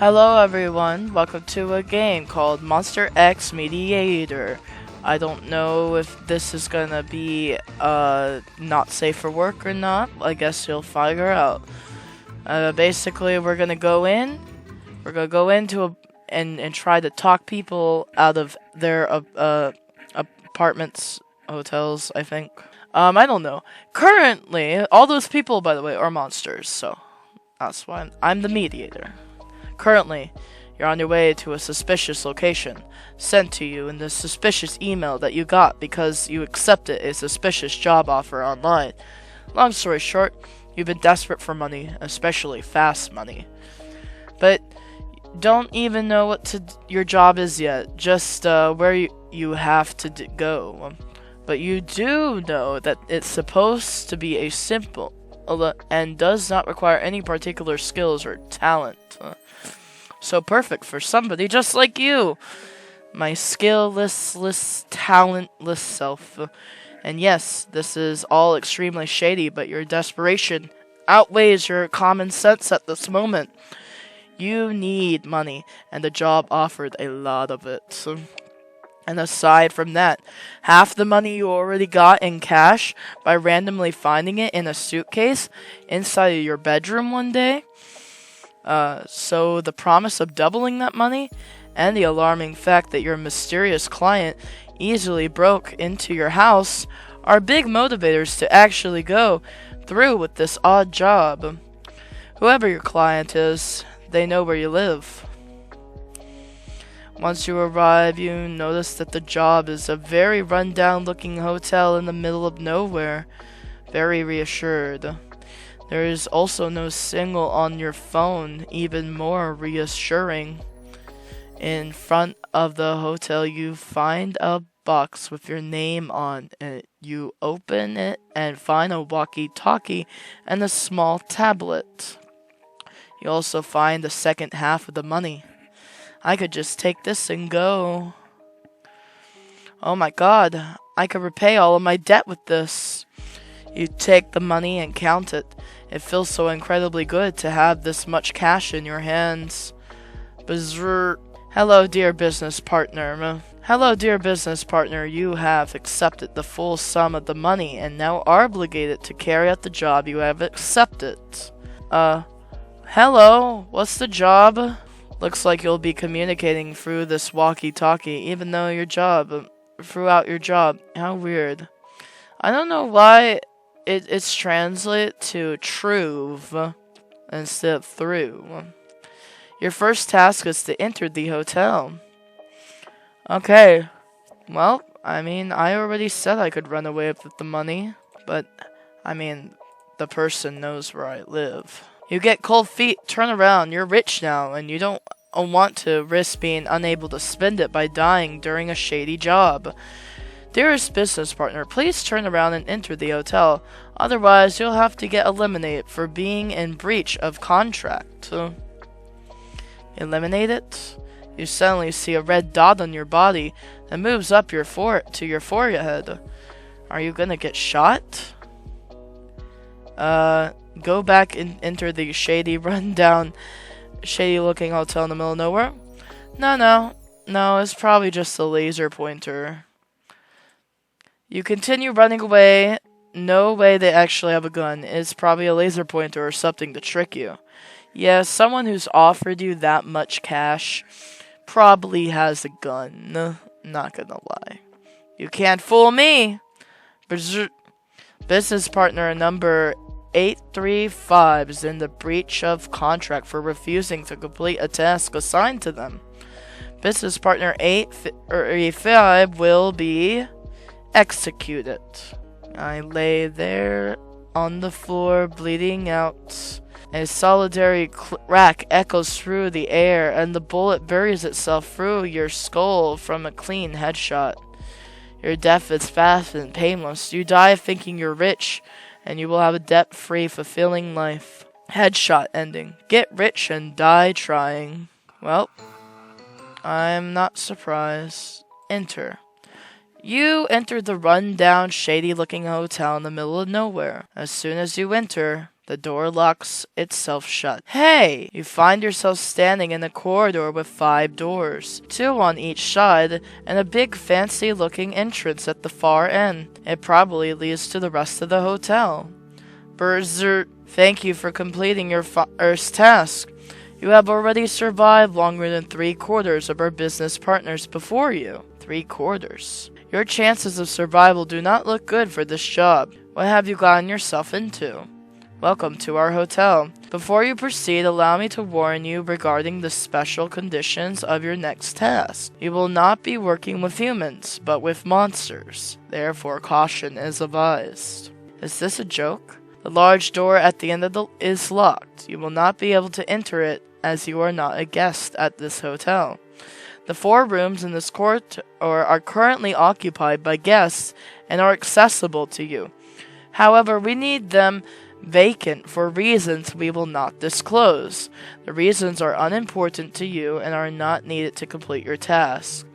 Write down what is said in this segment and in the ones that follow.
Hello everyone, welcome to a game called Monster X Mediator. I don't know if this is gonna be not safe for work or not. I guess you'll figure out. Basically we're gonna go into and try to talk people out of their apartments, hotels, I think. I don't know. Currently, all those people, by the way, are monsters, so that's why I'm the mediator. Currently, you're on your way to a suspicious location, sent to you in the suspicious email that you got because you accepted a suspicious job offer online. Long story short, you've been desperate for money, especially fast money. But don't even know what your job is yet, just where you have to go. But you do know that it's supposed to be a simple and does not require any particular skills or talent. So perfect for somebody just like you, my skillless, talentless self. And yes, this is all extremely shady, but your desperation outweighs your common sense at this moment. You need money, and the job offered a lot of it. And aside from that, half the money you already got in cash by randomly finding it in a suitcase inside of your bedroom one day. So the promise of doubling that money and the alarming fact that your mysterious client easily broke into your house are big motivators to actually go through with this odd job. Whoever your client is, they know where you live. Once you arrive, you notice that the job is a very run-down looking hotel in the middle of nowhere. Very reassured. There is also no signal on your phone, even more reassuring. In front of the hotel, you find a box with your name on it. You open it and find a walkie-talkie and a small tablet. You also find the second half of the money. I could just take this and go. Oh my god, I could repay all of my debt with this. You take the money and count it. It feels so incredibly good to have this much cash in your hands. Hello, dear business partner. Hello, dear business partner. You have accepted the full sum of the money and now are obligated to carry out the job you have accepted. Hello, what's the job? Looks like you'll be communicating through this walkie-talkie, even though throughout your job. How weird. I don't know why it's translated to truve instead of through. Your first task is to enter the hotel. Okay. Well, I mean, I already said I could run away with the money, but, I mean, the person knows where I live. You get cold feet, turn around, you're rich now, and you don't want to risk being unable to spend it by dying during a shady job. Dearest business partner, please turn around and enter the hotel, otherwise you'll have to get eliminated for being in breach of contract. Eliminated? You suddenly see a red dot on your body that moves up to your forehead. Are you gonna get shot? Go back and enter the shady looking hotel in the middle of nowhere? No, it's probably just a laser pointer. You continue running away. No way they actually have a gun. It's probably a laser pointer or something to trick you. Yeah, someone who's offered you that much cash probably has a gun. Not gonna lie. You can't fool me! Business partner number 835 is in the breach of contract for refusing to complete a task assigned to them. Business partner 835 will be executed. I lay there on the floor, bleeding out. A solitary crack echoes through the air, and the bullet buries itself through your skull from a clean headshot. Your death is fast and painless. You die thinking you're rich, and you will have a debt-free, fulfilling life. Headshot ending. Get rich and die trying. Well, I'm not surprised. Enter. You enter the run-down, shady-looking hotel in the middle of nowhere. As soon as you enter, The door locks itself shut. Hey! You find yourself standing in a corridor with 5 doors, 2 on each side, and a big fancy-looking entrance at the far end. It probably leads to the rest of the hotel. Berzer, thank you for completing your first task. You have already survived longer than 3/4 of our business partners before you. 3/4. Your chances of survival do not look good for this job. What have you gotten yourself into? Welcome to our hotel. Before you proceed, allow me to warn you regarding the special conditions of your next task. You will not be working with humans, but with monsters. Therefore, caution is advised. Is this a joke? The large door at the end is locked. You will not be able to enter it as you are not a guest at this hotel. The 4 rooms in this corridor are currently occupied by guests and are accessible to you. However, we need them vacant for reasons we will not disclose. The reasons are unimportant to you and are not needed to complete your task.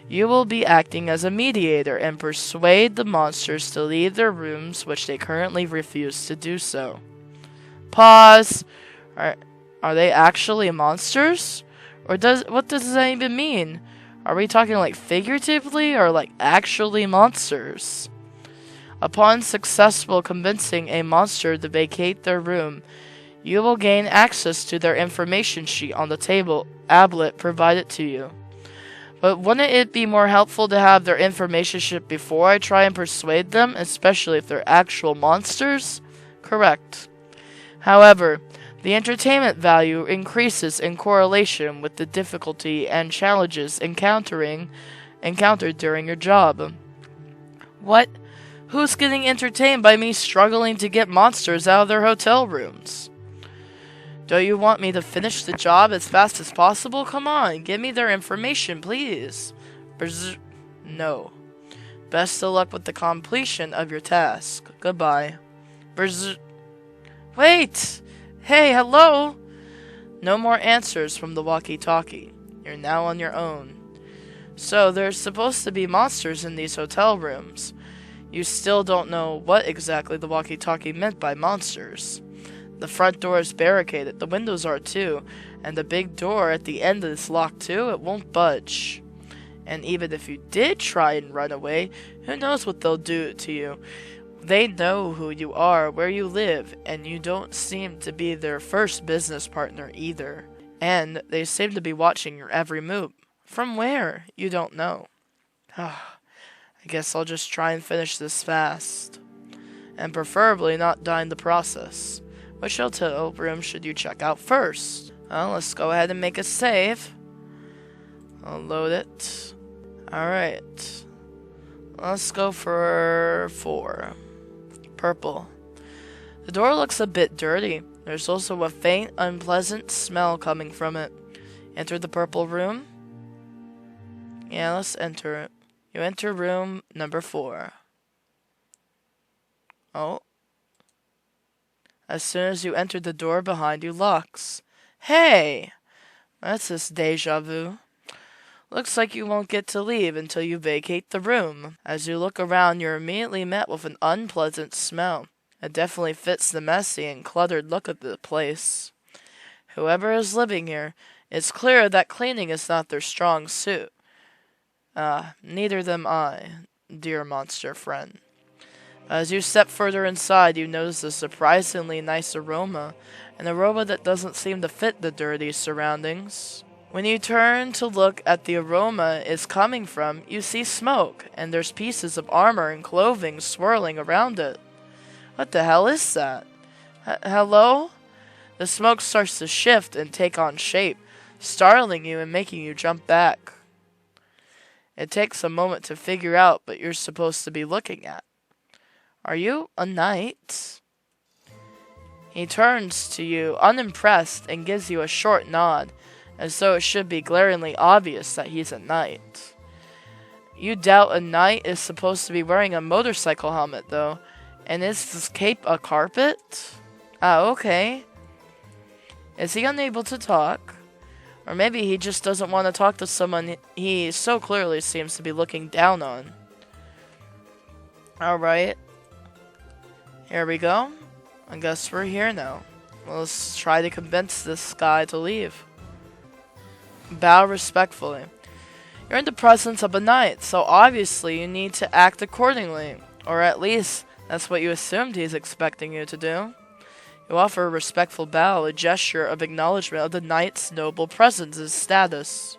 You will be acting as a mediator and persuade the monsters to leave their rooms, which they currently refuse to do so. Pause. Are they actually monsters? Or what does that even mean? Are we talking like figuratively or like actually monsters? Upon successful convincing a monster to vacate their room, you will gain access to their information sheet on the tablet provided to you. But wouldn't it be more helpful to have their information sheet before I try and persuade them, especially if they're actual monsters? Correct. However, the entertainment value increases in correlation with the difficulty and challenges encountered during your job. What? Who's getting entertained by me struggling to get monsters out of their hotel rooms? Do you want me to finish the job as fast as possible? Come on, give me their information, please. No. Best of luck with the completion of your task. Goodbye. Wait! Hey, hello! No more answers from the walkie-talkie. You're now on your own. So, there's supposed to be monsters in these hotel rooms. You still don't know what exactly the walkie-talkie meant by monsters. The front door is barricaded, the windows are too, and the big door at the end is locked too. It won't budge. And even if you did try and run away, who knows what they'll do to you. They know who you are, where you live, and you don't seem to be their first business partner either. And they seem to be watching your every move. From where? You don't know. I guess I'll just try and finish this fast. And preferably not die in the process. Which hotel room should you check out first? Well, let's go ahead and make a save. I'll load it. Alright. Let's go for 4. Purple. The door looks a bit dirty. There's also a faint, unpleasant smell coming from it. Enter the purple room. Yeah, let's enter it. You enter room number 4. Oh. As soon as you enter, the door behind you locks. Hey! That's this deja vu. Looks like you won't get to leave until you vacate the room. As you look around, you're immediately met with an unpleasant smell. It definitely fits the messy and cluttered look of the place. Whoever is living here, it's clear that cleaning is not their strong suit. Neither am I, dear monster friend. As you step further inside, you notice a surprisingly nice aroma, an aroma that doesn't seem to fit the dirty surroundings. When you turn to look at the aroma is coming from, you see smoke, and there's pieces of armor and clothing swirling around it. What the hell is that? Hello? The smoke starts to shift and take on shape, startling you and making you jump back. It takes a moment to figure out what you're supposed to be looking at. Are you a knight? He turns to you, unimpressed, and gives you a short nod, as though it should be glaringly obvious that he's a knight. You doubt a knight is supposed to be wearing a motorcycle helmet, though. And is this cape a carpet? Okay. Is he unable to talk? Or maybe he just doesn't want to talk to someone he so clearly seems to be looking down on. Alright. Here we go. I guess we're here now. Let's try to convince this guy to leave. Bow respectfully. You're in the presence of a knight, so obviously you need to act accordingly. Or at least, that's what you assumed he's expecting you to do. You offer a respectful bow, a gesture of acknowledgement of the knight's noble presence and status.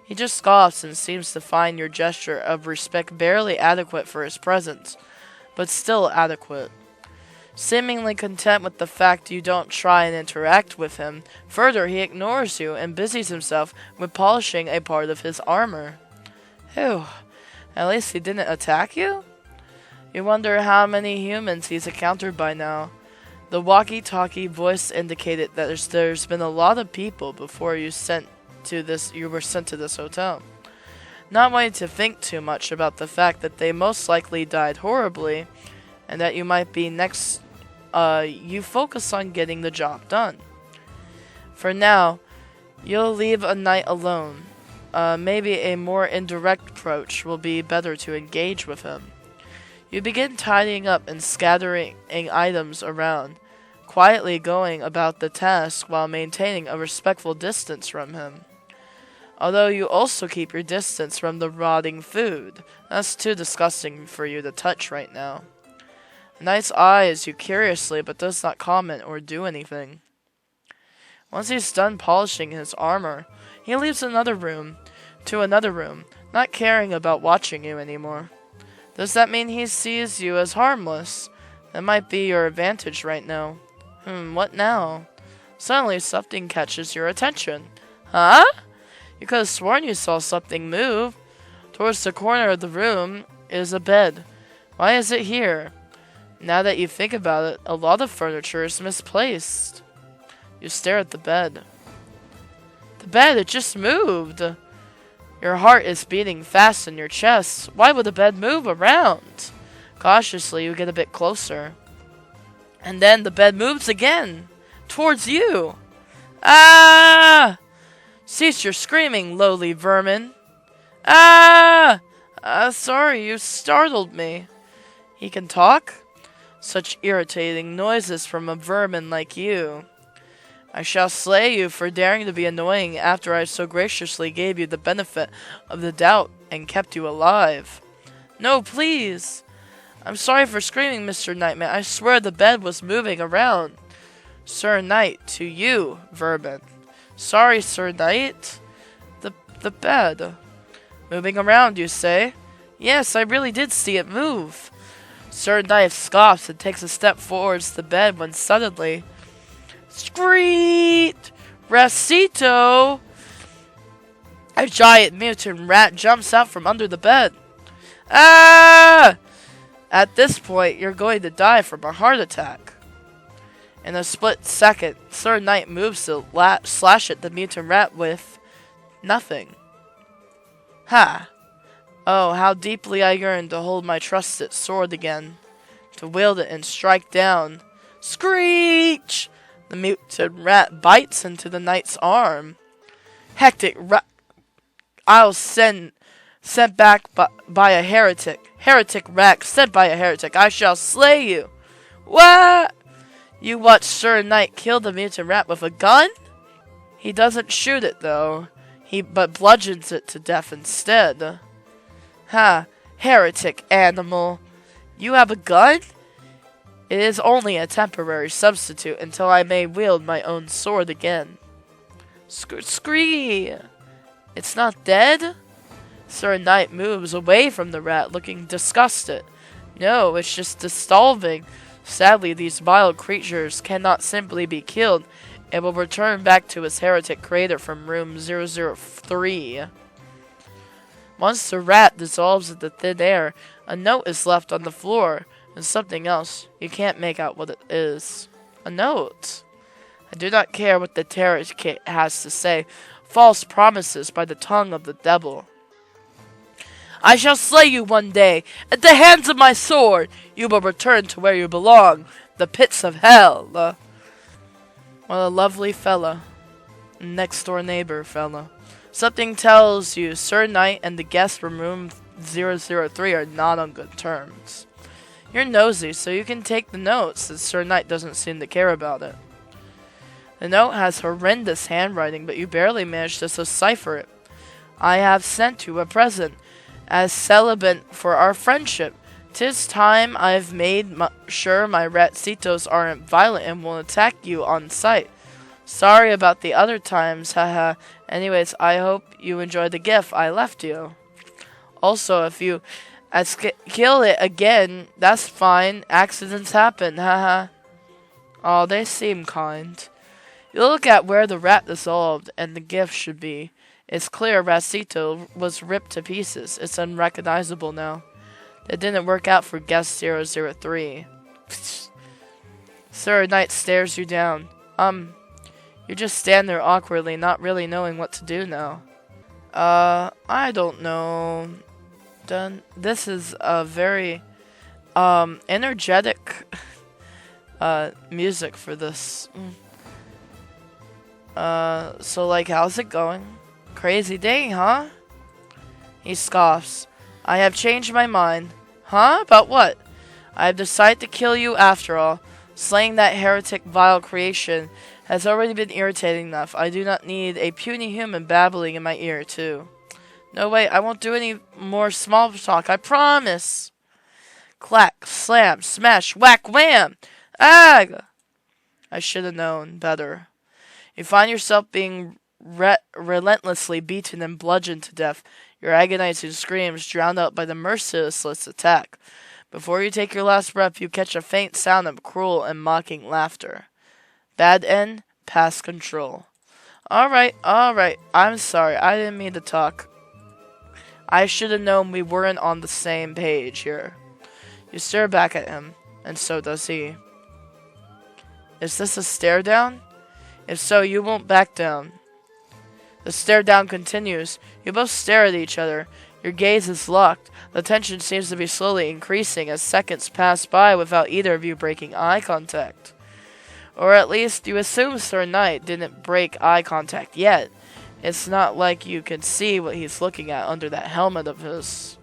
He just scoffs and seems to find your gesture of respect barely adequate for his presence, but still adequate. Seemingly content with the fact you don't try and interact with him, further he ignores you and busies himself with polishing a part of his armor. Phew, at least he didn't attack you? You wonder how many humans he's encountered by now. The walkie-talkie voice indicated that there's been a lot of people before you were sent to this hotel. Not wanting to think too much about the fact that they most likely died horribly, and that you might be next, you focus on getting the job done. For now, you'll leave a knight alone. Maybe a more indirect approach will be better to engage with him. You begin tidying up and scattering items around, quietly going about the task while maintaining a respectful distance from him. Although you also keep your distance from the rotting food. That's too disgusting for you to touch right now. The knight's eyes you curiously but does not comment or do anything. Once he's done polishing his armor, he leaves to another room, not caring about watching you anymore. Does that mean he sees you as harmless? That might be your advantage right now. What now? Suddenly something catches your attention. Huh? You could have sworn you saw something move. Towards the corner of the room is a bed. Why is it here? Now that you think about it, a lot of furniture is misplaced. You stare at the bed. The bed, it just moved. Your heart is beating fast in your chest. Why would the bed move around? Cautiously, you get a bit closer. And then the bed moves again. Towards you. Ah! Cease your screaming, lowly vermin. Ah! Sorry, you startled me. He can talk? Such irritating noises from a vermin like you. I shall slay you for daring to be annoying after I so graciously gave you the benefit of the doubt and kept you alive. No, please. I'm sorry for screaming, Mr. Knightman. I swear the bed was moving around. Sir Knight, to you, vermin. Sorry, Sir Knight. The bed. Moving around, you say? Yes, I really did see it move. Sir Knight scoffs and takes a step towards the bed when suddenly... Screet! Recito! A giant mutant rat jumps out from under the bed. Ah! At this point, you're going to die from a heart attack. In a split second, Sir Knight moves to slash at the mutant rat with nothing. Ha! Oh, how deeply I yearn to hold my trusted sword again, to wield it and strike down. Screech! The mutant rat bites into the knight's arm. Hectic rat! I'll sent back by a heretic. Heretic rat, sent by a heretic. I shall slay you. What? You watch Sir Knight kill the mutant rat with a gun? He doesn't shoot it, though. But bludgeons it to death instead. Ha! Heretic animal. You have a gun? It is only a temporary substitute until I may wield my own sword again. Scree! It's not dead? Sir Knight moves away from the rat, looking disgusted. No, it's just dissolving. Sadly, these vile creatures cannot simply be killed, and will return back to its heretic creator from room 003. Once the rat dissolves into thin air, a note is left on the floor, and something else. You can't make out what it is. A note. I do not care what the terror kit has to say. False promises by the tongue of the devil. I shall slay you one day. At the hands of my sword, you will return to where you belong. The pits of hell. What a lovely fella. Next door neighbor fella. Something tells you Sir Knight and the guest from room 003 are not on good terms. You're nosy, so you can take the note, since Sir Knight doesn't seem to care about it. The note has horrendous handwriting, but you barely managed to decipher it. I have sent you a present, as celibate for our friendship. 'Tis time I've made sure my ratsitos aren't violent and won't attack you on sight. Sorry about the other times, haha. Anyways, I hope you enjoyed the gift I left you. Also, if you kill it again, that's fine. Accidents happen, haha. Oh, they seem kind. You look at where the rat dissolved, and the gift should be. It's clear Ratsito was ripped to pieces. It's unrecognizable now. That didn't work out for guest 003. Sir Knight stares you down. You just stand there awkwardly, not really knowing what to do now. I don't know. This is a very, energetic, music for this. So like, how's it going? Crazy day, huh? He scoffs. I have changed my mind. Huh? About what? I have decided to kill you after all. Slaying that heretic vile creation has already been irritating enough. I do not need a puny human babbling in my ear, too. No, wait, I won't do any more small talk, I promise. Clack, slam, smash, whack, wham! Ag! I should have known better. You find yourself being relentlessly beaten and bludgeoned to death, your agonizing screams drowned out by the merciless attack. Before you take your last breath, you catch a faint sound of cruel and mocking laughter. Bad end, past control. Alright, I'm sorry, I didn't mean to talk. I should have known we weren't on the same page here. You stare back at him, and so does he. Is this a stare down? If so, you won't back down. The stare down continues. You both stare at each other. Your gaze is locked. The tension seems to be slowly increasing as seconds pass by without either of you breaking eye contact. Or at least you assume Sir Knight didn't break eye contact yet. It's not like you can see what he's looking at under that helmet of his.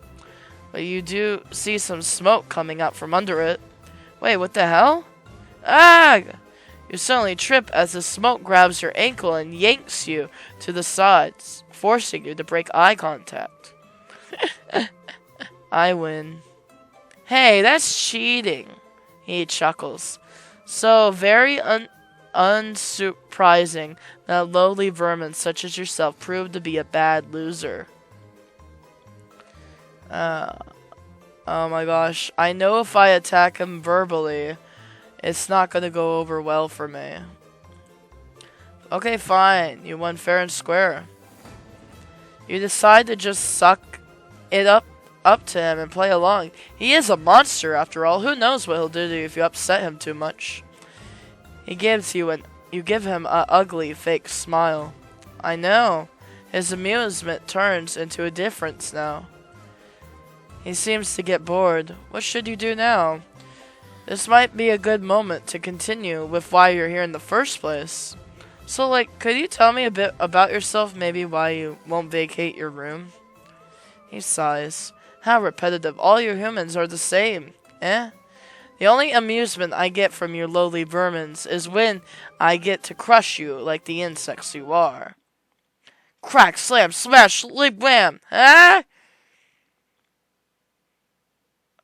But you do see some smoke coming out from under it. Wait, what the hell? Ag! You suddenly trip as the smoke grabs your ankle and yanks you to the sides, forcing you to break eye contact. I win. Hey, that's cheating, he chuckles. So very unsurprising that lowly vermin such as yourself proved to be a bad loser. Oh my gosh. I know if I attack him verbally, it's not gonna go over well for me. Okay, fine. You won fair and square. You decide to just suck it up to him and play along. He is a monster after all. Who knows what he'll do to you if you upset him too much. You give him an ugly fake smile. I know. His amusement turns into indifference now. He seems to get bored. What should you do now? This might be a good moment to continue with why you're here in the first place. So, like, could you tell me a bit about yourself, maybe why you won't vacate your room? He sighs. How repetitive. All you humans are the same. Eh? The only amusement I get from your lowly vermins is when I get to crush you like the insects you are. Crack, slam, smash, leap, wham! Ah!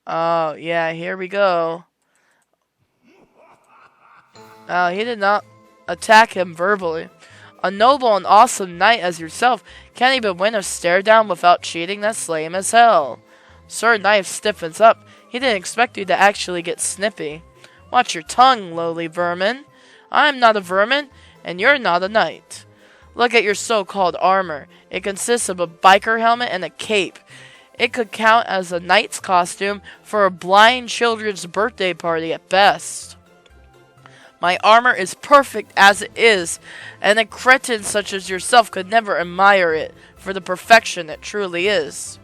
Oh, yeah, here we go. He did not attack him verbally. A noble and awesome knight as yourself can't even win a stare down without cheating. That's lame as hell. Sir Knight stiffens up. He didn't expect you to actually get snippy. Watch your tongue, lowly vermin. I'm not a vermin, and you're not a knight. Look at your so-called armor. It consists of a biker helmet and a cape. It could count as a knight's costume for a blind children's birthday party at best. My armor is perfect as it is, and a cretin such as yourself could never admire it for the perfection it truly is.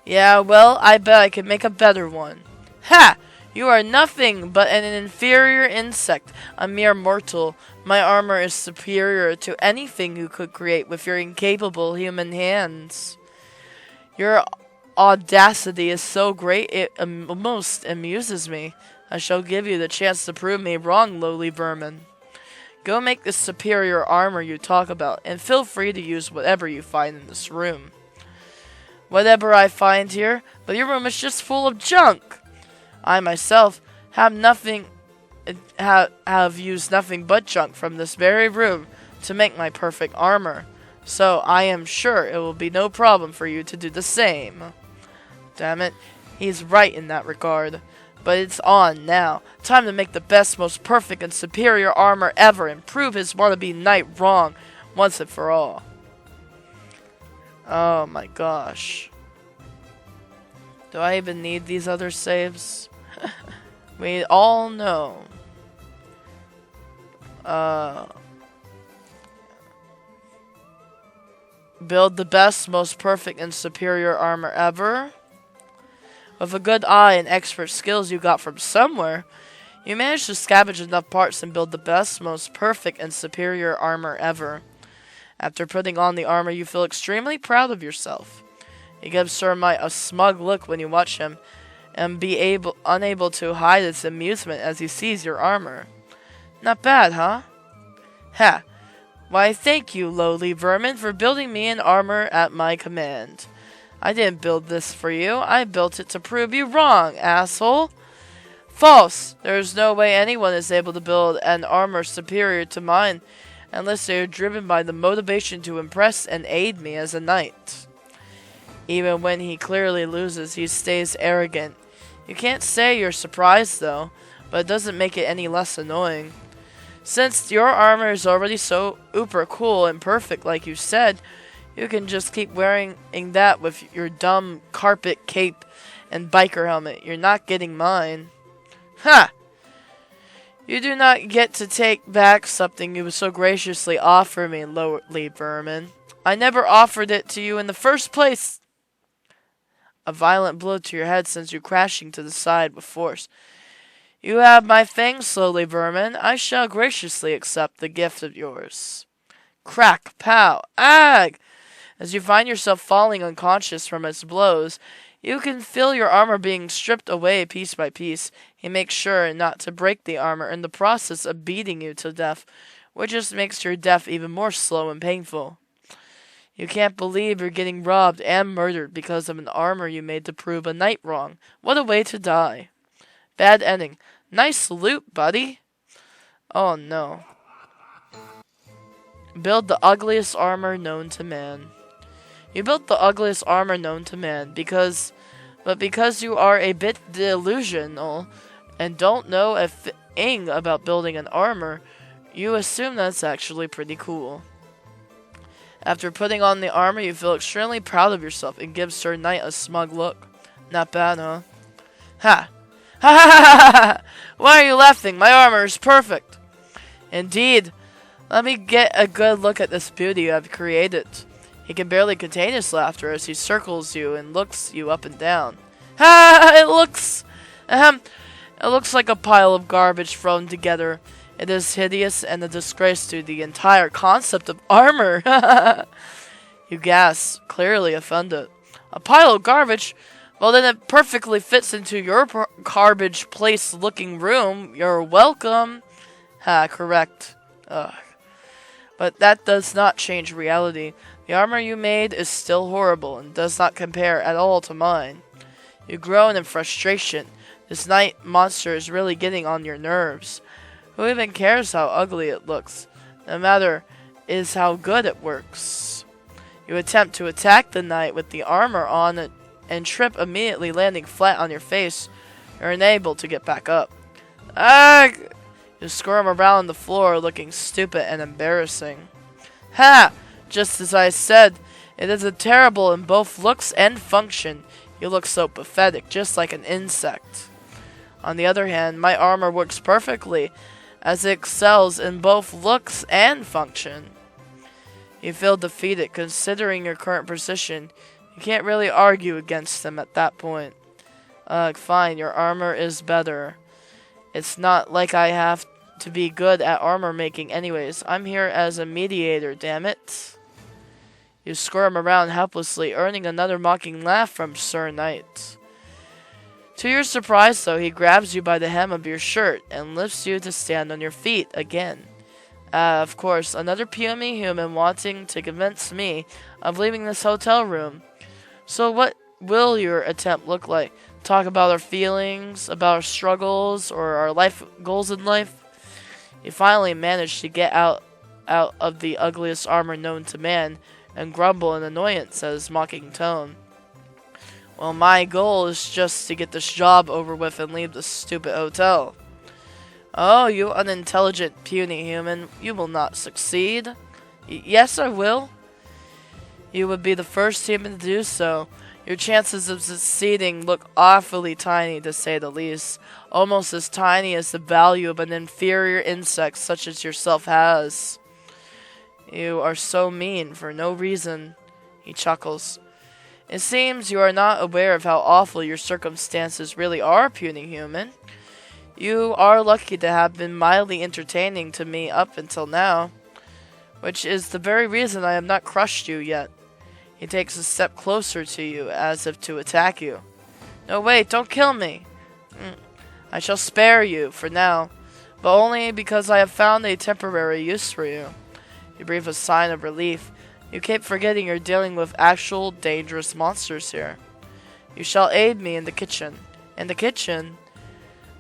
Yeah, well, I bet I could make a better one. Ha! You are nothing but an inferior insect, a mere mortal. My armor is superior to anything you could create with your incapable human hands. Your audacity is so great it almost amuses me. I shall give you the chance to prove me wrong, lowly vermin. Go make the superior armor you talk about, and feel free to use whatever you find in this room. Whatever I find here, but your room is just full of junk. I myself have used nothing but junk from this very room to make my perfect armor, so I am sure it will be no problem for you to do the same. Damn it, he's right in that regard. But it's on now. Time to make the best, most perfect, and superior armor ever and prove his wannabe knight wrong once and for all. Oh my gosh. Do I even need these other saves? We all know. Build the best, most perfect, and superior armor ever. With a good eye and expert skills you got from somewhere, you managed to scavenge enough parts and build the best, most perfect, and superior armor ever. After putting on the armor, you feel extremely proud of yourself. It gives Sir Might a smug look when you watch him, and unable to hide its amusement as he sees your armor. Not bad, huh? Ha! Why, thank you, lowly vermin, for building me an armor at my command. I didn't build this for you. I built it to prove you wrong, asshole. False! There is no way anyone is able to build an armor superior to mine unless they are driven by the motivation to impress and aid me as a knight. Even when he clearly loses, he stays arrogant. You can't say you're surprised, though, but it doesn't make it any less annoying. Since your armor is already so uber cool and perfect like you said, you can just keep wearing that with your dumb carpet cape and biker helmet. You're not getting mine. Ha! You do not get to take back something you so graciously offer me, lowly vermin. I never offered it to you in the first place. A violent blow to your head sends you crashing to the side with force. You have my fangs, lowly vermin. I shall graciously accept the gift of yours. Crack, pow, ag! As you find yourself falling unconscious from its blows, you can feel your armor being stripped away piece by piece. He makes sure not to break the armor in the process of beating you to death, which just makes your death even more slow and painful. You can't believe you're getting robbed and murdered because of an armor you made to prove a knight wrong. What a way to die. Bad ending. Nice loot, buddy. Oh no. Build the ugliest armor known to man. You built the ugliest armor known to man because you are a bit delusional and don't know a thing about building an armor, you assume that's actually pretty cool. After putting on the armor, you feel extremely proud of yourself and give Sir Knight a smug look. Not bad, huh? Ha! Ha ha ha ha! Why are you laughing? My armor is perfect. Indeed. Let me get a good look at this beauty I've created. He can barely contain his laughter as he circles you and looks you up and down. Ha! It looks like a pile of garbage thrown together. It is hideous and a disgrace to the entire concept of armor. You gasp, clearly offended. A pile of garbage? Well, then it perfectly fits into your garbage place looking room. You're welcome. Ha, correct. Ugh. But that does not change reality. The armor you made is still horrible and does not compare at all to mine. You groan in frustration. This night monster is really getting on your nerves. Who even cares how ugly it looks? No matter is how good it works. You attempt to attack the knight with the armor on it and trip, immediately landing flat on your face. You're unable to get back up. Ugh! You squirm around the floor looking stupid and embarrassing. Ha! Just as I said, it is terrible in both looks and function. You look so pathetic, just like an insect. On the other hand, my armor works perfectly, as it excels in both looks and function. You feel defeated, considering your current position. You can't really argue against them at that point. Fine, your armor is better. It's not like I have to be good at armor making anyways. I'm here as a mediator, damn it. You squirm around helplessly, earning another mocking laugh from Sir Knight. To your surprise, though, he grabs you by the hem of your shirt and lifts you to stand on your feet again. Of course, another puny human wanting to convince me of leaving this hotel room. So what will your attempt look like? Talk about our feelings, about our struggles, or our life goals in life? You finally manage to get out of the ugliest armor known to man and grumble in annoyance at his mocking tone. Well, my goal is just to get this job over with and leave this stupid hotel. Oh, you unintelligent, puny human. You will not succeed. Yes, I will. You would be the first human to do so. Your chances of succeeding look awfully tiny, to say the least. Almost as tiny as the value of an inferior insect such as yourself has. You are so mean for no reason. He chuckles. It seems you are not aware of how awful your circumstances really are, puny human. You are lucky to have been mildly entertaining to me up until now, which is the very reason I have not crushed you yet. He takes a step closer to you, as if to attack you. No, wait, don't kill me. I shall spare you, for now, but only because I have found a temporary use for you. You breathe a sigh of relief. You keep forgetting you're dealing with actual dangerous monsters here. You shall aid me in the kitchen. In the kitchen?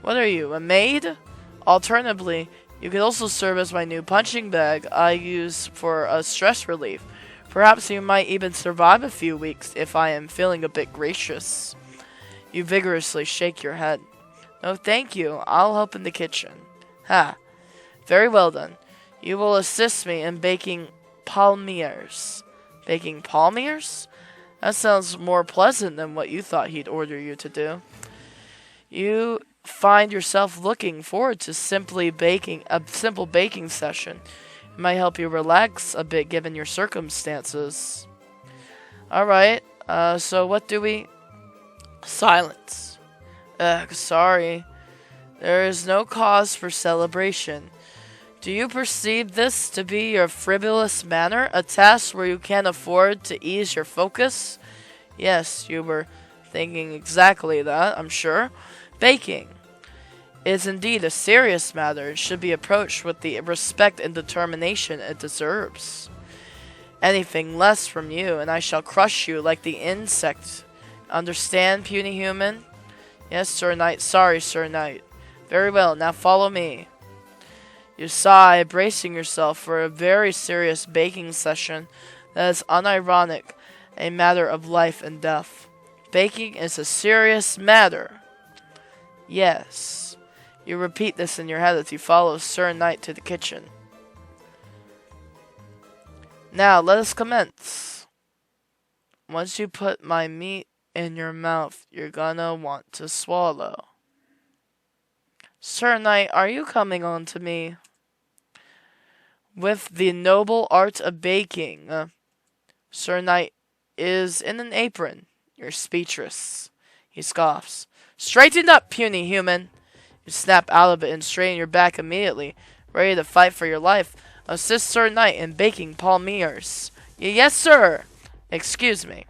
What are you, a maid? Alternatively, you could also serve as my new punching bag I use for stress relief. Perhaps you might even survive a few weeks if I am feeling a bit gracious. You vigorously shake your head. No, thank you. I'll help in the kitchen. Ha. Very well then. You will assist me in baking palmiers. Baking palmiers? That sounds more pleasant than what you thought he'd order you to do. You find yourself looking forward to a simple baking session. It might help you relax a bit given your circumstances. Alright, so what do we... Silence. Sorry. There is no cause for celebration. Do you perceive this to be your frivolous manner? A task where you can't afford to ease your focus? Yes, you were thinking exactly that, I'm sure. Baking is indeed a serious matter and should be approached with the respect and determination it deserves. Anything less from you, and I shall crush you like the insect. Understand, puny human? Yes, Sir Knight. Sorry, Sir Knight. Very well, now follow me. You sigh, bracing yourself for a very serious baking session that is unironic, a matter of life and death. Baking is a serious matter. Yes. You repeat this in your head as you follow Sir Knight to the kitchen. Now, let us commence. Once you put my meat in your mouth, you're gonna want to swallow. Sir Knight, are you coming on to me? With the noble art of baking. Sir Knight is in an apron. You're speechless. He scoffs. Straighten up, puny human. You snap out of it and straighten your back immediately, ready to fight for your life. Assist Sir Knight in baking palmiers. Yes, sir. Excuse me.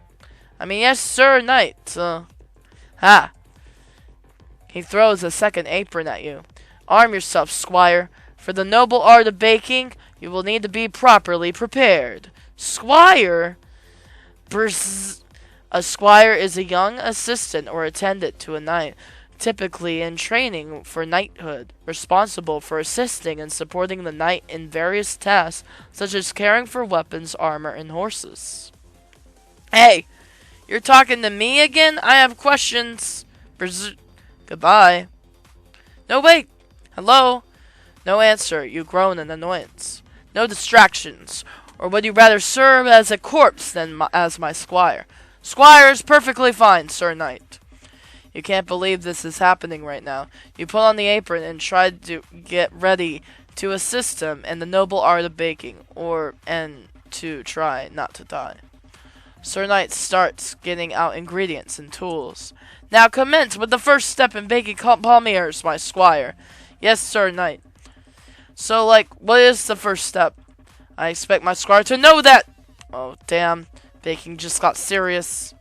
Yes, Sir Knight. Ha. He throws a second apron at you. Arm yourself, squire. For the noble art of baking, you will need to be properly prepared. Squire? A squire is a young assistant or attendant to a knight, typically in training for knighthood, responsible for assisting and supporting the knight in various tasks, such as caring for weapons, armor, and horses. Hey, you're talking to me again? I have questions. Goodbye. No, wait. Hello? No answer. You groan in annoyance. No distractions. Or would you rather serve as a corpse than as my squire? Squire is perfectly fine, Sir Knight. You can't believe this is happening right now. You put on the apron and try to get ready to assist him in the noble art of baking, and to try not to die. Sir Knight starts getting out ingredients and tools. Now commence with the first step in baking palmiers, my squire. Yes, Sir Knight. So, what is the first step? I expect my squire to know that. Oh, damn. Baking just got serious.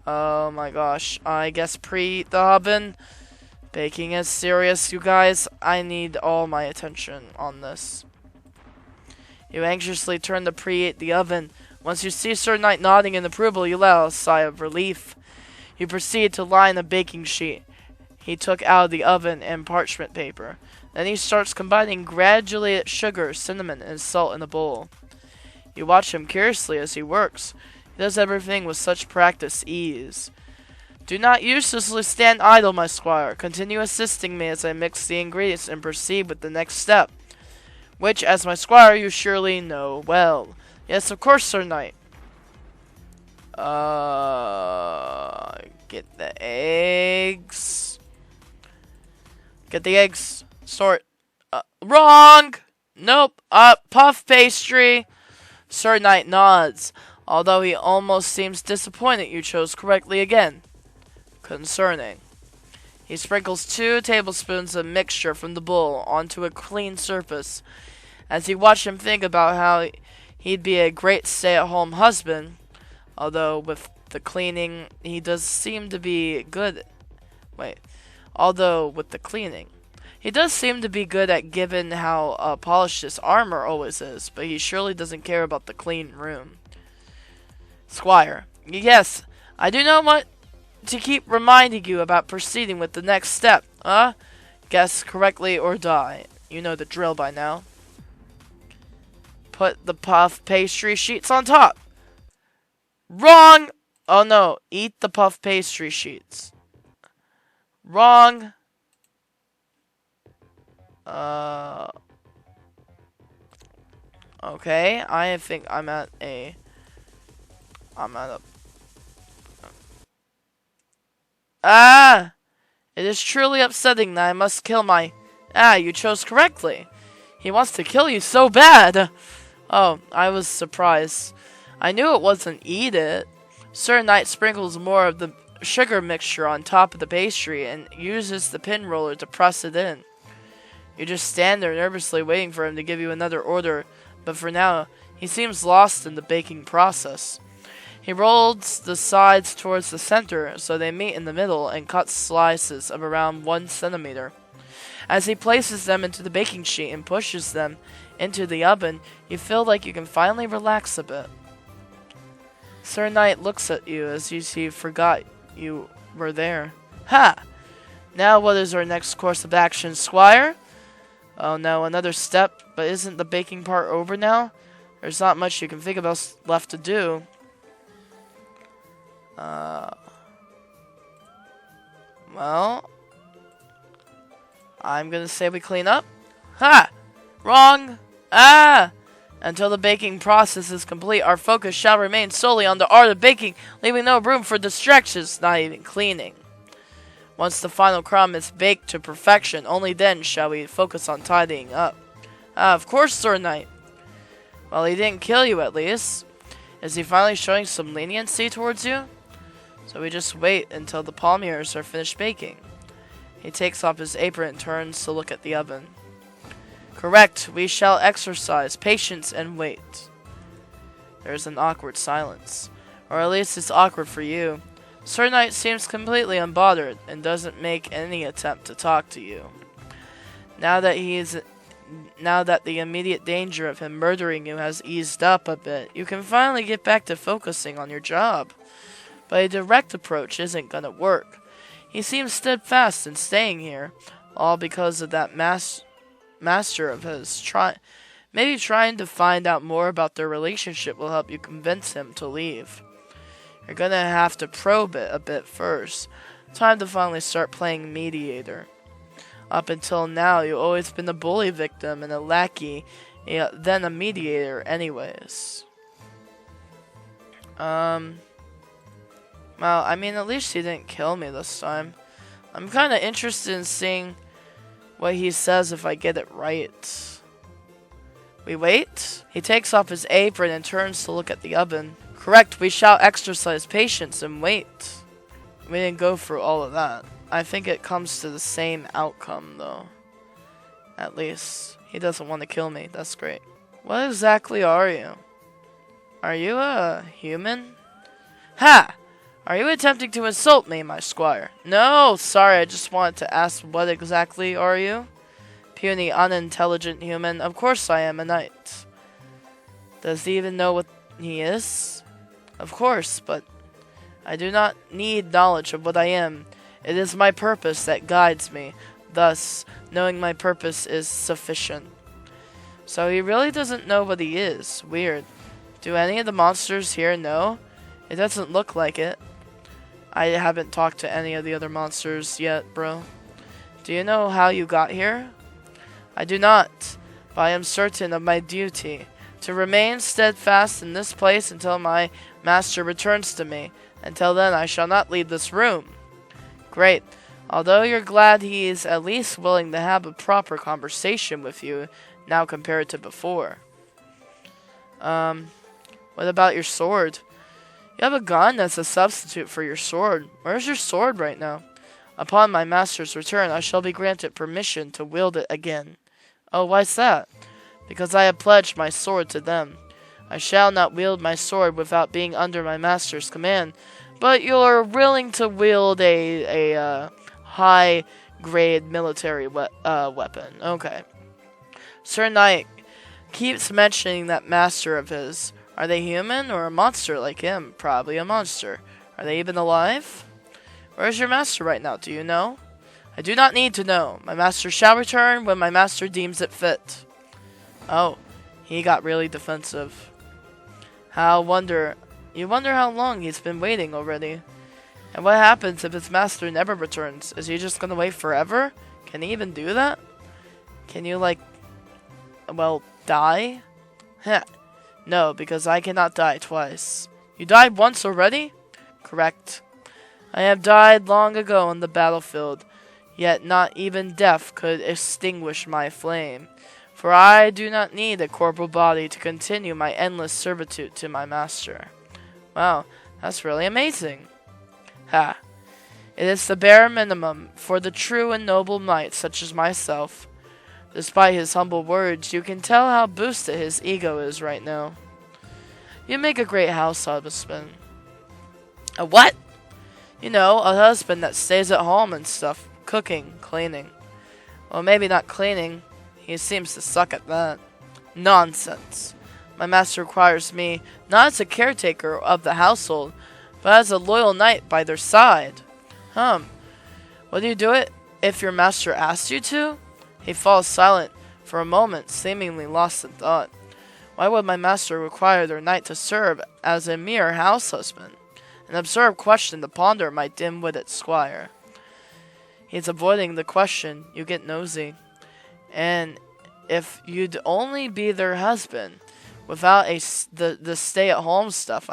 Oh my gosh. I guess preheat the oven. Baking is serious, you guys. I need all my attention on this. You anxiously turn to preheat the oven. Once you see Sir Knight nodding in approval, you let out a sigh of relief. You proceed to line the baking sheet. He took out of the oven and parchment paper. Then he starts combining granulated sugar, cinnamon, and salt in a bowl. You watch him curiously as he works. He does everything with such practiced ease. Do not uselessly stand idle, my squire. Continue assisting me as I mix the ingredients and proceed with the next step, which, as my squire, you surely know well. Yes, of course, Sir Knight. Get the eggs. Get the eggs. Sort. Wrong! Nope. Puff pastry. Sir Knight nods, although he almost seems disappointed you chose correctly again. Concerning. He sprinkles 2 tablespoons of mixture from the bowl onto a clean surface. As you watch him think about how he'd be a great stay-at-home husband, although with the cleaning, he does seem to be good. Although with the cleaning, he does seem to be good at given how polished his armor always is, but he surely doesn't care about the clean room. Squire. Yes, I do not want to keep reminding you about proceeding with the next step. Guess correctly or die. You know the drill by now. Put the puff pastry sheets on top. Wrong! Oh no, eat the puff pastry sheets. Wrong. Okay, I think I'm at a... It is truly upsetting that I must kill my... You chose correctly. He wants to kill you so bad. Oh, I was surprised. I knew it wasn't eat it. Sir Knight sprinkles more of the sugar mixture on top of the pastry and uses the pin roller to press it in. You just stand there nervously waiting for him to give you another order, but for now, he seems lost in the baking process. He rolls the sides towards the center so they meet in the middle and cuts slices of around 1 centimeter. As he places them into the baking sheet and pushes them into the oven, you feel like you can finally relax a bit. Sir Knight looks at you as if he forgot you were there. Ha! Now what is our next course of action, Squire? Oh no, another step, but isn't the baking part over now? There's not much you can think about left to do. Well, I'm gonna say we clean up. Ha! Wrong! Until the baking process is complete, our focus shall remain solely on the art of baking, leaving no room for distractions, not even cleaning. Once the final crumb is baked to perfection, only then shall we focus on tidying up. Of course, Sir Knight. Well, he didn't kill you at least. Is he finally showing some leniency towards you? So we just wait until the palmiers are finished baking. He takes off his apron and turns to look at the oven. Correct, we shall exercise patience and wait. There is an awkward silence. Or at least it's awkward for you. Sir Knight seems completely unbothered and doesn't make any attempt to talk to you. Now that the immediate danger of him murdering you has eased up a bit, you can finally get back to focusing on your job. But a direct approach isn't gonna work. He seems steadfast in staying here, all because of that master of his. Maybe trying to find out more about their relationship will help you convince him to leave. You're gonna have to probe it a bit first. Time to finally start playing Mediator. Up until now, you've always been a bully victim and a lackey, then a mediator anyways. Well, I mean, at least he didn't kill me this time. I'm kinda interested in seeing what he says if I get it right. We wait? He takes off his apron and turns to look at the oven. Correct, we shall exercise patience and wait. We didn't go through all of that. I think it comes to the same outcome, though. At least. He doesn't want to kill me. That's great. What exactly are you? Are you a human? Ha! Are you attempting to insult me, my squire? No, sorry, I just wanted to ask what exactly are you? Puny, unintelligent human. Of course I am a knight. Does he even know what he is? Of course, but I do not need knowledge of what I am. It is my purpose that guides me. Thus, knowing my purpose is sufficient. So he really doesn't know what he is. Weird. Do any of the monsters here know? It doesn't look like it. I haven't talked to any of the other monsters yet, bro. Do you know how you got here? I do not, but I am certain of my duty to remain steadfast in this place until my master returns to me. Until then, I shall not leave this room. Great. Although you're glad he is at least willing to have a proper conversation with you now compared to before. What about your sword? You have a gun that's a substitute for your sword. Where's your sword right now? Upon my master's return, I shall be granted permission to wield it again. Oh, why's that? Because I have pledged my sword to them. I shall not wield my sword without being under my master's command. But you're willing to wield a high-grade military weapon. Okay. Sir Knight keeps mentioning that master of his. Are they human or a monster like him? Probably a monster. Are they even alive? Where's your master right now? Do you know? I do not need to know. My master shall return when my master deems it fit. Oh, he got really defensive. You wonder how long he's been waiting already. And what happens if his master never returns? Is he just gonna wait forever? Can he even do that? Can you, die? Heh. No, because I cannot die twice. You died once already? Correct. I have died long ago on the battlefield, yet not even death could extinguish my flame. For I do not need a corporal body to continue my endless servitude to my master. Wow, that's really amazing. Ha. It is the bare minimum for the true and noble knight such as myself. Despite his humble words, you can tell how boosted his ego is right now. You make a great house husband. A what? You know, a husband that stays at home and stuff. Cooking, cleaning. Well, maybe not cleaning. He seems to suck at that. Nonsense. My master requires me not as a caretaker of the household, but as a loyal knight by their side. Would you do it if your master asked you to? He falls silent for a moment, seemingly lost in thought. Why would my master require their knight to serve as a mere house husband? An absurd question to ponder, my dim-witted squire. He's avoiding the question. You get nosy. And if you'd only be their husband, without the stay-at-home stuff,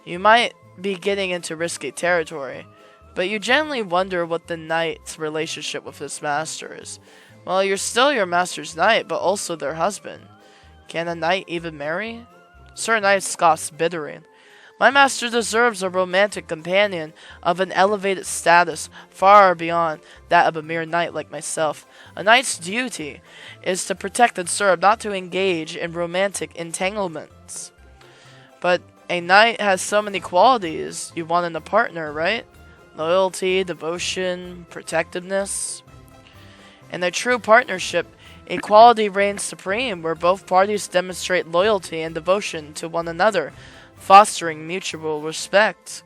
you might be getting into risky territory. But you generally wonder what the knight's relationship with his master is. Well, you're still your master's knight, but also their husband. Can a knight even marry? Sir Knight scoffs bitterly. My master deserves a romantic companion of an elevated status far beyond that of a mere knight like myself. A knight's duty is to protect and serve, not to engage in romantic entanglements. But a knight has so many qualities you want in a partner, right? Loyalty, devotion, protectiveness. In a true partnership, equality reigns supreme, where both parties demonstrate loyalty and devotion to one another, fostering mutual respect.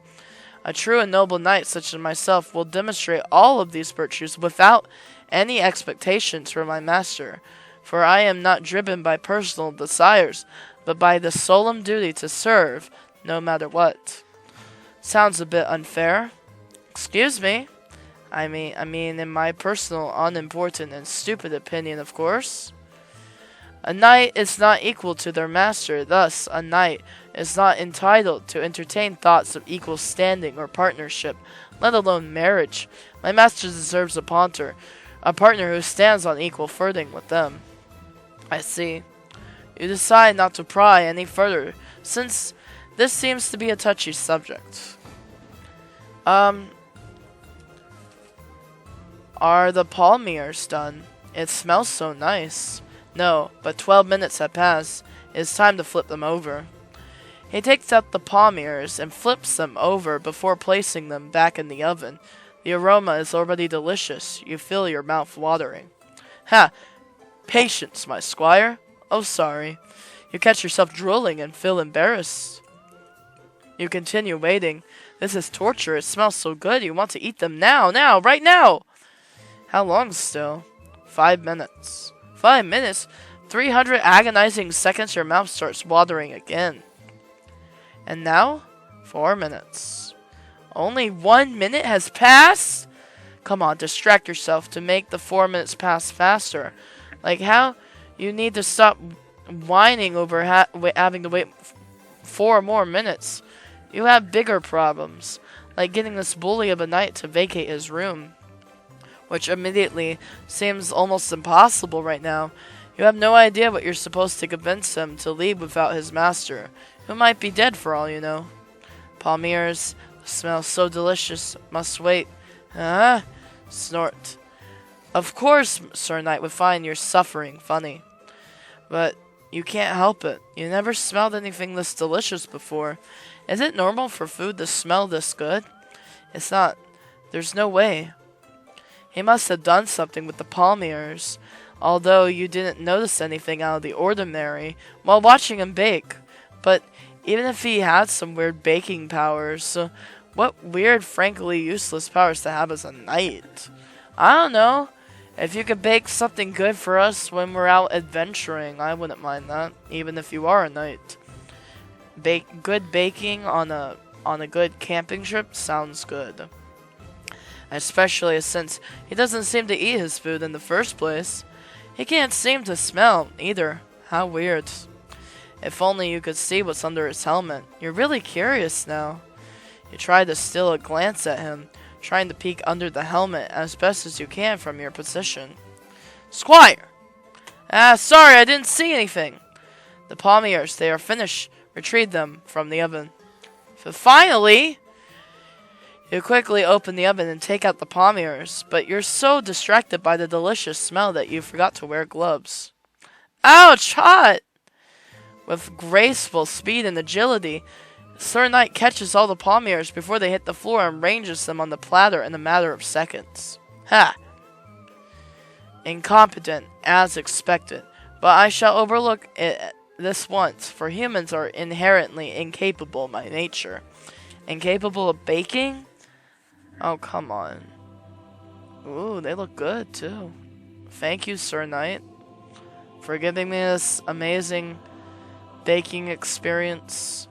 A true and noble knight such as myself will demonstrate all of these virtues without any expectations from my master, for I am not driven by personal desires, but by the solemn duty to serve, no matter what. Sounds a bit unfair. Excuse me? I mean, in my personal, unimportant, and stupid opinion, of course. A knight is not equal to their master, thus, a knight is not entitled to entertain thoughts of equal standing or partnership, let alone marriage. My master deserves a partner who stands on equal footing with them. I see. You decide not to pry any further, since this seems to be a touchy subject. Are the palmiers done? It smells so nice. No, but 12 minutes have passed. It's time to flip them over. He takes out the palm ears and flips them over before placing them back in the oven. The aroma is already delicious. You feel your mouth watering. Ha! Patience, my squire. Oh, sorry. You catch yourself drooling and feel embarrassed. You continue waiting. This is torture. It smells so good. You want to eat them now, right now. How long still? 5 minutes. 5 minutes? 300 agonizing seconds, your mouth starts watering again. And now, 4 minutes. Only 1 minute has passed? Come on, distract yourself to make the 4 minutes pass faster. Like how you need to stop whining over having to wait 4 more minutes. You have bigger problems, like getting this bully of a knight to vacate his room, which immediately seems almost impossible right now. You have no idea what you're supposed to convince him to leave without his master, who might be dead for all you know. Palm ears, smell so delicious, must wait. Snort. Of course, Sir Knight would find your suffering funny, but you can't help it. You never smelled anything this delicious before. Is it normal for food to smell this good? It's not. There's no way. He must have done something with the palm ears, although you didn't notice anything out of the ordinary while watching him bake. But even if he had some weird baking powers, what weird, frankly useless powers to have as a knight? I don't know. If you could bake something good for us when we're out adventuring, I wouldn't mind that, even if you are a knight. Good baking on a good camping trip sounds good. Especially since he doesn't seem to eat his food in the first place. He can't seem to smell either. How weird. If only you could see what's under his helmet. You're really curious now. You try to steal a glance at him, trying to peek under the helmet as best as you can from your position. Squire! Sorry, I didn't see anything. The palm ears, they are finished. Retrieve them from the oven. Finally! You quickly open the oven and take out the palm ears, but you're so distracted by the delicious smell that you forgot to wear gloves. Ouch! Hot! With graceful speed and agility, Sir Knight catches all the palm ears before they hit the floor and arranges them on the platter in a matter of seconds. Ha! Incompetent, as expected, but I shall overlook it this once, for humans are inherently incapable by nature. Incapable of baking? Oh, come on. Ooh, they look good, too. Thank you, Sir Knight, for giving me this amazing baking experience.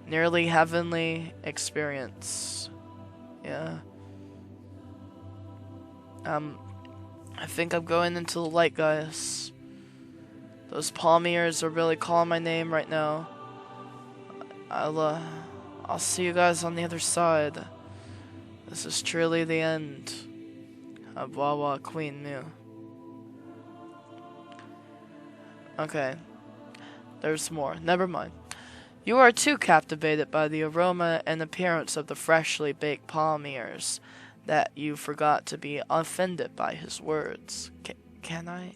Nearly heavenly experience. Yeah. I think I'm going into the light, guys. Those palm ears are really calling my name right now. I'll see you guys on the other side. This is truly the end of Wawa Queen Mew. Okay. There's more. Never mind. You are too captivated by the aroma and appearance of the freshly baked palm ears that you forgot to be offended by his words. Can I?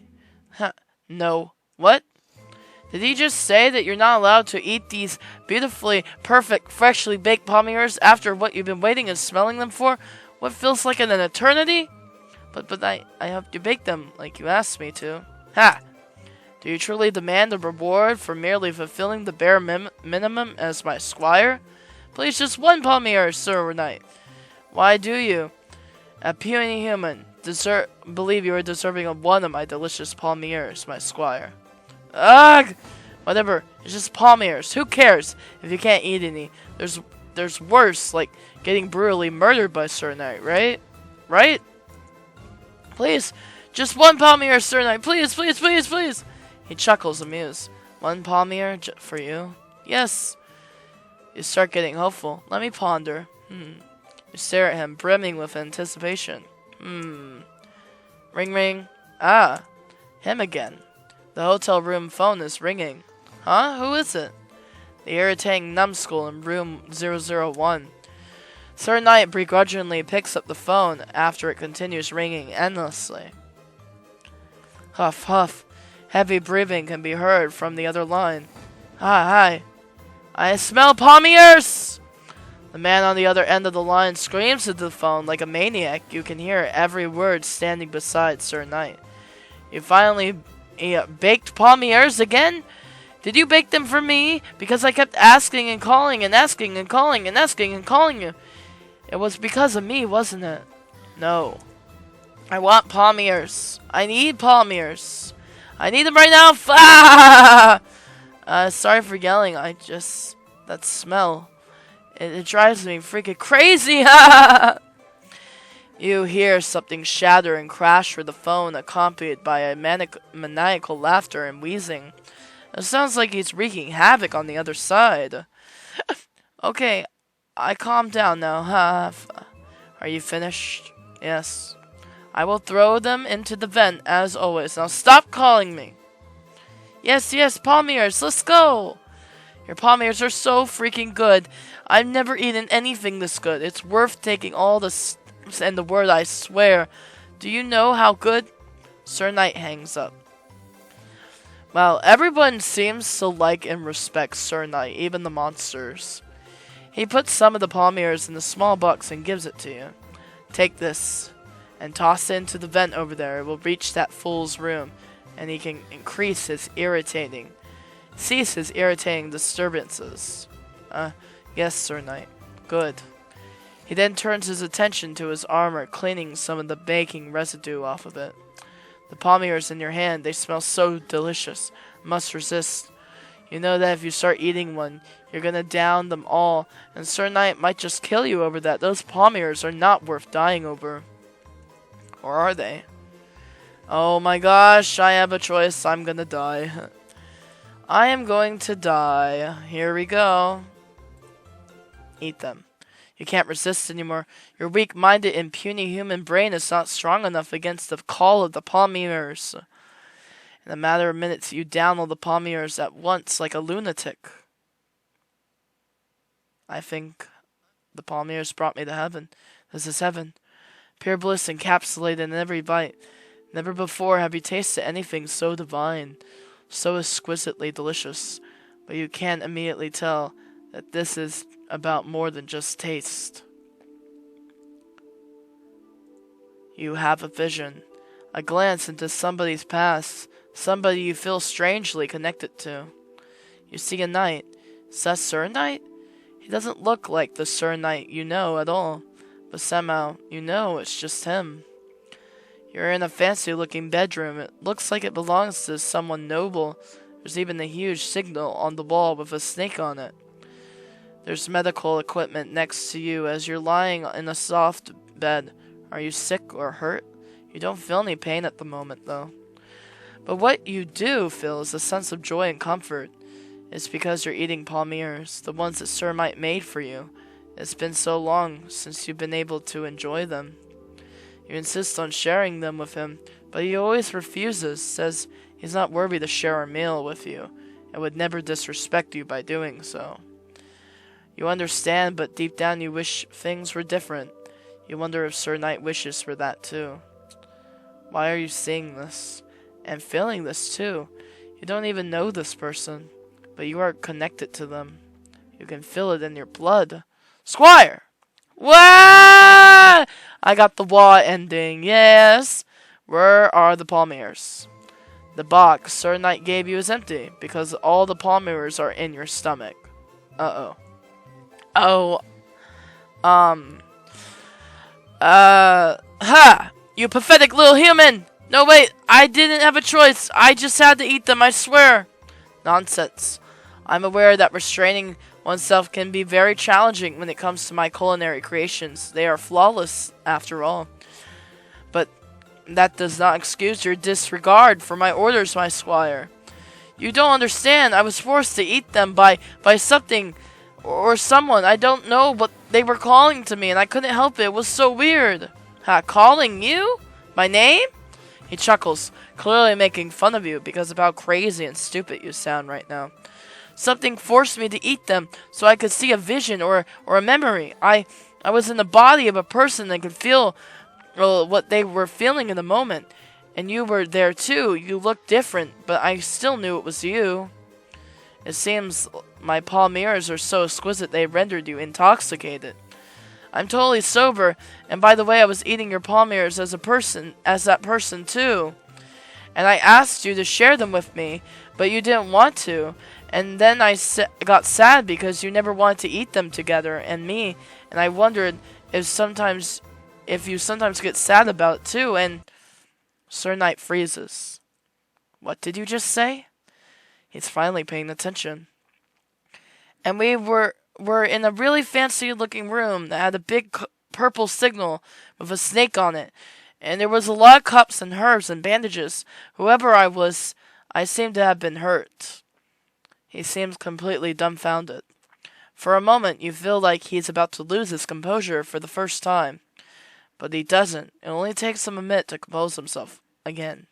No. What? Did he just say that you're not allowed to eat these beautifully perfect, freshly baked palm ears after what you've been waiting and smelling them for? What feels like an eternity? But I hope you bake them like you asked me to. Ha! Do you truly demand a reward for merely fulfilling the bare minimum as my squire? Please, just one palm ear, Sir Knight. Why do you, a puny human, believe you are deserving of one of my delicious palm ears, my squire? Ugh! Whatever, it's just palm ears. Who cares if you can't eat any? There's worse, like getting brutally murdered by Sir Knight, right? Right? Please, just one palm ear, Sir Knight. Please, please, please, please. He chuckles, amused. One palm ear for you? Yes. You start getting hopeful. Let me ponder. You stare at him, brimming with anticipation. Ring, ring. Ah, him again. The hotel room phone is ringing. Huh? Who is it? The irritating numbskull in room 001. Sir Knight begrudgingly picks up the phone after it continues ringing endlessly. Huff, huff. Heavy breathing can be heard from the other line. Hi. I smell palmiers! The man on the other end of the line screams into the phone like a maniac. You can hear every word standing beside Sir Knight. You finally baked palmiers again? Did you bake them for me? Because I kept asking and calling and asking and calling and asking and calling you. It was because of me, wasn't it? No. I want palmiers. I need palmiers. I need them right now. Sorry for yelling. That smell. It drives me freaking crazy. You hear something shatter and crash through the phone, accompanied by a maniacal laughter and wheezing. It sounds like he's wreaking havoc on the other side. Okay, I calm down now. Are you finished? Yes. I will throw them into the vent as always. Now stop calling me. Yes, palmiers, let's go. Your palmiers are so freaking good. I've never eaten anything this good. It's worth taking all the steps and the word, I swear. Do you know how good? Sir Knight hangs up. Well, everyone seems to like and respect Sir Knight, even the monsters. He puts some of the palmiers in a small box and gives it to you. Take this and toss it into the vent over there. It will reach that fool's room, and he can cease his irritating disturbances. Yes, Sir Knight. Good. He then turns his attention to his armor, cleaning some of the baking residue off of it. The palmiers in your hand, they smell so delicious. Must resist. You know that if you start eating one, you're gonna down them all, and Sir Knight might just kill you over that. Those palmiers are not worth dying over. Or are they? Oh my gosh, I have a choice. I'm gonna die. I am going to die. Here we go. Eat them. You can't resist anymore. Your weak-minded and puny human brain is not strong enough against the call of the palmiers. In a matter of minutes, you down all the palmiers at once like a lunatic. I think the palmiers brought me to heaven. This is heaven. Pure bliss encapsulated in every bite. Never before have you tasted anything so divine, so exquisitely delicious. But you can't immediately tell that this is about more than just taste. You have a vision, a glance into somebody's past, somebody you feel strangely connected to. You see a knight. Is that Sir Knight? He doesn't look like the Sir Knight you know at all, but somehow you know it's just him. You're in a fancy-looking bedroom. It looks like it belongs to someone noble. There's even a huge signal on the wall with a snake on it. There's medical equipment next to you as you're lying in a soft bed. Are you sick or hurt? You don't feel any pain at the moment, though. But what you do feel is a sense of joy and comfort. It's because you're eating palmiers, the ones that Sir Knight made for you. It's been so long since you've been able to enjoy them. You insist on sharing them with him, but he always refuses, says he's not worthy to share a meal with you, and would never disrespect you by doing so. You understand, but deep down you wish things were different. You wonder if Sir Knight wishes for that too. Why are you seeing this? And feeling this too? You don't even know this person, but you are connected to them. You can feel it in your blood. Squire! What? I got the wah ending, yes. Where are the palmiers? The box Sir Knight gave you is empty, because all the palmiers are in your stomach. Uh-oh. You pathetic little human! No, wait, I didn't have a choice. I just had to eat them, I swear. Nonsense. I'm aware that restraining oneself can be very challenging when it comes to my culinary creations. They are flawless, after all. But that does not excuse your disregard for my orders, my squire. You don't understand. I was forced to eat them by something or someone. I don't know, but they were calling to me, and I couldn't help it. It was so weird. Calling you? My name? He chuckles, clearly making fun of you because of how crazy and stupid you sound right now. Something forced me to eat them so I could see a vision or a memory. I was in the body of a person and could feel what they were feeling in the moment. And you were there too. You looked different, but I still knew it was you. It seems my palmiers are so exquisite they rendered you intoxicated. I'm totally sober, and by the way, I was eating your palmiers as that person too. And I asked you to share them with me, but you didn't want to. And then I got sad because you never wanted to eat them together, and I wondered if you sometimes get sad about it too, and Sir Knight freezes. What did you just say? He's finally paying attention. And we were in a really fancy-looking room that had a big purple signal with a snake on it. And there was a lot of cups and herbs and bandages. Whoever I was, I seemed to have been hurt. He seems completely dumbfounded. For a moment, you feel like he's about to lose his composure for the first time. But he doesn't. It only takes him a minute to compose himself again.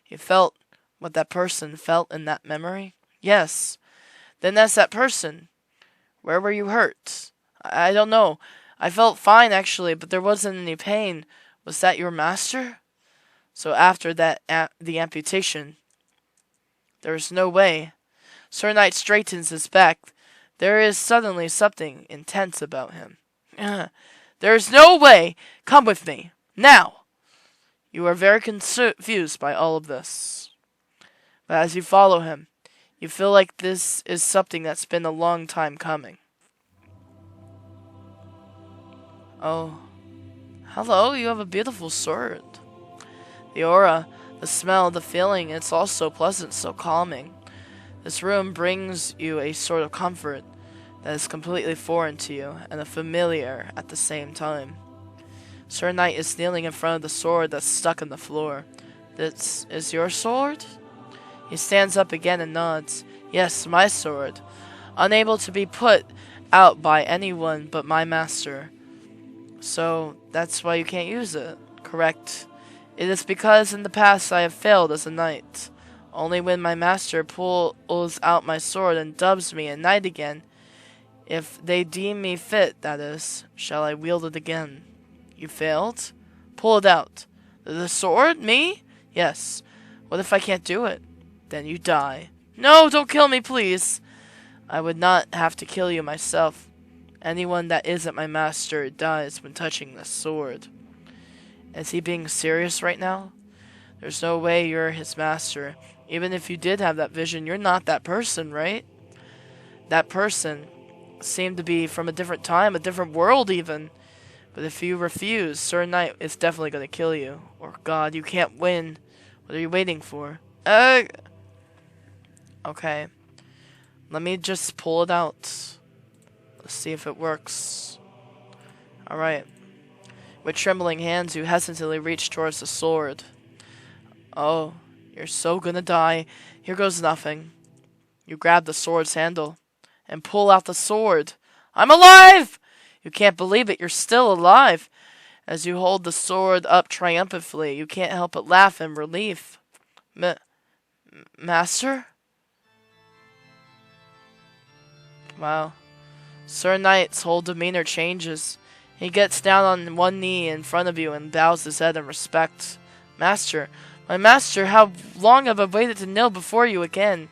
He felt what that person felt in that memory? Yes. Then that's that person. Where were you hurt? I don't know. I felt fine, actually, but there wasn't any pain. Was that your master? So after that, the amputation, there is no way. Sir Knight straightens his back. There is suddenly something intense about him. There is no way. Come with me. Now. You are very confused by all of this. But as you follow him, you feel like this is something that's been a long time coming. Oh. Hello, you have a beautiful sword. The aura, the smell, the feeling, it's all so pleasant, so calming. This room brings you a sort of comfort that is completely foreign to you and a familiar at the same time. Sir Knight is kneeling in front of the sword that's stuck in the floor. This is your sword? He stands up again and nods. Yes, my sword. Unable to be put out by anyone but my master. So, that's why you can't use it, correct? It is because in the past I have failed as a knight. Only when my master pulls out my sword and dubs me a knight again, if they deem me fit, that is, shall I wield it again. You failed? Pull it out. The sword? Me? Yes. What if I can't do it? Then you die. No, don't kill me, please. I would not have to kill you myself. Anyone that isn't my master dies when touching this sword. Is he being serious right now? There's no way you're his master. Even if you did have that vision, you're not that person, right? That person seemed to be from a different time, a different world even. But if you refuse, Sir Knight is definitely going to kill you. Or God, you can't win. What are you waiting for? Okay. Let me just pull it out. Let's see if it works. Alright. With trembling hands, you hesitantly reach towards the sword. Oh, you're so gonna die. Here goes nothing. You grab the sword's handle and pull out the sword. I'm alive! You can't believe it. You're still alive. As you hold the sword up triumphantly, you can't help but laugh in relief. Master? Wow. Sir Knight's whole demeanor changes. He gets down on one knee in front of you and bows his head in respect. Master, my master, how long have I waited to kneel before you again?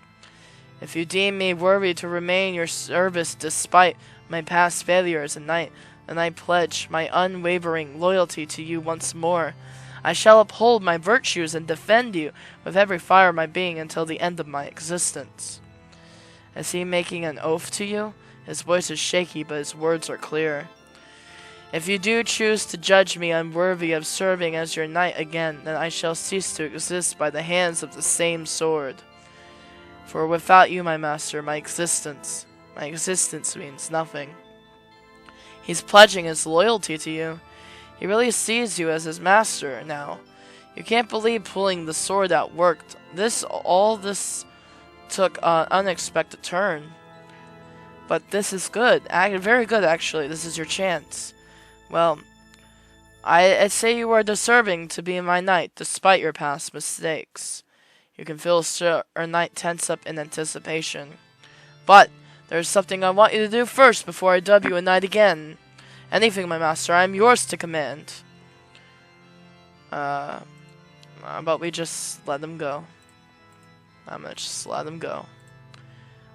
If you deem me worthy to remain in your service despite my past failure as a knight, then I pledge my unwavering loyalty to you once more. I shall uphold my virtues and defend you with every fibre of my being until the end of my existence. Is he making an oath to you? His voice is shaky, but his words are clear. If you do choose to judge me unworthy of serving as your knight again, then I shall cease to exist by the hands of the same sword. For without you, my master, my existence means nothing. He's pledging his loyalty to you. He really sees you as his master now. You can't believe pulling the sword out worked. All this took an unexpected turn. But this is good. Very good, actually. This is your chance. Well, I'd say you are deserving to be my knight, despite your past mistakes. You can feel Sir Knight tense up in anticipation. But there's something I want you to do first before I dub you a knight again. Anything, my master. I am yours to command. How about we just let him go? I'm gonna just let him go.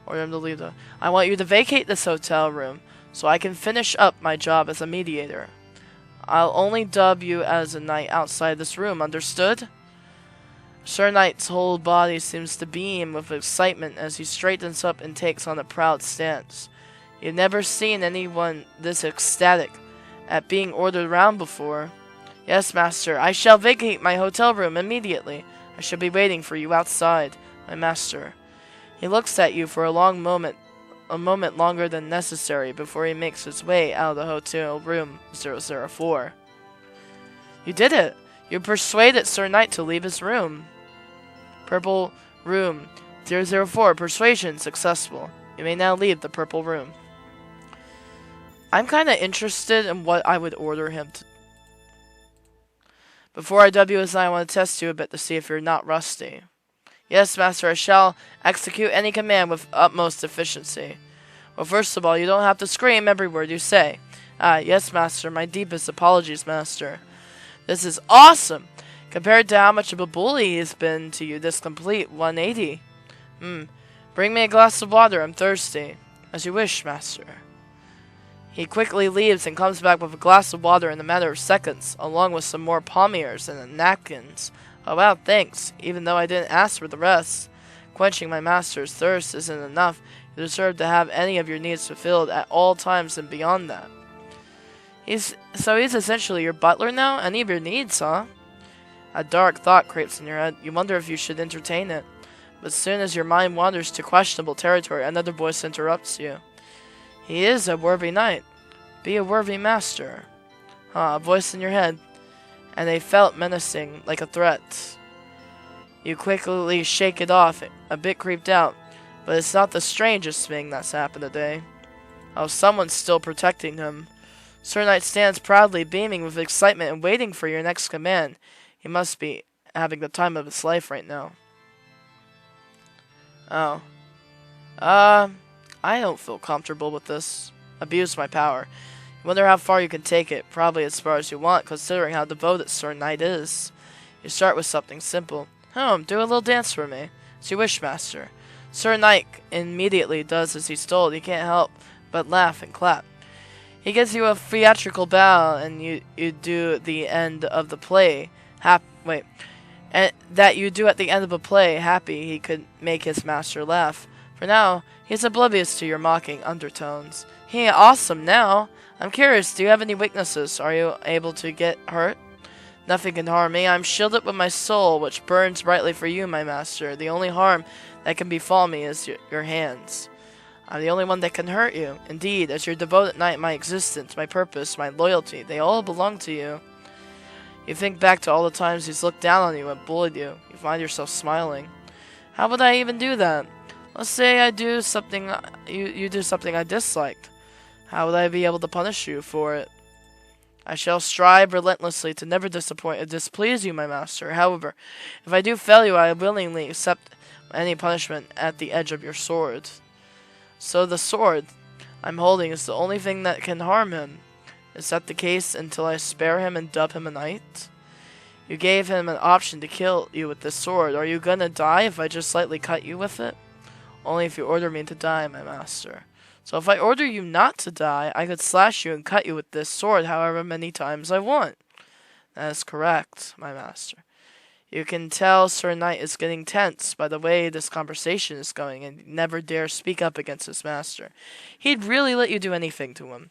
Order him to leave the... I want you to vacate this hotel room so I can finish up my job as a mediator. I'll only dub you as a knight outside this room, understood? Sir Knight's whole body seems to beam with excitement as he straightens up and takes on a proud stance. You've never seen anyone this ecstatic at being ordered around before. Yes, master, I shall vacate my hotel room immediately. I shall be waiting for you outside, my master. He looks at you for a moment longer than necessary before he makes his way out of the hotel room 004. You did it! You persuaded Sir Knight to leave his room. Purple room 004, persuasion successful. You may now leave the purple room. I'm kind of interested in what I would order him to. Before I W his I want to test you a bit to see if you're not rusty. Yes, master, I shall execute any command with utmost efficiency. Well, first of all, you don't have to scream every word you say. Yes, master, my deepest apologies, master. This is awesome! Compared to how much of a bully he's been to you, this complete 180. Bring me a glass of water, I'm thirsty. As you wish, master. He quickly leaves and comes back with a glass of water in a matter of seconds, along with some more palmiers and napkins. Oh wow, thanks, even though I didn't ask for the rest. Quenching my master's thirst isn't enough. You deserve to have any of your needs fulfilled at all times and beyond that. He's essentially your butler now? Any of your needs, huh? A dark thought creeps in your head. You wonder if you should entertain it. But as soon as your mind wanders to questionable territory, another voice interrupts you. He is a worthy knight. Be a worthy master. A voice in your head. And they felt menacing, like a threat. You quickly shake it off, a bit creeped out. But it's not the strangest thing that's happened today. Oh, someone's still protecting him. Sir Knight stands proudly, beaming with excitement and waiting for your next command. He must be having the time of his life right now. Oh. I don't feel comfortable with this. Abuse my power. You wonder how far you can take it. Probably as far as you want, considering how devoted Sir Knight is. You start with something simple. Do a little dance for me. As you wish, master. Sir Knight immediately does as he's told. He can't help but laugh and clap. He gives you a theatrical bow, and you do the end of the play. And that you do at the end of a play, happy he could make his master laugh. For now, he's oblivious to your mocking undertones. He ain't awesome now. I'm curious, do you have any weaknesses? Are you able to get hurt? Nothing can harm me. I'm shielded with my soul, which burns brightly for you, my master. The only harm that can befall me is your hands. I'm the only one that can hurt you. Indeed, as your devoted knight, my existence, my purpose, my loyalty, they all belong to you. You think back to all the times he's looked down on you and bullied you. You find yourself smiling. How would I even do that? Let's say I do something, you do something I disliked. How would I be able to punish you for it? I shall strive relentlessly to never disappoint or displease you, my master. However, if I do fail you, I willingly accept any punishment at the edge of your sword. So the sword I'm holding is the only thing that can harm him. Is that the case until I spare him and dub him a knight? You gave him an option to kill you with this sword. Are you gonna die if I just slightly cut you with it? Only if you order me to die, my master. So if I order you not to die, I could slash you and cut you with this sword however many times I want. That is correct, my master. You can tell Sir Knight is getting tense by the way this conversation is going and never dare speak up against his master. He'd really let you do anything to him.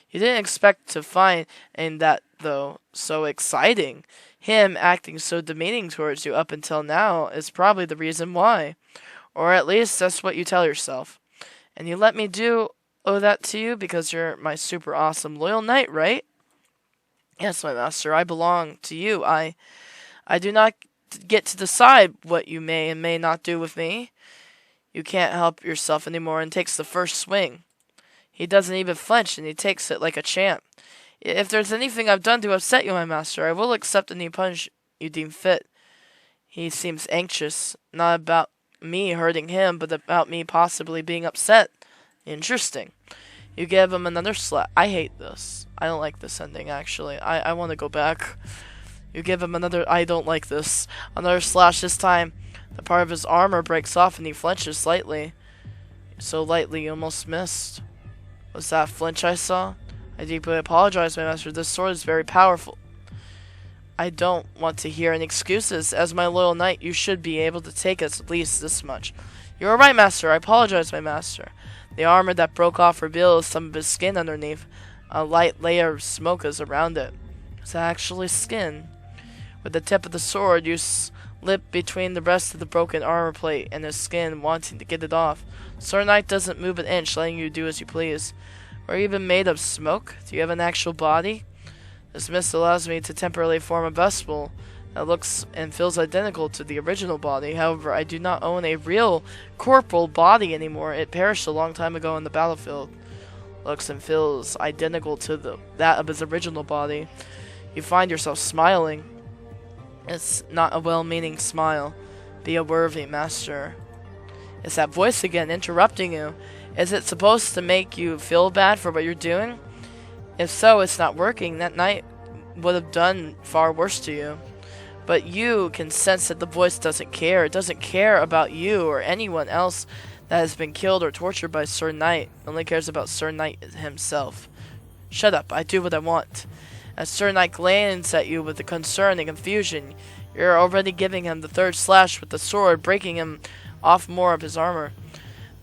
You didn't expect to find in that, though, so exciting. Him acting so demeaning towards you up until now is probably the reason why. Or at least that's what you tell yourself. And you let me do that to you because you're my super awesome loyal knight, right? Yes, my master, I belong to you. I do not get to decide what you may and may not do with me. You can't help yourself anymore and takes the first swing. He doesn't even flinch, and he takes it like a champ. If there's anything I've done to upset you, my master, I will accept any punch you deem fit. He seems anxious, not about me hurting him, but about me possibly being upset. Interesting. You give him another slap. I hate this. I don't like this ending, actually. I want to go back. You give him another... I don't like this. Another slash this time. The part of his armor breaks off, and he flinches slightly. So lightly you almost missed. Was that flinch I saw? I deeply apologize, my master. This sword is very powerful. I don't want to hear any excuses. As my loyal knight, you should be able to take us at least this much. You are right, master. I apologize, my master. The armor that broke off reveals some of his skin underneath. A light layer of smoke is around it. It's actually skin. With the tip of the sword, you slip between the rest of the broken armor plate and his skin, wanting to get it off. Sir Knight doesn't move an inch, letting you do as you please. Are you even made of smoke? Do you have an actual body? This mist allows me to temporarily form a vessel that looks and feels identical to the original body. However, I do not own a real corporal body anymore. It perished a long time ago in the battlefield. Looks and feels identical to that of his original body. You find yourself smiling. It's not a well-meaning smile. Be a worthy master. It's that voice again, interrupting you. Is it supposed to make you feel bad for what you're doing? If so, it's not working. That night would have done far worse to you. But you can sense that the voice doesn't care. It doesn't care about you or anyone else that has been killed or tortured by Sir Knight. It only cares about Sir Knight himself. Shut up, I do what I want. As Sir Knight glances at you with the concern and confusion, you're already giving him the third slash with the sword, breaking him off more of his armor.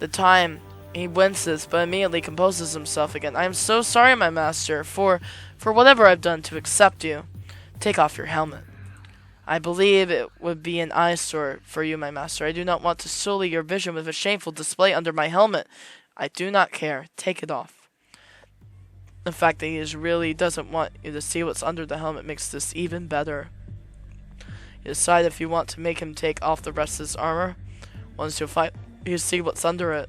The time he winces, but immediately composes himself again. I am so sorry, my master, for whatever I've done to accept you. Take off your helmet. I believe it would be an eyesore for you, my master. I do not want to sully your vision with a shameful display under my helmet. I do not care. Take it off. The fact that he really doesn't want you to see what's under the helmet makes this even better. You decide if you want to make him take off the rest of his armor. Once you fight, you see what's under it.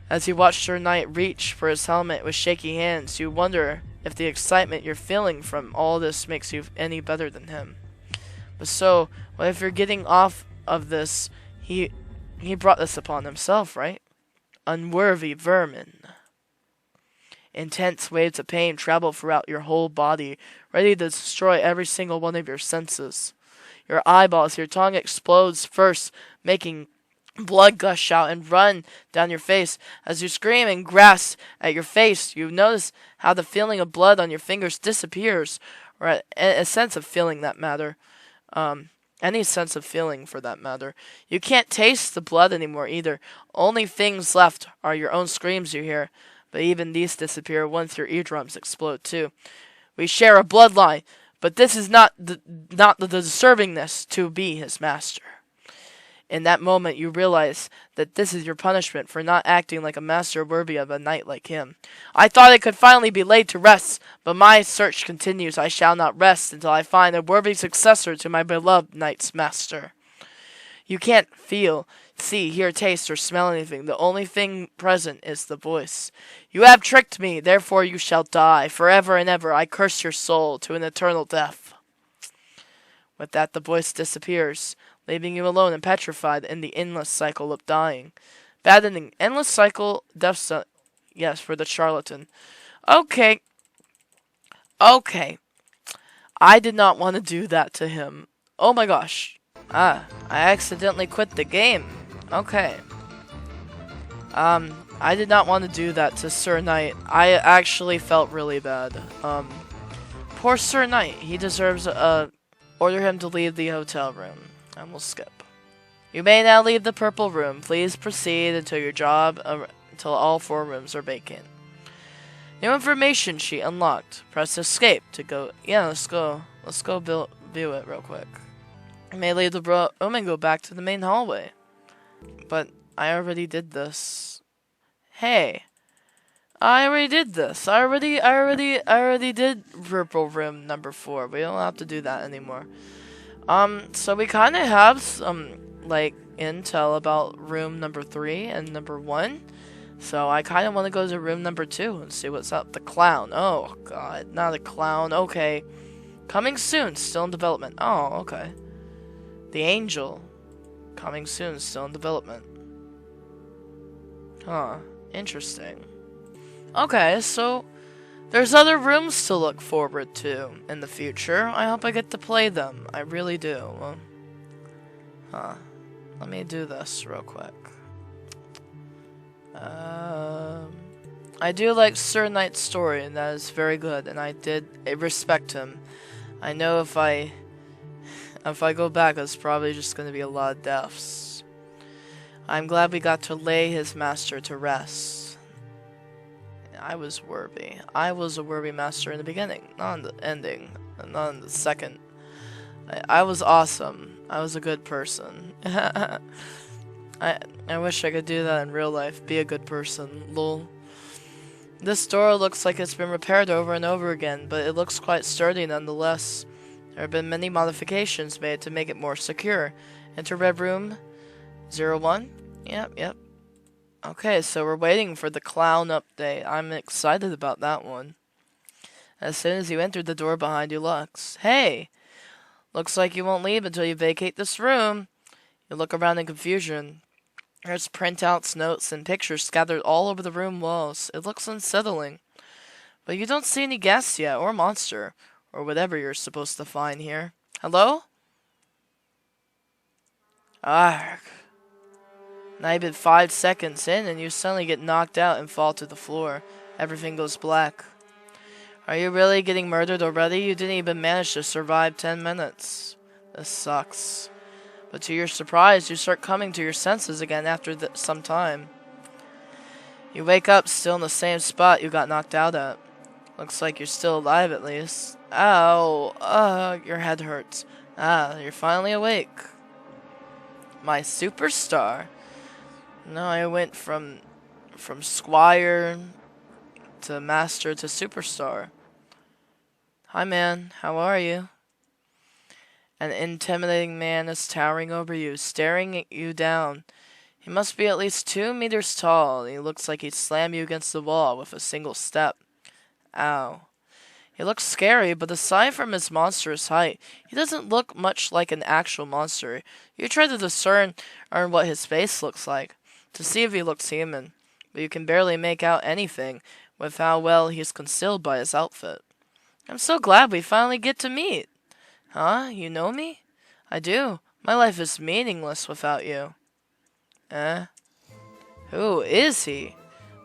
As you watch Sir Knight reach for his helmet with shaky hands, you wonder if the excitement you're feeling from all this makes you any better than him. But so, what if you're getting off of this? He brought this upon himself, right? Unworthy vermin. Intense waves of pain travel throughout your whole body, ready to destroy every single one of your senses. Your eyeballs, your tongue explodes first, making blood gush out and run down your face. As you scream and grasp at your face, you notice how the feeling of blood on your fingers disappears, or a sense of feeling that matter. Any sense of feeling for that matter. You can't taste the blood anymore either. Only things left are your own screams you hear, but even these disappear once your eardrums explode too. We share a bloodline, but this is not the deservingness to be his master. In that moment, you realize that this is your punishment for not acting like a master worthy of a knight like him. I thought it could finally be laid to rest, but my search continues. I shall not rest until I find a worthy successor to my beloved knight's master. You can't feel, see, hear, taste, or smell anything. The only thing present is the voice. You have tricked me, therefore you shall die. Forever and ever I curse your soul to an eternal death. With that, the voice disappears, leaving you alone and petrified in the endless cycle of dying. Bad ending. Endless cycle, death, yes, for the charlatan. Okay. I did not want to do that to him. Oh my gosh. I accidentally quit the game. Okay. I did not want to do that to Sir Knight. I actually felt really bad. Poor Sir Knight. He deserves order him to leave the hotel room. And we'll skip. You may now leave the purple room. Please proceed until all 4 rooms are vacant. New information sheet unlocked. Press escape to go. Yeah, let's go. Let's go view it real quick. You may leave the room and go back to the main hallway. But I already did this. Hey. I already did this. I already did purple room number 4. We don't have to do that anymore. So we kind of have some, intel about room number 3 and number 1. So I kind of want to go to room number 2 and see what's up. The clown. Oh, God. Not a clown. Okay. Coming soon. Still in development. Oh, okay. The angel. Coming soon. Still in development. Huh. Interesting. Okay, so there's other rooms to look forward to in the future. I hope I get to play them. I really do. Let me do this real quick. I do like Sir Knight's story, and that is very good, and I respect him. I know if I go back, it's probably just gonna be a lot of deaths. I'm glad we got to lay his master to rest. I was worthy. I was a worthy master in the beginning, not in the ending, not in the second. I was awesome. I was a good person. I wish I could do that in real life. Be a good person. Lol. This door looks like it's been repaired over and over again, but it looks quite sturdy nonetheless. There have been many modifications made to make it more secure. Enter Red Room 01? Yep. Okay, so we're waiting for the clown update. I'm excited about that one. As soon as you enter, the door behind you locks. Hey! Looks like you won't leave until you vacate this room. You look around in confusion. There's printouts, notes, and pictures scattered all over the room walls. It looks unsettling. But you don't see any guests yet, or monster, or whatever you're supposed to find here. Hello? Arg. Not even 5 seconds in, and you suddenly get knocked out and fall to the floor. Everything goes black. Are you really getting murdered already? You didn't even manage to survive 10 minutes. This sucks. But to your surprise, you start coming to your senses again after some time. You wake up still in the same spot you got knocked out at. Looks like you're still alive at least. Ow, your head hurts. You're finally awake. My superstar. No, I went from squire to master to superstar. Hi man, how are you? An intimidating man is towering over you, staring at you down. He must be at least 2 meters tall, and he looks like he'd slam you against the wall with a single step. Ow. He looks scary, but aside from his monstrous height, he doesn't look much like an actual monster. You try to discern what his face looks like, to see if he looks human, but you can barely make out anything with how well he's concealed by his outfit. I'm so glad we finally get to meet. Huh? You know me? I do. My life is meaningless without you. Who is he?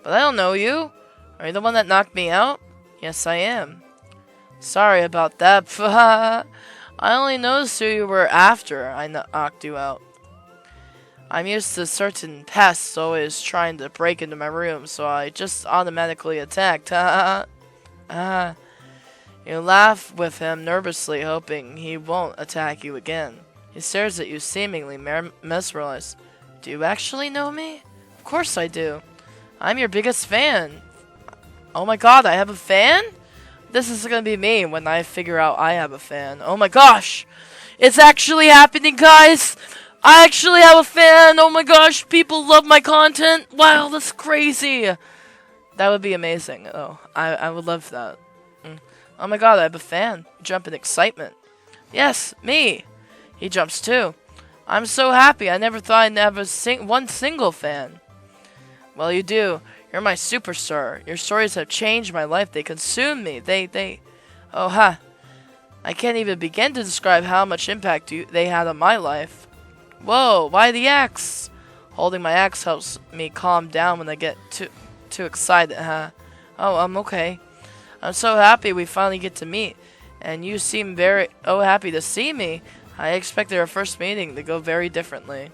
But I don't know you. Are you the one that knocked me out? Yes, I am. Sorry about that. I only noticed who you were after I knocked you out. I'm used to certain pests always trying to break into my room, so I just automatically attacked. You laugh with him nervously, hoping he won't attack you again. He stares at you, seemingly mesmerized. Do you actually know me? Of course I do. I'm your biggest fan. Oh my god, I have a fan? This is gonna be me when I figure out I have a fan. Oh my gosh! It's actually happening, guys! I actually have a fan! Oh my gosh, people love my content! Wow, that's crazy! That would be amazing. Oh, I would love that. Oh my god, I have a fan. Jump in excitement. Yes, me! He jumps too. I'm so happy. I never thought I'd have one single fan. Well, you do. You're my superstar. Your stories have changed my life. They consume me. Oh, ha. I can't even begin to describe how much impact they had on my life. Whoa, why the axe? Holding my axe helps me calm down when I get too excited, huh? Oh, I'm okay. I'm so happy we finally get to meet. And you seem very happy to see me. I expected our first meeting to go very differently.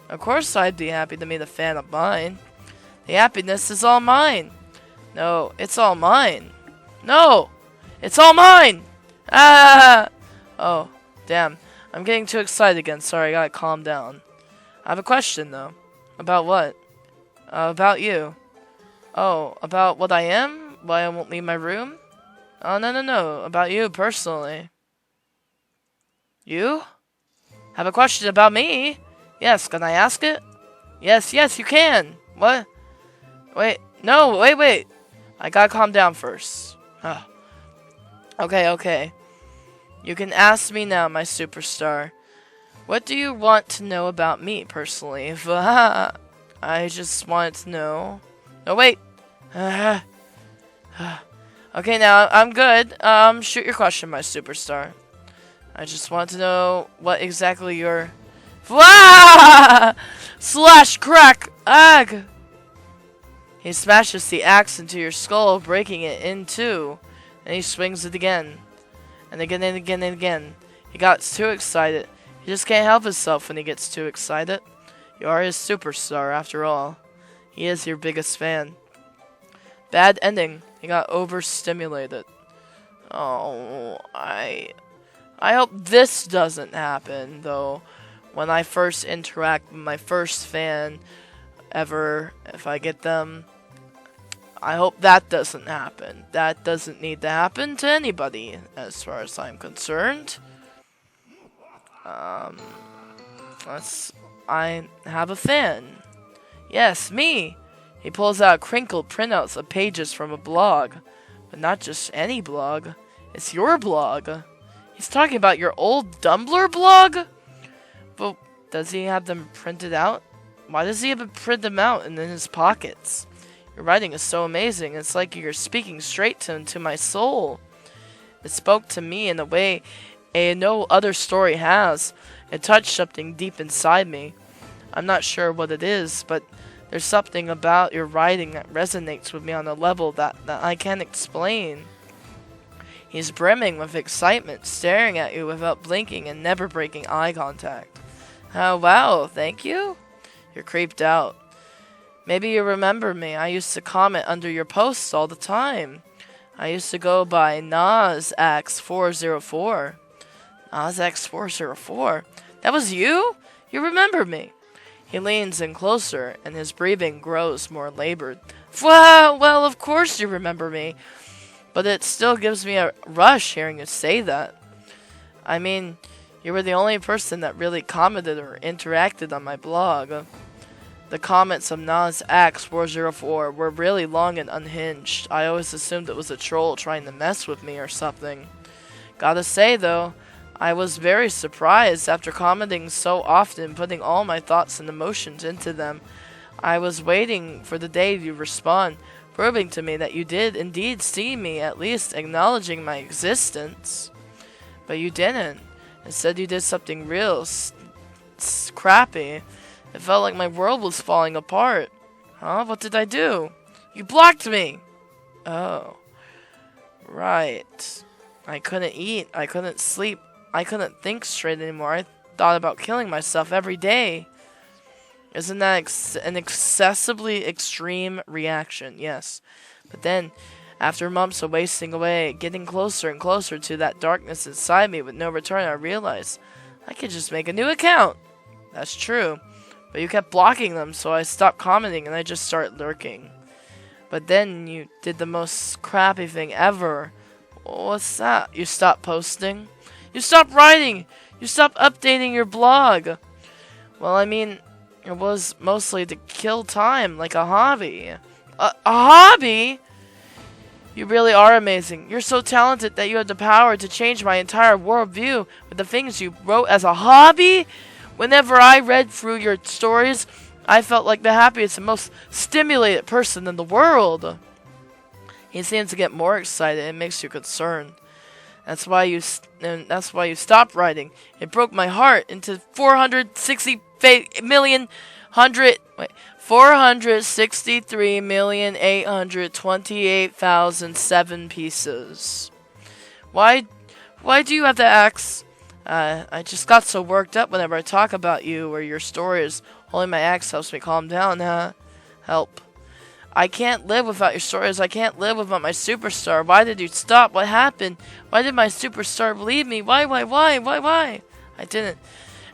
Of course I'd be happy to meet a fan of mine. The happiness is all mine. No, it's all mine. No! It's all mine! Ah! Oh, damn. I'm getting too excited again. Sorry, I gotta calm down. I have a question, though. About what? About you. Oh, about what I am? Why I won't leave my room? Oh, no. About you, personally. You? Have a question about me? Yes, can I ask it? Yes, you can. What? Wait. I gotta calm down first. Okay. You can ask me now, my superstar. What do you want to know about me, personally? I just wanted to know. No, wait. Okay, now, I'm good. Shoot your question, my superstar. I just want to know what exactly your... Slash crack! Ag! He smashes the axe into your skull, breaking it in two, and he swings it again. And again and again and again. He got too excited. He just can't help himself when he gets too excited. You are his superstar, after all. He is your biggest fan. Bad ending. He got overstimulated. Oh, I hope this doesn't happen, though. When I first interact with my first fan ever, if I get them, I hope that doesn't happen. That doesn't need to happen to anybody, as far as I'm concerned. I have a fan. Yes, me. He pulls out crinkled printouts of pages from a blog. But not just any blog. It's your blog. He's talking about your old Tumblr blog? But does he have them printed out? Why does he have to print them out and in his pockets? Your writing is so amazing. It's like you're speaking straight to my soul. It spoke to me in a way no other story has. It touched something deep inside me. I'm not sure what it is, but there's something about your writing that resonates with me on a level that I can't explain. He's brimming with excitement, staring at you without blinking and never breaking eye contact. Oh, wow, thank you? You're creeped out. Maybe you remember me. I used to comment under your posts all the time. I used to go by NazX404. NazX404? That was you? You remember me. He leans in closer, and his breathing grows more labored. Well, of course you remember me. But it still gives me a rush hearing you say that. I mean, you were the only person that really commented or interacted on my blog. The comments of NazX404 were really long and unhinged. I always assumed it was a troll trying to mess with me or something. Gotta say, though, I was very surprised after commenting so often, putting all my thoughts and emotions into them. I was waiting for the day you respond, proving to me that you did indeed see me, at least acknowledging my existence. But you didn't. Instead, you did something real crappy. It felt like my world was falling apart. Huh? What did I do? You blocked me! Oh. Right. I couldn't eat. I couldn't sleep. I couldn't think straight anymore. I thought about killing myself every day. Isn't that an excessively extreme reaction? Yes. But then, after months of wasting away, getting closer and closer to that darkness inside me with no return, I realized I could just make a new account. That's true. But you kept blocking them, so I stopped commenting and I just started lurking. But then you did the most crappy thing ever. What's that? You stopped posting? You stopped writing! You stopped updating your blog! Well, I mean, it was mostly to kill time, like a hobby. A hobby? You really are amazing. You're so talented that you have the power to change my entire worldview with the things you wrote as a hobby? Whenever I read through your stories, I felt like the happiest and most stimulated person in the world. He seems to get more excited. It makes you concerned. That's why you stopped writing. It broke my heart into 463,828,007 pieces. Why do you have to ask? I just got so worked up whenever I talk about you or your stories. Holding my axe helps me calm down, huh? Help. I can't live without your stories. I can't live without my superstar. Why did you stop? What happened? Why did my superstar leave me? Why? I didn't.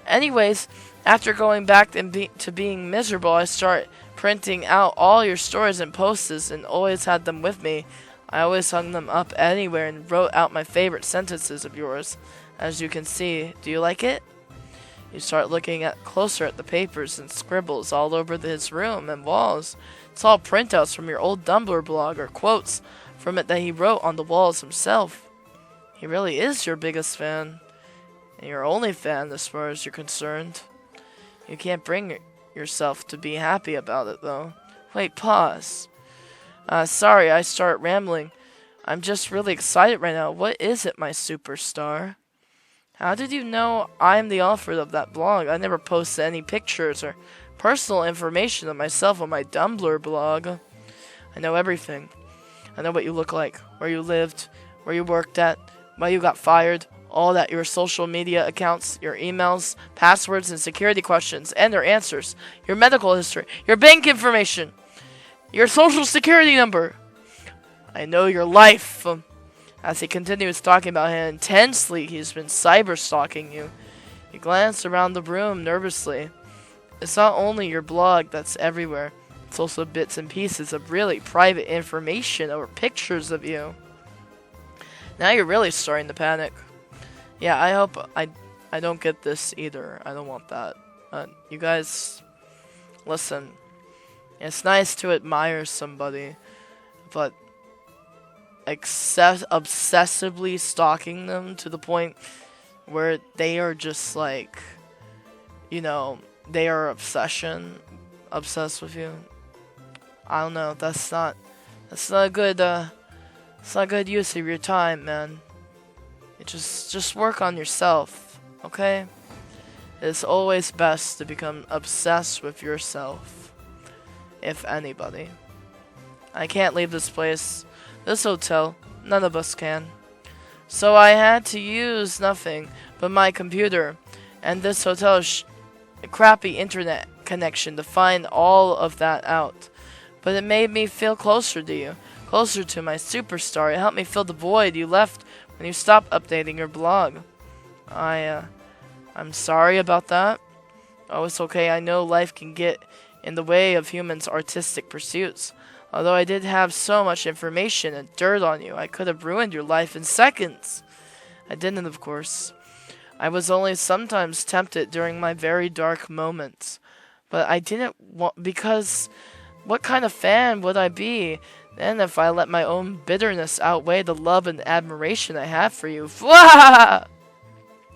Anyways, after going back to being miserable, I started printing out all your stories and posts and always had them with me. I always hung them up anywhere and wrote out my favorite sentences of yours. As you can see, do you like it? You start looking closer at the papers and scribbles all over his room and walls. It's all printouts from your old Tumblr blog or quotes from it that he wrote on the walls himself. He really is your biggest fan. And your only fan as far as you're concerned. You can't bring yourself to be happy about it though. Wait, pause. Sorry, I start rambling. I'm just really excited right now. What is it, my superstar? How did you know I'm the author of that blog? I never posted any pictures or personal information of myself on my Tumblr blog. I know everything. I know what you look like, where you lived, where you worked at, why you got fired, all that, your social media accounts, your emails, passwords, and security questions, and their answers, your medical history, your bank information, your social security number. I know your life. As he continues talking about how intensely he's been cyber-stalking you, he glanced around the room nervously. It's not only your blog that's everywhere, it's also bits and pieces of really private information or pictures of you. Now you're really starting to panic. Yeah, I hope I don't get this either. I don't want that. You guys, listen. It's nice to admire somebody, but obsessively stalking them to the point where they are just like, you know, they are obsessed with you. I don't know. That's not a good. It's not a good use of your time, man. Just work on yourself, okay? It's always best to become obsessed with yourself, if anybody. I can't leave this place, this hotel. None of us can. So I had to use nothing but my computer and this hotel's crappy internet connection to find all of that out. But it made me feel closer to you, closer to my superstar. It helped me fill the void you left when you stopped updating your blog. I'm sorry about that. Oh, it's okay. I know life can get in the way of humans' artistic pursuits. Although I did have so much information and dirt on you, I could have ruined your life in seconds. I didn't, of course. I was only sometimes tempted during my very dark moments. But I didn't want, because what kind of fan would I be then if I let my own bitterness outweigh the love and admiration I have for you? Fwah!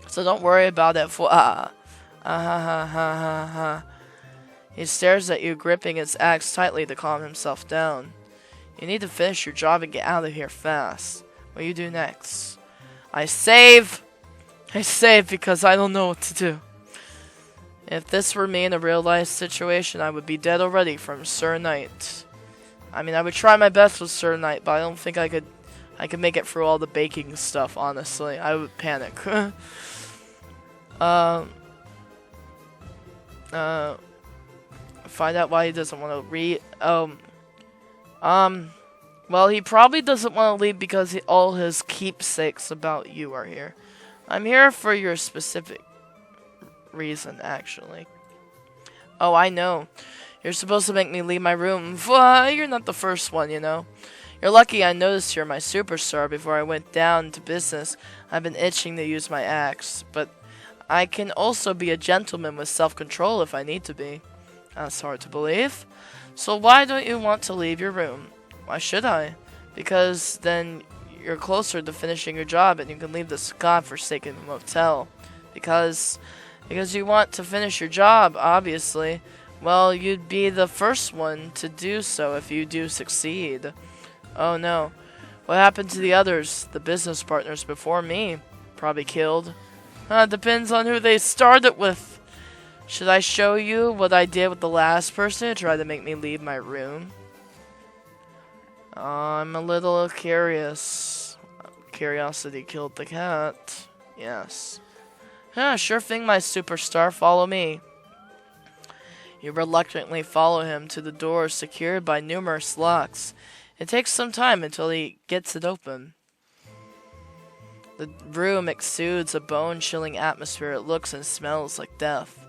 So don't worry about it. Fwah! He stares at you, gripping his axe tightly to calm himself down. You need to finish your job and get out of here fast. What do you do next? I save because I don't know what to do. If this were me in a real-life situation, I would be dead already from Sir Knight. I mean, I would try my best with Sir Knight, but I don't think I could make it through all the baking stuff, honestly. I would panic. Find out why he doesn't want to read. Well, he probably doesn't want to leave because all his keepsakes about you are here. I'm here for your specific reason, actually. Oh, I know. You're supposed to make me leave my room. You're not the first one, you know. You're lucky I noticed you're my superstar before I went down to business. I've been itching to use my axe, but I can also be a gentleman with self-control if I need to be. That's hard to believe. So why don't you want to leave your room? Why should I? Because then you're closer to finishing your job and you can leave this godforsaken motel. Because you want to finish your job, obviously. Well, you'd be the first one to do so if you do succeed. Oh no. What happened to the others, the business partners before me? Probably killed. Depends on who they started with. Should I show you what I did with the last person who tried to make me leave my room? I'm a little curious. Curiosity killed the cat. Yes. Sure thing, my superstar. Follow me. You reluctantly follow him to the door secured by numerous locks. It takes some time until he gets it open. The room exudes a bone-chilling atmosphere. It looks and smells like death.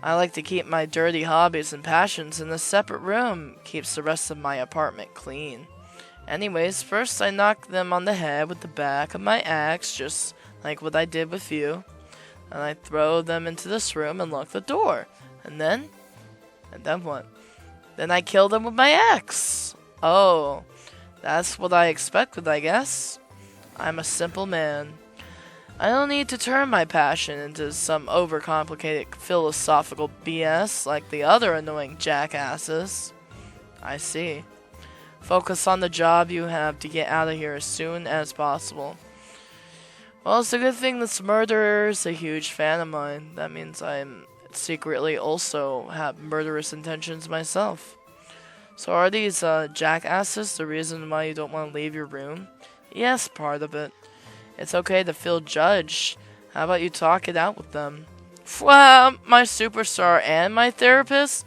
I like to keep my dirty hobbies and passions in a separate room. Keeps the rest of my apartment clean. Anyways, first I knock them on the head with the back of my axe, just like what I did with you. And I throw them into this room and lock the door. And then what? Then I kill them with my axe. Oh, that's what I expected, I guess. I'm a simple man. I don't need to turn my passion into some overcomplicated philosophical BS like the other annoying jackasses. I see. Focus on the job you have to get out of here as soon as possible. Well, it's a good thing this murderer's a huge fan of mine. That means I'm secretly also have murderous intentions myself. So are these jackasses the reason why you don't want to leave your room? Yes, part of it. It's okay to feel judged. How about you talk it out with them? Well, my superstar and my therapist?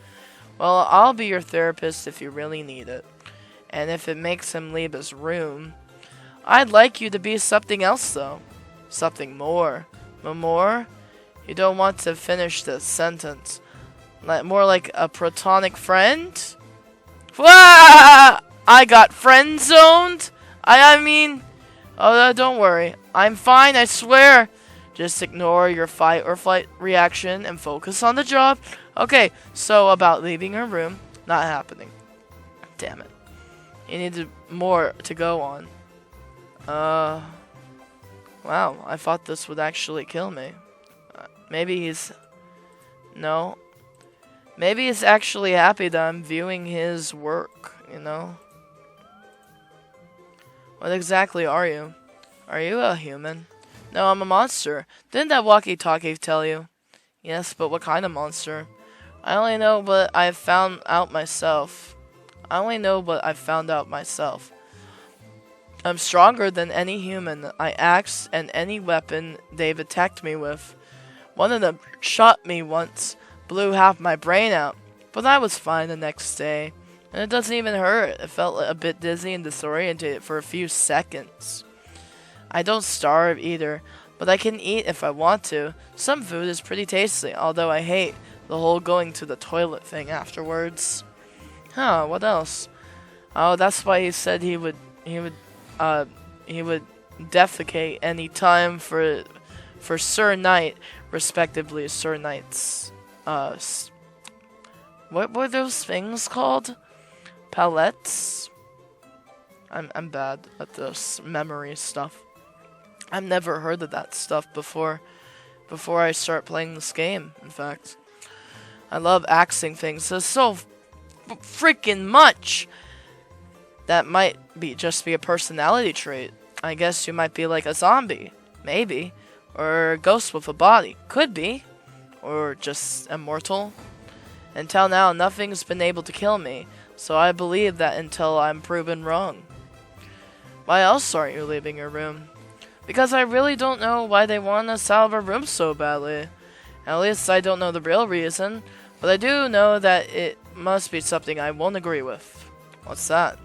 Well, I'll be your therapist if you really need it. And if it makes him leave his room. I'd like you to be something else, though. Something more. More? You don't want to finish this sentence. More like a platonic friend? Wah! I got friend zoned? I mean... Oh, don't worry. I'm fine, I swear. Just ignore your fight or flight reaction and focus on the job. Okay, so about leaving her room, not happening. Damn it. You need more to go on. Wow, I thought this would actually kill me. Maybe he's... No. Maybe he's actually happy that I'm viewing his work, you know? What exactly are you? Are you a human? No, I'm a monster. Didn't that walkie-talkie tell you? Yes, but what kind of monster? I only know what I've found out myself. I'm stronger than any human, I axe and any weapon they've attacked me with. One of them shot me once, blew half my brain out, but I was fine the next day. And it doesn't even hurt. It felt a bit dizzy and disoriented for a few seconds. I don't starve either, but I can eat if I want to. Some food is pretty tasty, although I hate the whole going to the toilet thing afterwards. Huh, what else? Oh, that's why he said he would defecate any time for Sir Knight, respectively Sir Knight's, what were those things called? Palettes? I'm bad at this memory stuff. I've never heard of that stuff before I start playing this game, in fact. I love axing things. There's so freaking much. That might just be a personality trait. I guess you might be like a zombie. Maybe. Or a ghost with a body. Could be. Or just immortal. Until now, nothing's been able to kill me. So I believe that until I'm proven wrong. Why else aren't you leaving your room? Because I really don't know why they want us out of our room so badly. At least I don't know the real reason. But I do know that it must be something I won't agree with. What's that?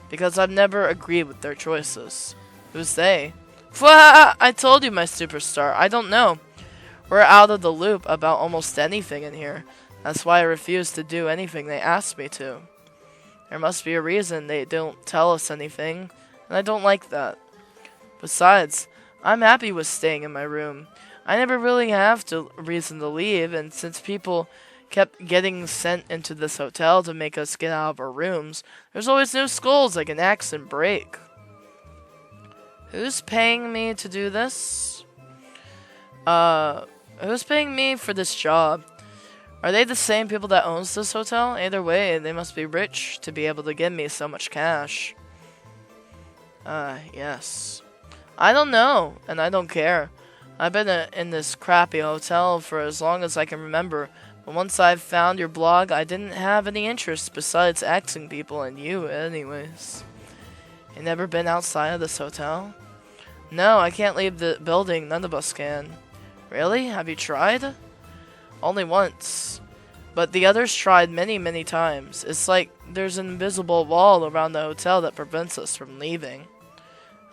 Because I've never agreed with their choices. Who's they? I told you, my superstar. I don't know. We're out of the loop about almost anything in here. That's why I refuse to do anything they ask me to. There must be a reason they don't tell us anything, and I don't like that. Besides, I'm happy with staying in my room. I never really have a reason to leave, and since people kept getting sent into this hotel to make us get out of our rooms, there's always new skulls I can axe and break. Who's paying me to do this? Who's paying me for this job? Are they the same people that owns this hotel? Either way, they must be rich to be able to give me so much cash. Yes. I don't know, and I don't care. I've been in this crappy hotel for as long as I can remember, but once I found your blog, I didn't have any interest besides axing people and you anyways. You never been outside of this hotel? No, I can't leave the building. None of us can. Really? Have you tried? Only once. But the others tried many, many times. It's like there's an invisible wall around the hotel that prevents us from leaving.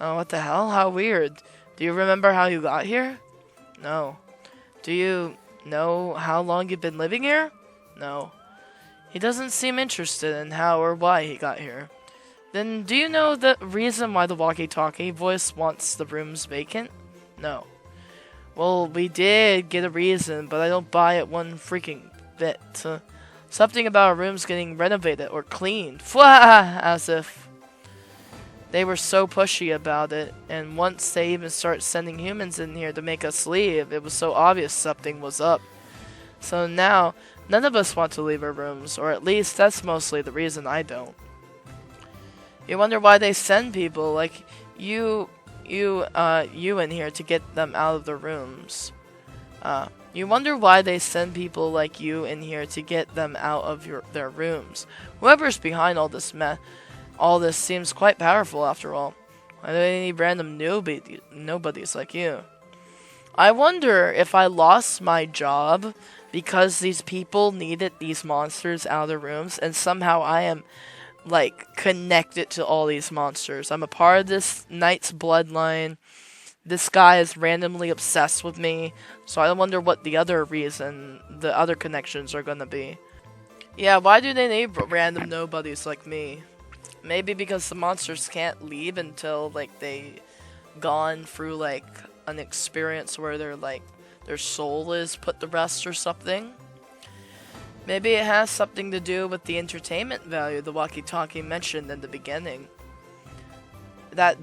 Oh, what the hell? How weird. Do you remember how you got here? No. Do you know how long you've been living here? No. He doesn't seem interested in how or why he got here. Then do you know the reason why the walkie-talkie voice wants the rooms vacant? No. Well, we did get a reason, but I don't buy it one freaking bit. Something about our rooms getting renovated or cleaned. As if they were so pushy about it, and once they even start sending humans in here to make us leave, it was so obvious something was up. So now, none of us want to leave our rooms, or at least that's mostly the reason I don't. You wonder why they send people like you in here to get them out of their rooms. You wonder why they send people like you in here to get them out of their rooms. Whoever's behind all this seems quite powerful after all. Why do they need random nobodies like you? I wonder if I lost my job because these people needed these monsters out of their rooms, and somehow I am, like, connected to all these monsters. I'm a part of this knight's bloodline. This guy is randomly obsessed with me, so I wonder what the other connections are gonna be. Yeah, why do they need random nobodies like me? Maybe because the monsters can't leave until, like, they gone through, like, an experience where their soul is put to rest or something. Maybe it has something to do with the entertainment value the walkie-talkie mentioned in the beginning. That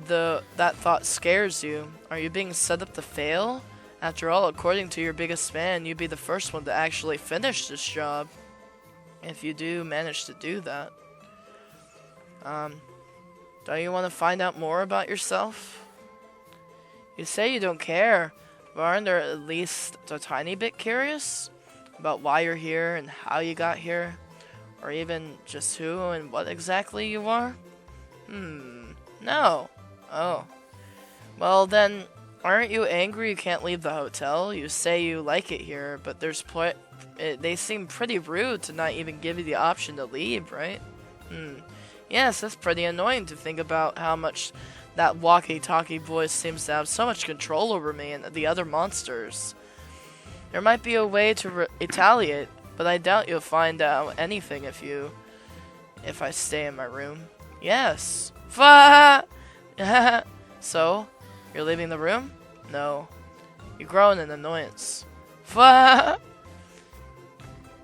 thought scares you. Are you being set up to fail? After all, according to your biggest fan, you'd be the first one to actually finish this job. If you do manage to do that. Don't you want to find out more about yourself? You say you don't care, but aren't there at least a tiny bit curious? About why you're here and how you got here? Or even just who and what exactly you are? No. Oh. Well then, aren't you angry you can't leave the hotel? You say you like it here, but they seem pretty rude to not even give you the option to leave, right? Yes, that's pretty annoying to think about how much that walkie-talkie voice seems to have so much control over me and the other monsters. There might be a way to retaliate, but I doubt you'll find out anything if I stay in my room. Yes. So, you're leaving the room? No. You grow in annoyance.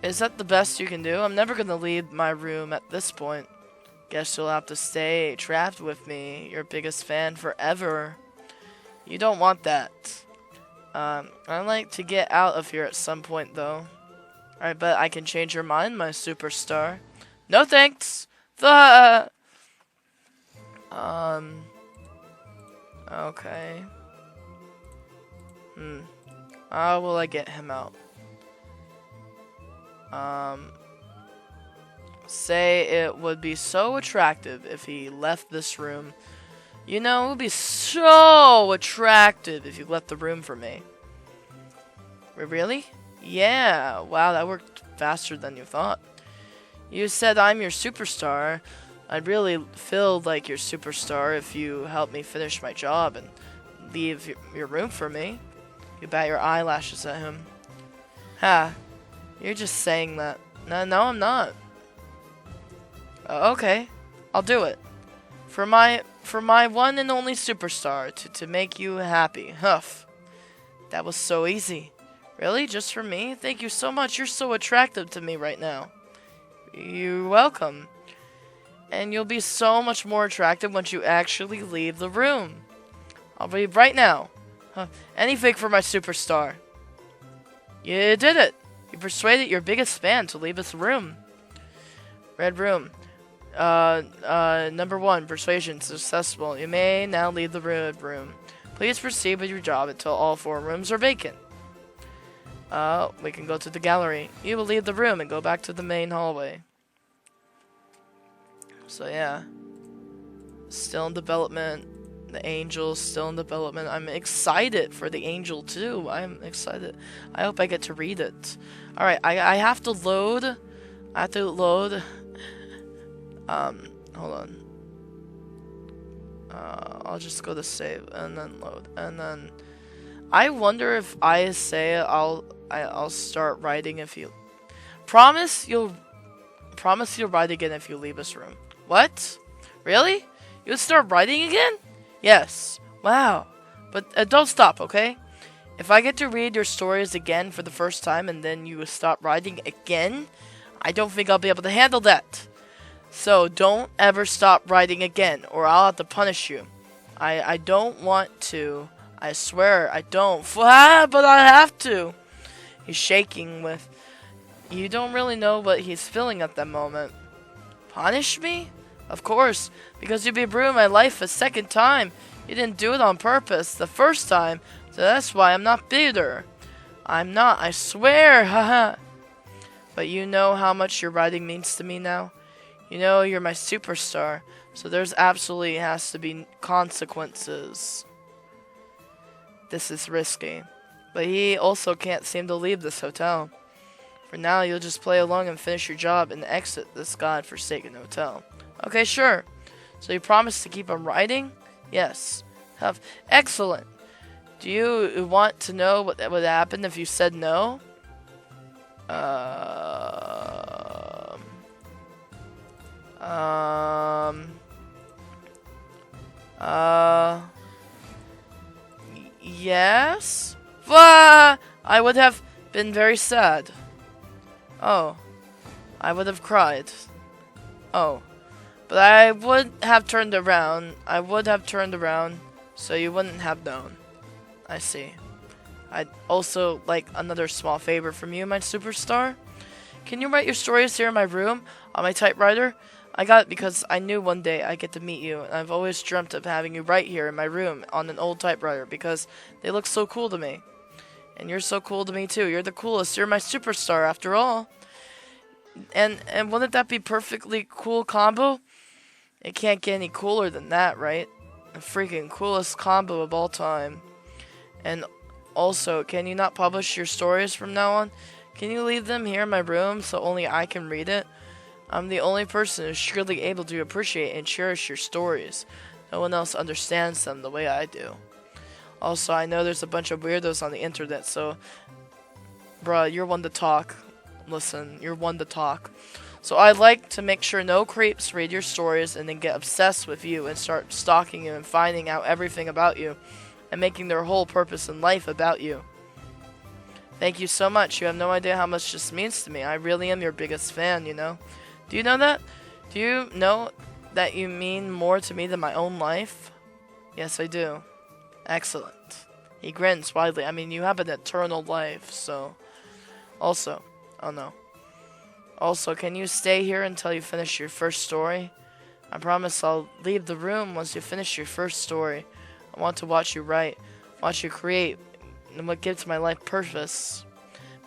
Is that the best you can do? I'm never gonna leave my room at this point. Guess you'll have to stay trapped with me, your biggest fan, forever. You don't want that. I'd like to get out of here at some point, though. I bet I can change your mind, my superstar. No thanks! Okay. How will I get him out? Say it would be so attractive if he left this room. You know, it would be so attractive if you left the room for me. Really? Yeah. Wow, that worked faster than you thought. You said I'm your superstar. I'd really feel like your superstar if you helped me finish my job and leave your room for me. You bat your eyelashes at him. Ha. You're just saying that. No, I'm not. Okay. I'll do it. For my one and only superstar, to make you happy. Huff. That was so easy. Really? Just for me? Thank you so much. You're so attractive to me right now. You're welcome. And you'll be so much more attractive once you actually leave the room. I'll leave right now. Anything for my superstar. You did it. You persuaded your biggest fan to leave this room. Red room. Number 1, persuasion successful. You may now leave the red room. Please proceed with your job until all 4 rooms are vacant. We can go to the gallery. You will leave the room and go back to the main hallway. So yeah. Still in development. The Angel's still in development. I'm excited for the Angel too. I'm excited. I hope I get to read it. Alright, I have to load. I have to load. Hold on. I'll just go to save and then load. And then I wonder if I say I'll start writing if you promise you'll write again if you leave this room. What? Really? You'll start writing again? Yes. Wow. But don't stop, okay? If I get to read your stories again for the first time and then you stop writing again, I don't think I'll be able to handle that. So don't ever stop writing again or I'll have to punish you. I don't want to. I swear I don't. But I have to. He's shaking with... You don't really know what he's feeling at that moment. Punish me? Of course, because you've ruined my life a second time. You didn't do it on purpose the first time, so that's why I'm not bitter. I'm not, I swear, haha. But you know how much your writing means to me now? You know you're my superstar, so there's absolutely has to be consequences. This is risky. But he also can't seem to leave this hotel. For now, you'll just play along and finish your job and exit this godforsaken hotel. Okay, sure. So you promise to keep on writing? Yes. Excellent. Do you want to know what would happen if you said no? Yes? I would have been very sad. Oh. I would have cried. Oh. But I would have turned around. So you wouldn't have known. I see. I'd also like another small favor from you, my superstar. Can you write your stories here in my room on my typewriter? I got it because I knew one day I'd get to meet you, and I've always dreamt of having you right here in my room on an old typewriter because they look so cool to me. And you're so cool to me too. You're the coolest. You're my superstar after all. And wouldn't that be perfectly cool combo? It can't get any cooler than that, right? The freaking coolest combo of all time. And also, can you not publish your stories from now on? Can you leave them here in my room so only I can read it? I'm the only person who's surely able to appreciate and cherish your stories. No one else understands them the way I do. Also, I know there's a bunch of weirdos on the internet, so... Bruh, you're one to talk. Listen, you're one to talk. So I'd like to make sure no creeps read your stories and then get obsessed with you and start stalking you and finding out everything about you and making their whole purpose in life about you. Thank you so much. You have no idea how much this means to me. I really am your biggest fan, you know? Do you know that? Do you know that you mean more to me than my own life? Yes, I do. Excellent. He grins widely. I mean, you have an eternal life, so... Also... Oh, no. Also, can you stay here until you finish your first story? I promise I'll leave the room once you finish your first story. I want to watch you write, watch you create, and what gives my life purpose.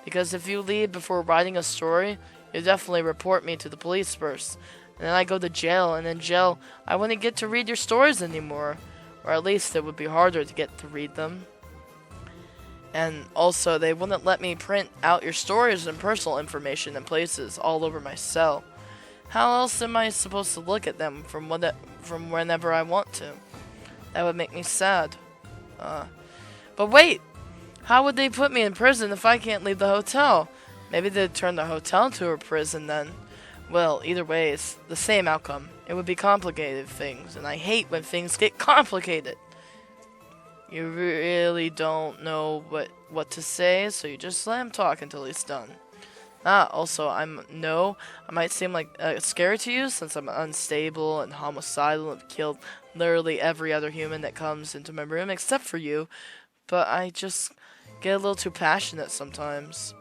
Because if you leave before writing a story, you'll definitely report me to the police first. And then I go to jail, and in jail, I wouldn't get to read your stories anymore. Or at least it would be harder to get to read them. And also, they wouldn't let me print out your stories and personal information in places all over my cell. How else am I supposed to look at them from whenever I want to? That would make me sad. But wait! How would they put me in prison if I can't leave the hotel? Maybe they'd turn the hotel into a prison then. Well, either way, it's the same outcome. It would be complicated things, and I hate when things get complicated. You really don't know what to say, so you just let him talk until he's done. Also, I might seem like scary to you since I'm unstable and homicidal and killed literally every other human that comes into my room except for you, but I just get a little too passionate sometimes.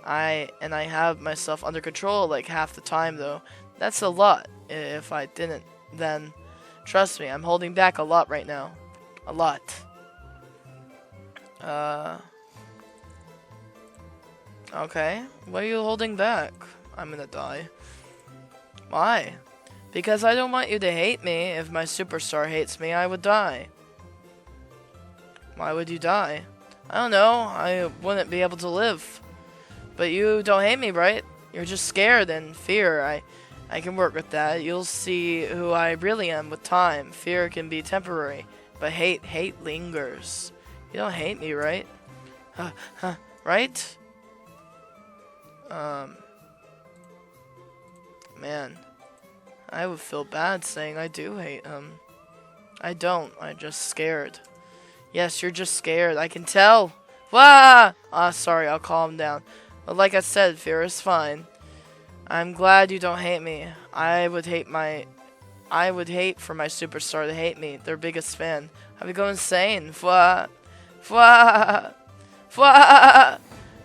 I have myself under control like half the time though. That's a lot. If I didn't, then trust me, I'm holding back a lot right now. A lot. Okay. What are you holding back? I'm gonna die. Why? Because I don't want you to hate me. If my superstar hates me, I would die. Why would you die? I don't know. I wouldn't be able to live. But you don't hate me, right? You're just scared and fear. I can work with that. You'll see who I really am with time. Fear can be temporary, but hate lingers. You don't hate me, right? Right? Man. I would feel bad saying I do hate him. I don't. I'm just scared. Yes, you're just scared. I can tell. Wah! Sorry, I'll calm down. But like I said, fear is fine. I'm glad you don't hate me. I would hate for my superstar to hate me, their biggest fan. I would go insane. Wah! Wah! Wah!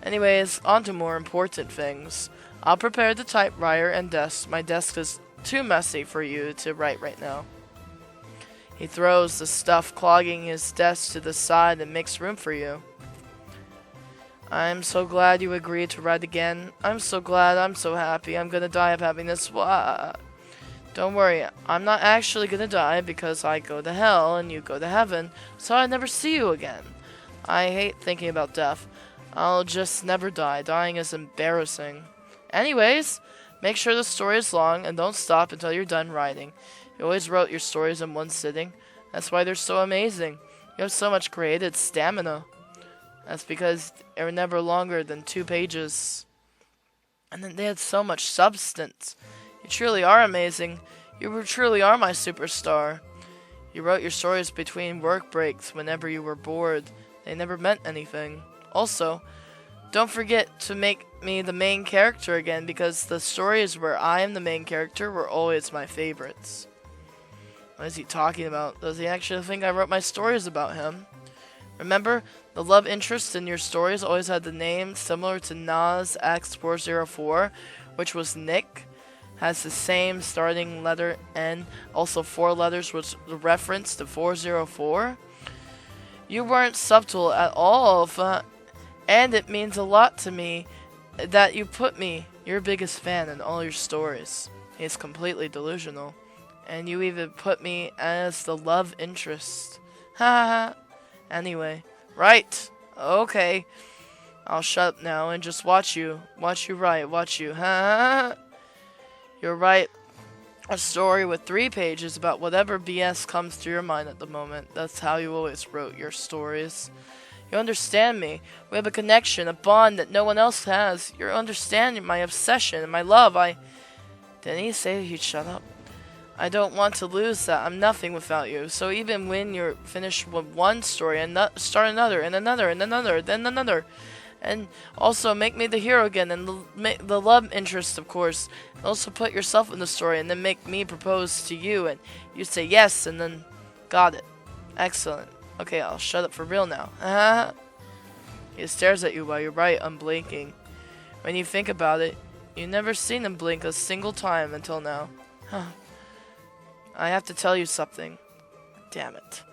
Anyways, on to more important things. I'll prepare the typewriter and desk. My desk is too messy for you to write right now. He throws the stuff clogging his desk to the side and makes room for you. I'm so glad you agreed to write again. I'm so glad. I'm so happy. I'm gonna die of happiness. What? Don't worry. I'm not actually gonna die because I go to hell and you go to heaven, so I never see you again. I hate thinking about death. I'll just never die. Dying is embarrassing. Anyways, make sure the story is long and don't stop until you're done writing. You always wrote your stories in one sitting. That's why they're so amazing. You have so much creative stamina. That's because they were never longer than 2 pages. And then they had so much substance. You truly are amazing. You truly are my superstar. You wrote your stories between work breaks whenever you were bored. They never meant anything. Also, don't forget to make me the main character again, because the stories where I am the main character were always my favorites. What is he talking about? Does he actually think I wrote my stories about him? Remember, the love interest in your stories always had the name similar to Nas X404, which was Nick. Has the same starting letter N, also 4 letters, which the reference to 404. You weren't subtle at all, and it means a lot to me that you put me, your biggest fan, in all your stories. He's completely delusional. And you even put me as the love interest. Ha ha ha. Anyway. Right. Okay. I'll shut up now and just watch you. Watch you write. Watch you. Ha ha ha. You'll write a story with 3 pages about whatever BS comes to your mind at the moment. That's how you always wrote your stories. You understand me. We have a connection, a bond that no one else has. You're understanding my obsession and my love. Didn't he say he'd shut up? I don't want to lose that. I'm nothing without you. So even when you're finished with one story, and start another, and another, and another, then another. And also make me the hero again, and the love interest, of course. And also put yourself in the story, and then make me propose to you, and you say yes, and then got it. Excellent. Okay, I'll shut up for real now. He stares at you while you write, unblinking. When you think about it, you've never seen him blink a single time until now. I have to tell you something. Damn it.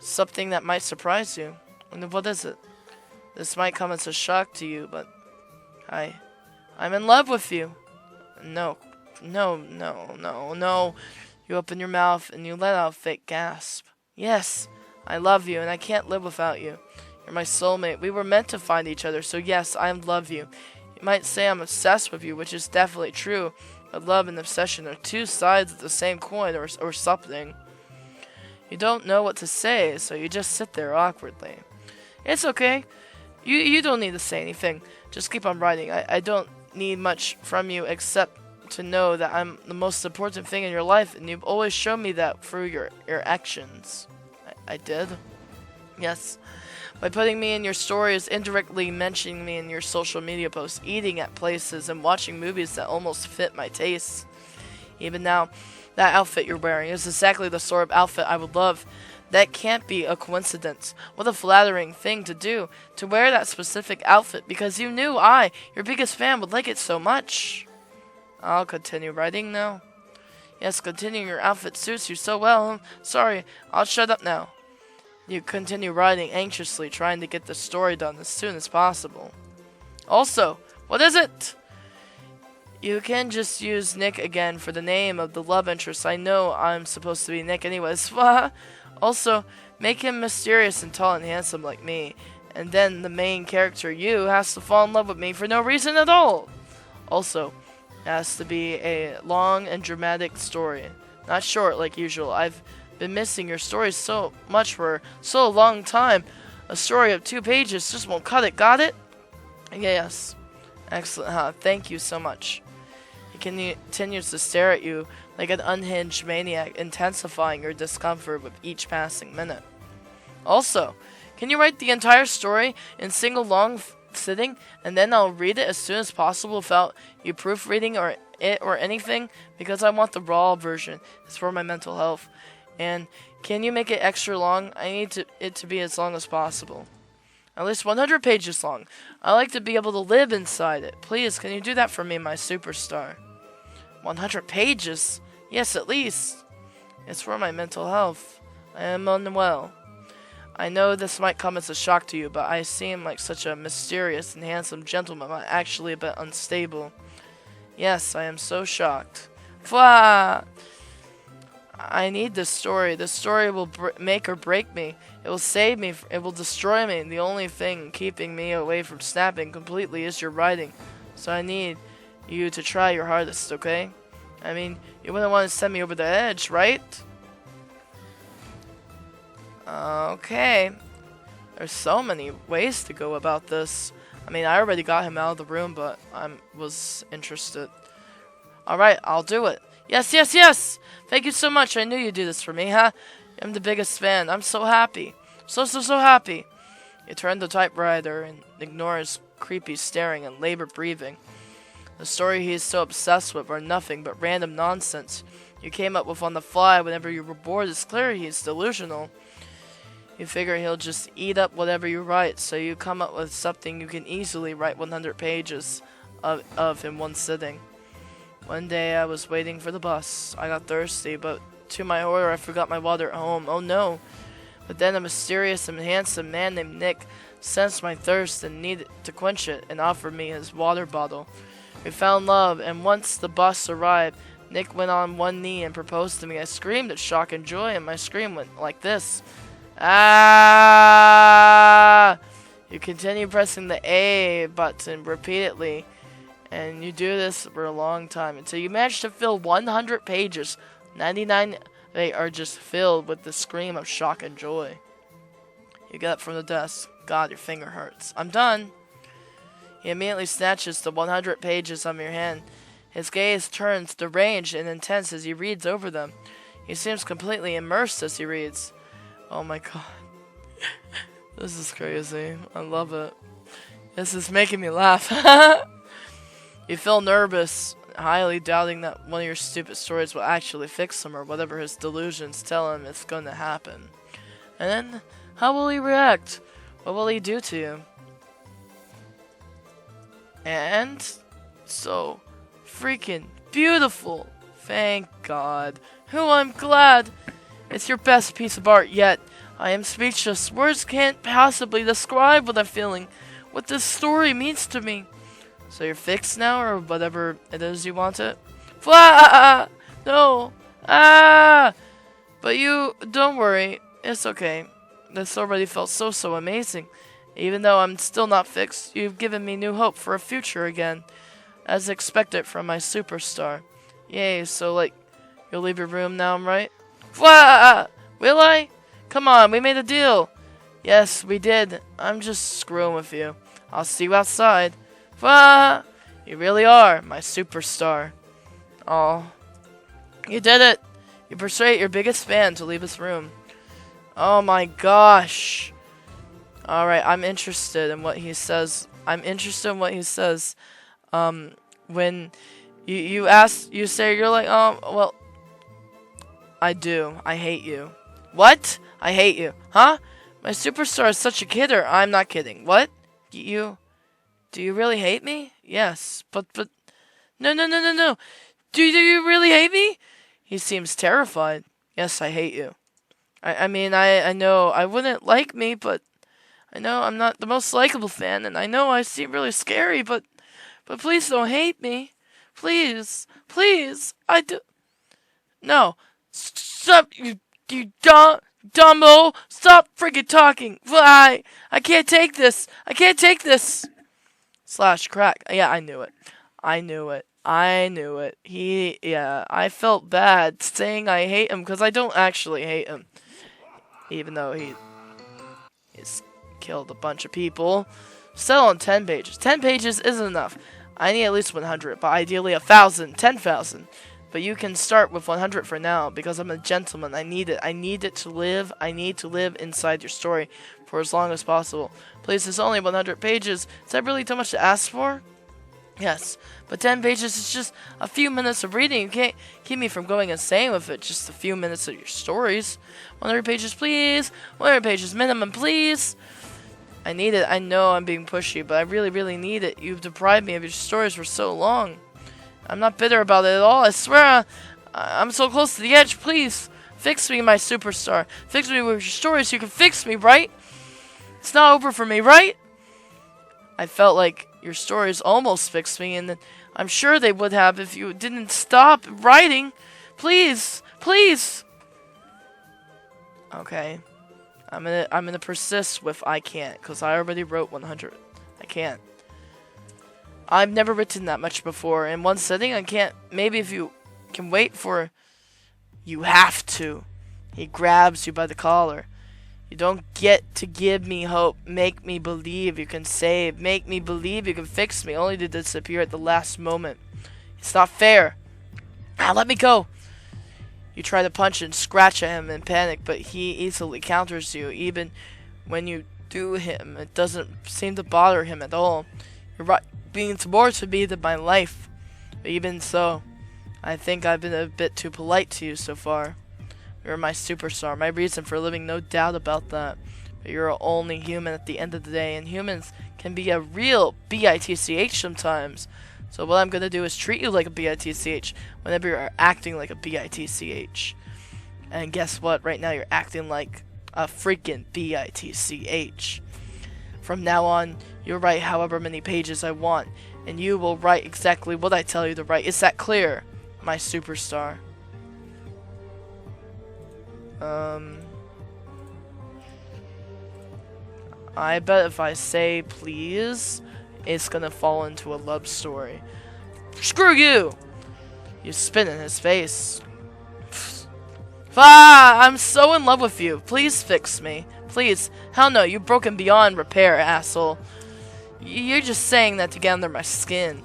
Something that might surprise you. And what is it? This might come as a shock to you, but I'm in love with you. No. You open your mouth and you let out a fake gasp. Yes, I love you and I can't live without you. You're my soulmate. We were meant to find each other, so yes, I love you. You might say I'm obsessed with you, which is definitely true. But love and obsession are 2 sides of the same coin, or something. You don't know what to say, so you just sit there awkwardly. It's okay. You don't need to say anything. Just keep on writing. I don't need much from you except to know that I'm the most important thing in your life, and you've always shown me that through your actions. I did? Yes. By putting me in your stories, indirectly mentioning me in your social media posts, eating at places, and watching movies that almost fit my tastes. Even now, that outfit you're wearing is exactly the sort of outfit I would love. That can't be a coincidence. What a flattering thing to do, to wear that specific outfit, because you knew I, your biggest fan, would like it so much. I'll continue writing now. Yes, continuing your outfit suits you so well. Sorry, I'll shut up now. You continue writing anxiously, trying to get the story done as soon as possible. Also, what is it? You can just use Nick again for the name of the love interest. I know I'm supposed to be Nick anyways. Also, make him mysterious and tall and handsome like me. And then the main character, you, has to fall in love with me for no reason at all. Also, it has to be a long and dramatic story. Not short like usual. I've been missing your stories so much for so long time. A story of 2 pages just won't cut it, got it? Yes. Excellent, Thank you so much. He continues to stare at you like an unhinged maniac, intensifying your discomfort with each passing minute. Also, can you write the entire story in single long sitting, and then I'll read it as soon as possible without you proofreading or anything, because I want the raw version. It's for my mental health. And can you make it extra long? I need it to be as long as possible. At least 100 pages long. I like to be able to live inside it. Please, can you do that for me, my superstar? 100 pages? Yes, at least. It's for my mental health. I am unwell. I know this might come as a shock to you, but I seem like such a mysterious and handsome gentleman. I'm actually a bit unstable. Yes, I am so shocked. Fwah! I need this story. This story will make or break me. It will save me. It will destroy me. The only thing keeping me away from snapping completely is your writing. So I need you to try your hardest, okay? I mean, you wouldn't want to send me over the edge, right? Okay. There's so many ways to go about this. I mean, I already got him out of the room, but I was interested. Alright, I'll do it. Yes, yes, yes! Thank you so much. I knew you'd do this for me, huh? I'm the biggest fan. I'm so happy. So happy. You turn the typewriter and ignore his creepy staring and labor breathing. The story he is so obsessed with are nothing but random nonsense you came up with on the fly whenever you were bored. It's clear he's delusional. You figure he'll just eat up whatever you write, so you come up with something you can easily write 100 pages of in one sitting. One day I was waiting for the bus. I got thirsty, but to my horror I forgot my water at home. Oh no! But then a mysterious and handsome man named Nick sensed my thirst and needed to quench it and offered me his water bottle. We found love, and once the bus arrived, Nick went on one knee and proposed to me. I screamed at shock and joy, and my scream went like this. Ah! You continue pressing the A button repeatedly, and you do this for a long time until you manage to fill 100 pages. 99 they are just filled with the scream of shock and joy. You get up from the desk. God, your finger hurts. I'm done. He immediately snatches the 100 pages from your hand. His gaze turns deranged and intense as he reads over them. He seems completely immersed as he reads. Oh my god. This is crazy. I love it. This is making me laugh. You feel nervous, highly doubting that one of your stupid stories will actually fix him or whatever his delusions tell him is going to happen. And then, how will he react? What will he do to you? And so freaking beautiful. Thank God. I'm glad. It's your best piece of art yet. I am speechless. Words can't possibly describe what I'm feeling. What this story means to me. So you're fixed now, or whatever it is you want it? Flah! No! Ah! But you, don't worry. It's okay. This already felt so amazing. Even though I'm still not fixed, you've given me new hope for a future again. As expected from my superstar. Yay, so like, you'll leave your room now, right? Flah! Will I? Come on, we made a deal. Yes, we did. I'm just screwing with you. I'll see you outside. Flah! You really are my superstar. Oh, you did it. You persuade your biggest fan to leave his room. Oh my gosh. Alright, I'm interested in what he says. When you say, you're like, well, I do. I hate you. What? I hate you. Huh? My superstar is such a kidder. I'm not kidding. What? Do you really hate me? Yes, but, no. Do you really hate me? He seems terrified. Yes, I hate you. I mean, I know I wouldn't like me, but I know I'm not the most likable fan, and I know I seem really scary, but please don't hate me. Please, I do. No, stop, you dumbo, stop freaking talking. I can't take this. Slash crack. Yeah, I knew it. I felt bad saying I hate him because I don't actually hate him. Even though he's killed a bunch of people. Still on 10 pages. 10 pages isn't enough. I need at least 100, but ideally 1,000, 10,000. But you can start with 100 for now because I'm a gentleman. I need it. I need it to live. I need to live inside your story for as long as possible. Please, it's only 100 pages. Is that really too much to ask for? Yes, but 10 pages is just a few minutes of reading. You can't keep me from going insane with it. Just a few minutes of your stories. 100 pages, please. 100 pages minimum, please. I need it. I know I'm being pushy, but I really need it. You've deprived me of your stories for so long. I'm not bitter about it at all. I swear I'm so close to the edge. Please. Fix me, my superstar. Fix me with your stories. You can fix me, right? It's not over for me, right? I felt like your stories almost fixed me, and I'm sure they would have if you didn't stop writing. Please, please. Okay. I'm gonna persist with I can't, because I already wrote 100. I can't. I've never written that much before. In one sitting, I can't. Maybe if you can wait for... You have to. He grabs you by the collar. You don't get to give me hope. Make me believe you can save. Make me believe you can fix me, only to disappear at the last moment. It's not fair. Ah, let me go. You try to punch and scratch at him in panic, but he easily counters you. Even when you do him, it doesn't seem to bother him at all. You're right, being more to me than my life. But even so, I think I've been a bit too polite to you so far. You're my superstar, my reason for living, no doubt about that. But you're only human at the end of the day, and humans can be a real bitch sometimes. So what I'm gonna do is treat you like a bitch whenever you're acting like a bitch. And guess what? Right now you're acting like a freaking bitch. From now on, you'll write however many pages I want, and you will write exactly what I tell you to write. Is that clear, my superstar? I bet if I say please, it's gonna fall into a love story. Screw you! You spit in his face. Ah, I'm so in love with you. Please fix me. Please. Hell no, you've broken beyond repair, asshole. You're just saying that to get under my skin.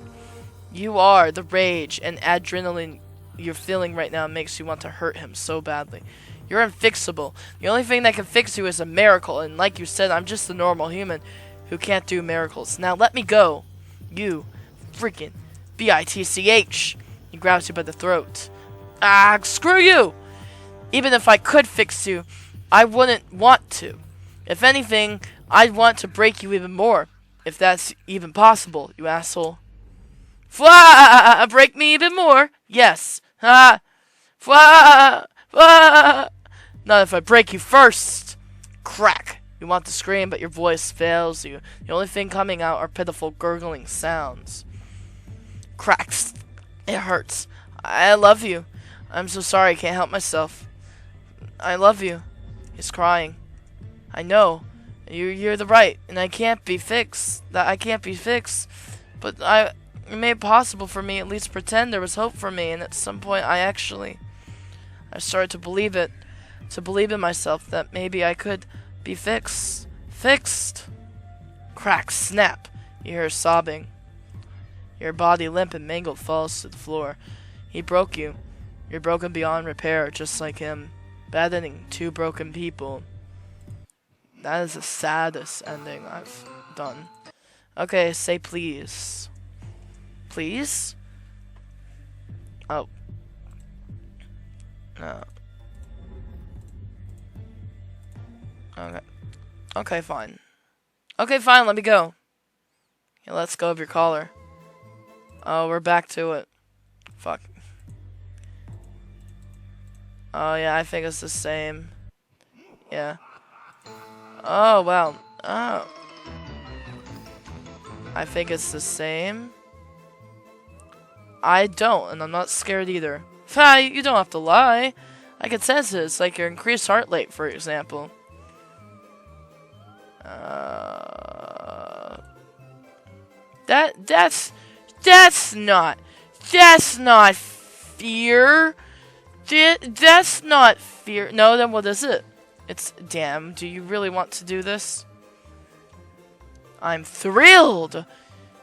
You are the rage and adrenaline you're feeling right now makes you want to hurt him so badly. You're unfixable. The only thing that can fix you is a miracle, and like you said, I'm just a normal human who can't do miracles. Now let me go. You freaking bitch. He grabs you by the throat. Ah, screw you! Even if I could fix you, I wouldn't want to. If anything, I'd want to break you even more. If that's even possible, you asshole. Fwah! Break me even more? Yes. Ha! Fwah! Fwah! Not if I break you first. Crack. You want to scream, but your voice fails you. The only thing coming out are pitiful gurgling sounds. Cracks. It hurts. I love you. I'm so sorry I can't help myself. I love you. He's crying. I know. You're the right, and I can't be fixed. I can't be fixed. But it made it possible for me at least pretend there was hope for me, and at some point I started to believe it. To believe in myself that maybe I could be fixed. Fixed. Crack, snap. You hear her sobbing. Your body, limp and mangled, falls to the floor. He broke you. You're broken beyond repair, just like him. Bad ending. Two broken people. That is the saddest ending I've done. Okay, say please. Please? Oh. No. Okay. Okay, fine. Okay, fine, let me go. Okay, let's go of your collar. Oh, we're back to it. Fuck. Oh, yeah, I think it's the same. Yeah. Oh, wow. Oh. I think it's the same. I don't, and I'm not scared either. You don't have to lie. I can sense it. It's like your increased heart rate, for example. That's not fear. That's not fear. No, then what is it? It's, damn, do you really want to do this? I'm thrilled.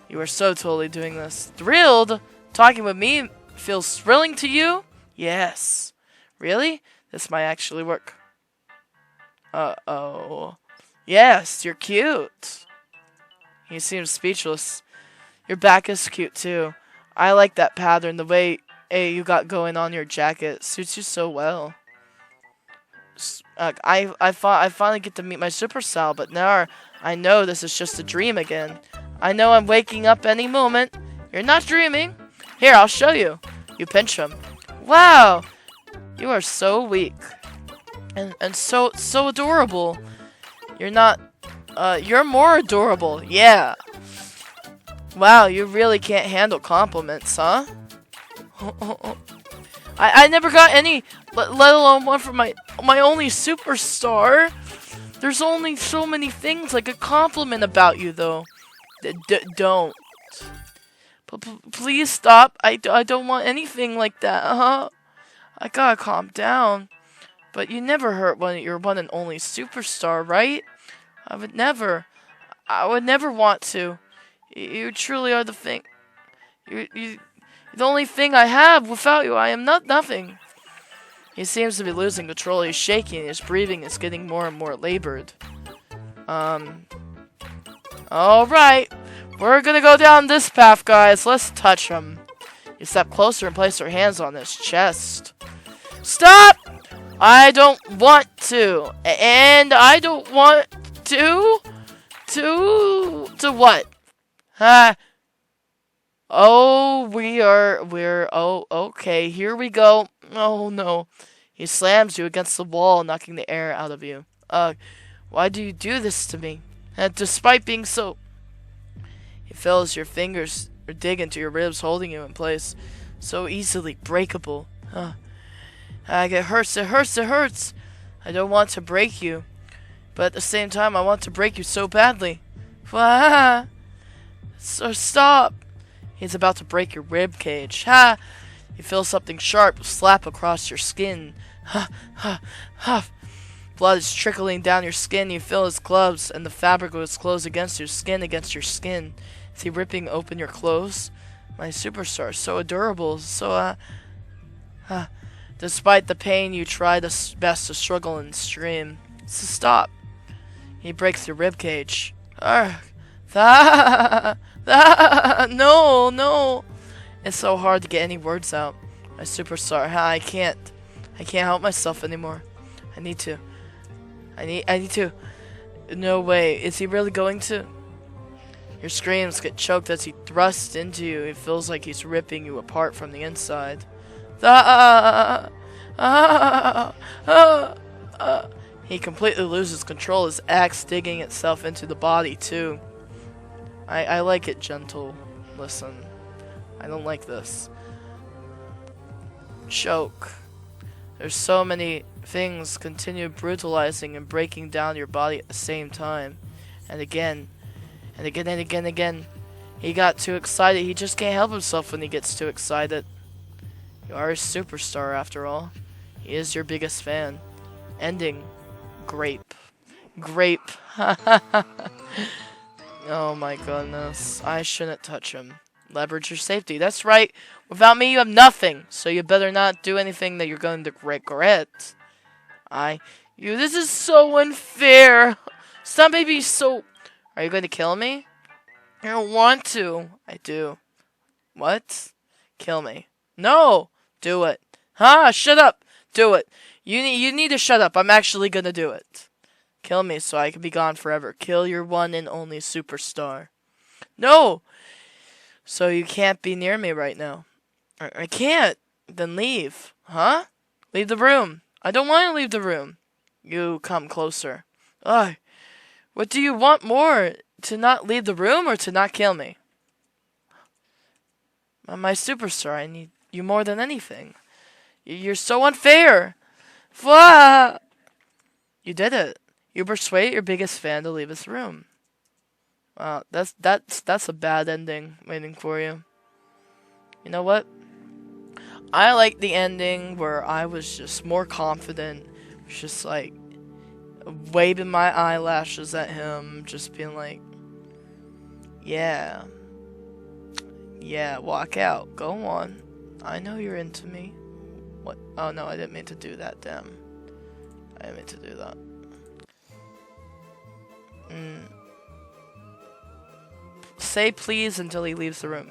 You are so totally doing this. Thrilled? Talking with me feels thrilling to you? Yes. Really? This might actually work. Uh-oh. Yes, you're cute. He seems speechless. Your back is cute too. I like that pattern. The way you got going on your jacket suits you so well. I finally get to meet my superstar, but now I know this is just a dream again. I know I'm waking up any moment. You're not dreaming. Here, I'll show you. You pinch him. Wow, you are so weak. and so adorable. You're not, you're more adorable. Yeah. Wow, you really can't handle compliments, huh? I never got any, let alone one from my only superstar. There's only so many things I could compliment about you, though. Don't. Please stop. I don't want anything like that, huh? I gotta calm down. But you never hurt your one and only superstar, right? I would never want to. You truly are the thing. You the only thing I have. Without you, I am nothing. He seems to be losing control. He's shaking. His breathing is getting more and more labored. Alright. We're gonna go down this path, guys. Let's touch him. You step closer and place your hands on his chest. Stop! I don't want to. And I don't want to... To what? Oh, okay, here we go. Oh, no. He slams you against the wall, knocking the air out of you. Why do you do this to me? Despite being so... He feels your fingers dig into your ribs, holding you in place. So easily breakable. It hurts, it hurts. I don't want to break you. But at the same time, I want to break you so badly. So stop. He's about to break your rib cage. You feel something sharp slap across your skin. Blood is trickling down your skin. You feel his gloves and the fabric of his clothes against your skin. Is he ripping open your clothes? My superstar, so adorable, so despite the pain, you try the best to struggle and scream. So stop. He breaks your rib cage. No. It's so hard to get any words out. My superstar, I can't help myself anymore. I need to. No way. Is he really going to? Your screams get choked as he thrusts into you. It feels like he's ripping you apart from the inside. He completely loses control, his axe digging itself into the body too. I like it gentle. Listen. I don't like this. Choke. There's so many things continue brutalizing and breaking down your body at the same time. And again. And again. He got too excited. He just can't help himself when he gets too excited. You are a superstar after all. He is your biggest fan. Ending. Grape. Oh my goodness. I shouldn't touch him. Leverage your safety. That's right. Without me, you have nothing. So you better not do anything that you're going to regret. This is so unfair. Stop being so... Are you going to kill me? I don't want to. I do. What? Kill me. No! Do it. Shut up. Do it. You need to shut up. I'm actually gonna do it. Kill me so I can be gone forever. Kill your one and only superstar. No! So you can't be near me right now. I can't. Then leave. Huh? Leave the room. I don't want to leave the room. You come closer. Ugh. What do you want more? To not leave the room or to not kill me? My superstar, I need you more than anything. You're so unfair. You did it. You persuade your biggest fan to leave his room. Wow, that's a bad ending waiting for you. You know what? I like the ending where I was just more confident, just like waving my eyelashes at him, just being like, yeah, walk out, go on. I know you're into me. What? Oh no, I didn't mean to do that, damn. I didn't mean to do that. Say please until he leaves the room.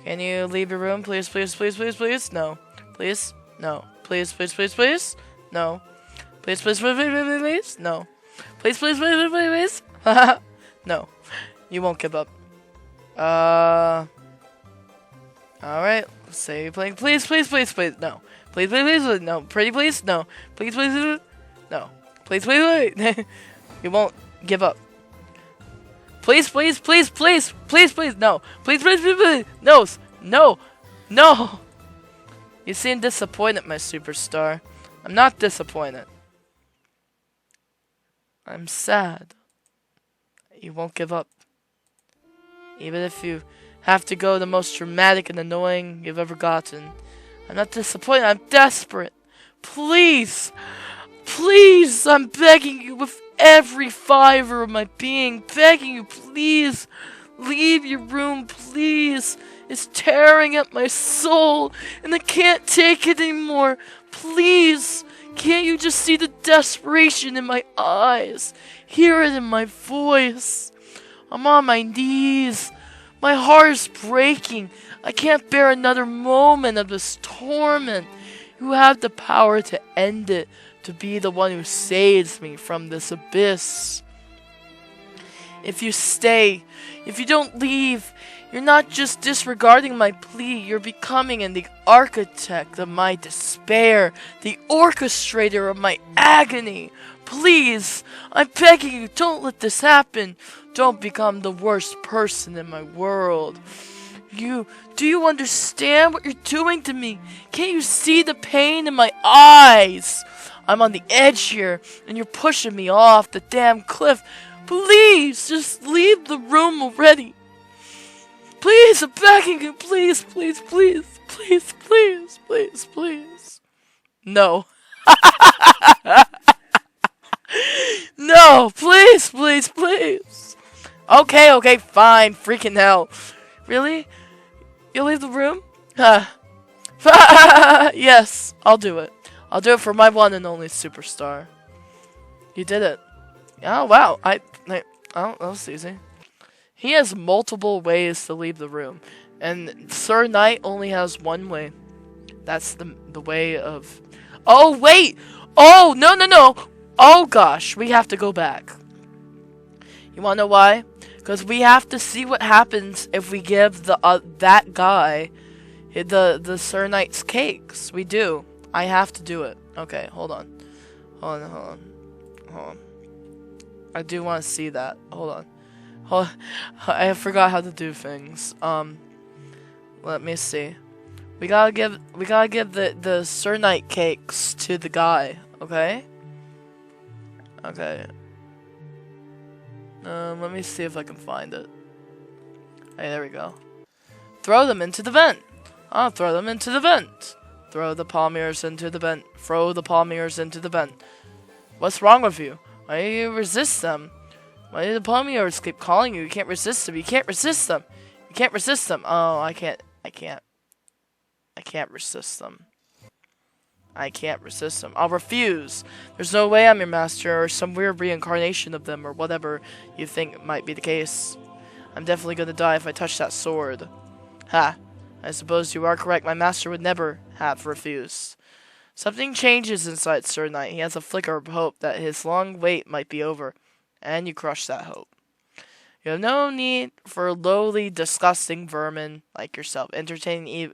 Can you leave your room, please, please, please, please, please? No. Please? No. Please, please, please, please? No. Please, please, please, please, please, please? No. Please, please, please, please, please, please? No. You won't give up. Alright. Say please, please, please, please. No. Please, please, please, no. Pretty please? No. Please, please, please. No. Please, please, please. You won't give up. Please, please, please, please, please, please, no. Please, please, please, please. No, no, no. You seem disappointed, my superstar. I'm not disappointed. I'm sad. You won't give up. Even if you have to go the most dramatic and annoying you've ever gotten. I'm not disappointed, I'm desperate. Please, please, I'm begging you with every fiber of my being. Begging you, please, leave your room, please. It's tearing at my soul, and I can't take it anymore. Please, can't you just see the desperation in my eyes? Hear it in my voice. I'm on my knees. My heart is breaking. I can't bear another moment of this torment. You have the power to end it, to be the one who saves me from this abyss. If you stay, if you don't leave, you're not just disregarding my plea, you're becoming the architect of my despair, the orchestrator of my agony. Please, I'm begging you, don't let this happen. Don't become the worst person in my world. Do you understand what you're doing to me? Can't you see the pain in my eyes? I'm on the edge here, and you're pushing me off the damn cliff. Please, just leave the room already. Please, I'm begging you, please, please, please, please, please, please, please. No. No, please, please, please. Okay, fine, freaking hell. Really? You'll leave the room? Yes, I'll do it. I'll do it for my one and only superstar. You did it. Oh, wow. Oh, that was easy. He has multiple ways to leave the room. And Sir Knight only has one way. That's the way of... Oh, wait! Oh, no! Oh, gosh. We have to go back. You wanna know why? Because we have to see what happens if we give that guy the Sir Knight's cakes. We do. I have to do it. Okay, hold on. I do want to see that. Hold on. I forgot how to do things. Let me see. We gotta give the Sir Knight cakes to the guy. Okay. Okay. Let me see if I can find it. Hey, there we go. Throw them into the vent. I'll throw them into the vent. Throw the palmiers into the vent. Throw the palmiers into the vent. What's wrong with you? Why do you resist them? Why do the palmiers keep calling you? You can't resist them. You can't resist them. You can't resist them. Oh, I can't resist them. I can't resist them. I'll refuse. There's no way I'm your master or some weird reincarnation of them or whatever you think might be the case. I'm definitely gonna die if I touch that sword. Ha. I suppose you are correct. My master would never have refused. Something changes inside Sir Knight. He has a flicker of hope that his long wait might be over. And you crush that hope. You have no need for lowly, disgusting vermin like yourself. Entertaining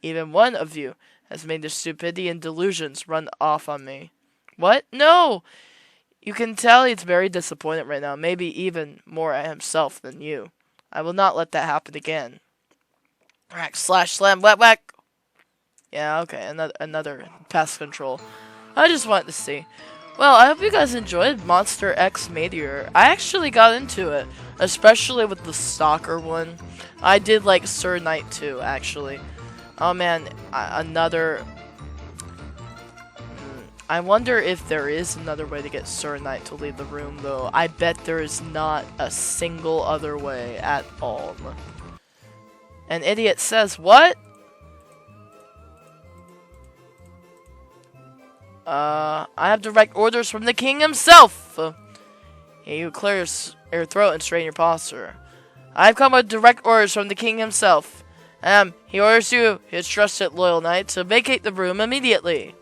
even one of you has made the stupidity and delusions run off on me. What? No! You can tell he's very disappointed right now, maybe even more at himself than you. I will not let that happen again. Rack, slash, slam, whack, whack! Yeah, okay, another pest control. I just wanted to see. Well, I hope you guys enjoyed Monster X Mediator. I actually got into it, especially with the Stalker one. I did like Sir Knight too, actually. Oh man, another... I wonder if there is another way to get Sir Knight to leave the room, though. I bet there is not a single other way at all. An idiot says, what? I have direct orders from the king himself. You clear your throat and straighten your posture. I've come with direct orders from the king himself. He orders you, his trusted loyal knight, to vacate the room immediately.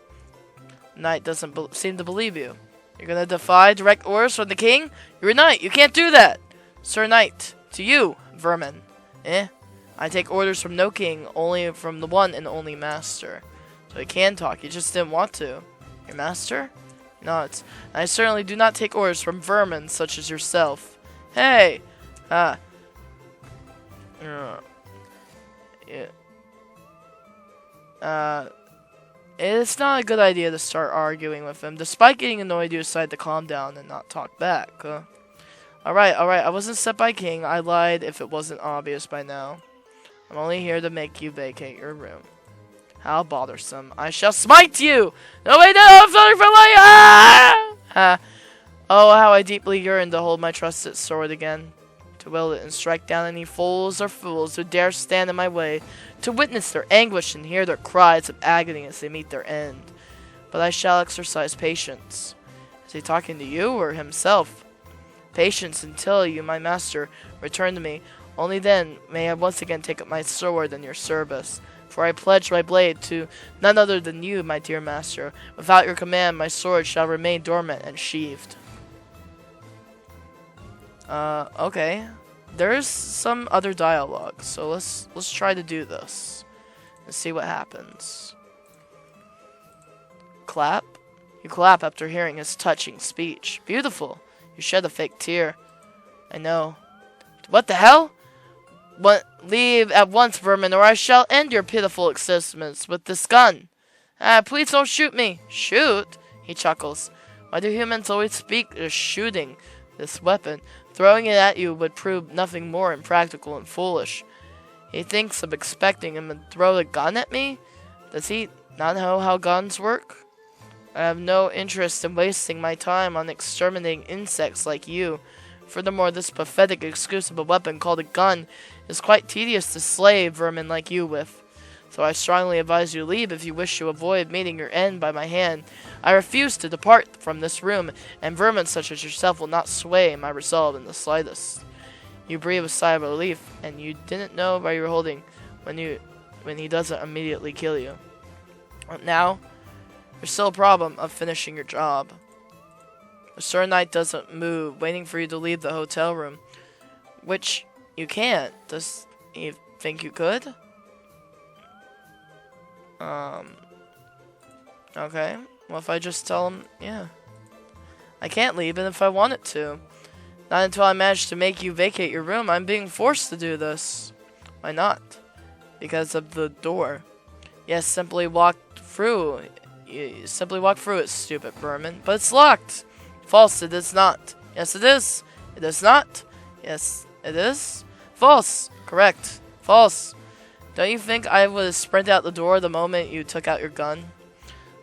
Knight doesn't seem to believe you. You're gonna defy direct orders from the king? You're a knight, you can't do that. Sir Knight, to you, vermin. I take orders from no king, only from the one and only master. So he can talk, he just didn't want to. Your master? not. I certainly do not take orders from vermin such as yourself. Hey! Yeah. It's not a good idea to start arguing with him. Despite getting annoyed, you decide to calm down and not talk back. Alright, I wasn't set by King. I lied if it wasn't obvious by now. I'm only here to make you vacate your room. How bothersome. I shall smite you! No, wait, no, I'm sorry for lying! Ah! Oh, how I deeply yearn to hold my trusted sword again. To wield it and strike down any fools who dare stand in my way. To witness their anguish and hear their cries of agony as they meet their end. But I shall exercise patience. Is he talking to you or himself? Patience until you, my master, return to me. Only then may I once again take up my sword in your service. For I pledge my blade to none other than you, my dear master. Without your command, my sword shall remain dormant and sheathed. Okay. There's some other dialogue, so let's try to do this. Let's see what happens. Clap? You clap after hearing his touching speech. Beautiful. You shed a fake tear. I know. What the hell? Leave at once, vermin, or I shall end your pitiful existence with this gun. Please don't shoot me. Shoot? He chuckles. Why do humans always speak of shooting this weapon? Throwing it at you would prove nothing more impractical and foolish. He thinks of expecting him to throw a gun at me? Does he not know how guns work? I have no interest in wasting my time on exterminating insects like you. Furthermore, this pathetic excuse of a weapon called a gun is quite tedious to slay vermin like you with. So I strongly advise you to leave if you wish to avoid meeting your end by my hand. I refuse to depart from this room, and vermin such as yourself will not sway my resolve in the slightest. You breathe a sigh of relief, and you didn't know why you were holding when he doesn't immediately kill you. Now, there's still a problem of finishing your job. The Sir Knight doesn't move, waiting for you to leave the hotel room. Which you can't. Does he think you could? Okay. Well, if I just tell him, yeah. I can't leave even if I wanted to. Not until I manage to make you vacate your room. I'm being forced to do this. Why not? Because of the door. Yes, simply walk through. You simply walk through it, stupid vermin. But it's locked. False, it is not. Yes, it is. It is not. Yes, it is. False. Correct. False. Don't you think I would sprint out the door the moment you took out your gun?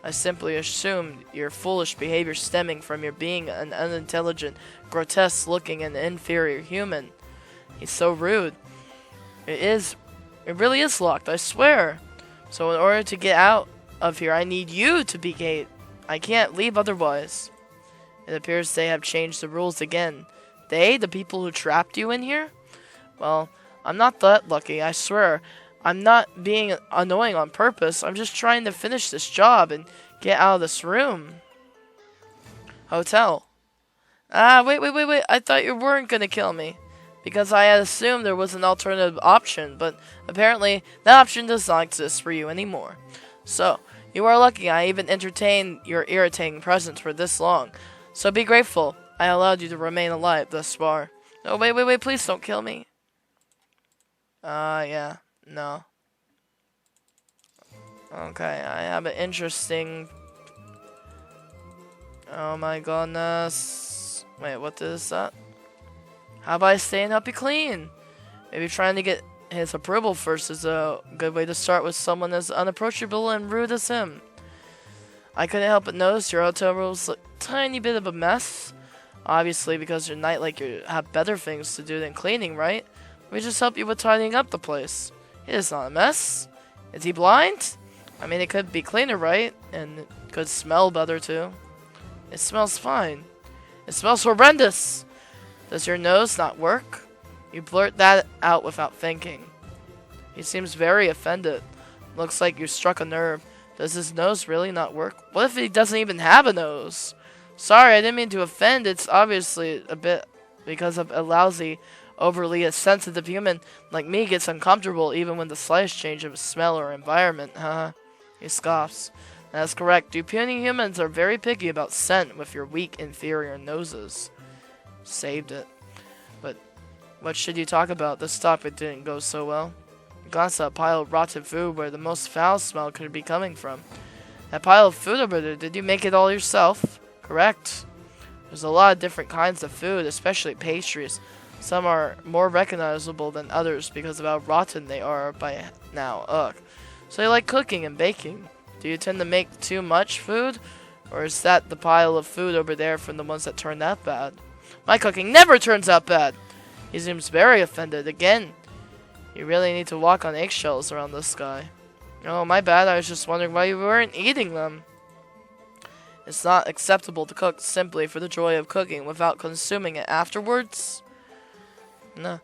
I simply assumed your foolish behavior stemming from your being an unintelligent, grotesque-looking, and inferior human. He's so rude. It really is locked, I swear. So in order to get out of here, I need you to vacate. I can't leave otherwise. It appears they have changed the rules again. They, the people who trapped you in here? Well, I'm not that lucky, I swear. I'm not being annoying on purpose. I'm just trying to finish this job and get out of this room. Hotel. Wait. I thought you weren't gonna kill me. Because I had assumed there was an alternative option, but apparently that option does not exist for you anymore. So, you are lucky I even entertained your irritating presence for this long. So be grateful I allowed you to remain alive thus far. No, wait, please don't kill me. Yeah. No. Okay, I have an interesting... Oh my goodness. Wait, what is that? How about I stay and help you clean? Maybe trying to get his approval first is a good way to start with someone as unapproachable and rude as him. I couldn't help but notice your hotel room was a tiny bit of a mess. Obviously, because you're night like you have better things to do than cleaning, right? We just help you with tidying up the place. It is not a mess. Is he blind? I mean, it could be cleaner, right? And it could smell better, too. It smells fine. It smells horrendous. Does your nose not work? You blurt that out without thinking. He seems very offended. Looks like you struck a nerve. Does his nose really not work? What if he doesn't even have a nose? Sorry, I didn't mean to offend. It's obviously a bit because of a lousy, overly sensitive human like me gets uncomfortable even when the slightest change of smell or environment. He scoffs. That's correct. You puny humans are very picky about scent with your weak, inferior noses. Saved it. But what should you talk about? This topic didn't go so well. You glanced at a pile of rotten food where the most foul smell could be coming from. That pile of food over there, did you make it all yourself? Correct. There's a lot of different kinds of food, especially pastries. Some are more recognizable than others because of how rotten they are by now. Ugh. So you like cooking and baking. Do you tend to make too much food? Or is that the pile of food over there from the ones that turned out bad? My cooking never turns out bad! He seems very offended. Again, you really need to walk on eggshells around this guy. Oh, my bad. I was just wondering why you weren't eating them. It's not acceptable to cook simply for the joy of cooking without consuming it afterwards. No.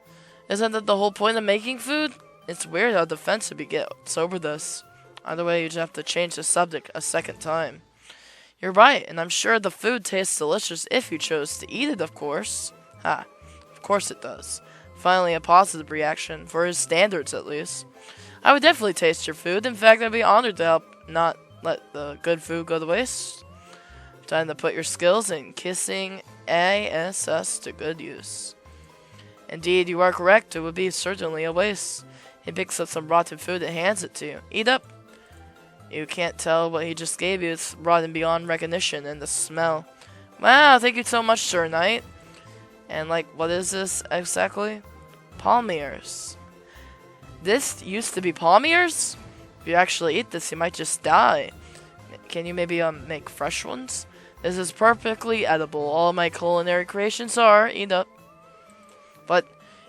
Isn't that the whole point of making food? It's weird how defensive he gets over this. Either way, you just have to change the subject a second time. You're right, and I'm sure the food tastes delicious if you chose to eat it, of course. Ha, of course it does. Finally, a positive reaction, for his standards at least. I would definitely taste your food. In fact, I'd be honored to help not let the good food go to waste. Time to put your skills in kissing ASS to good use. Indeed, you are correct. It would be certainly a waste. He picks up some rotten food and hands it to you. Eat up. You can't tell what he just gave you. It's rotten beyond recognition, and the smell. Wow, thank you so much, Sir Knight. And like, what is this exactly? Palm ears. This used to be palm ears? If you actually eat this, you might just die. Can you maybe make fresh ones? This is perfectly edible. All my culinary creations are. Eat up. But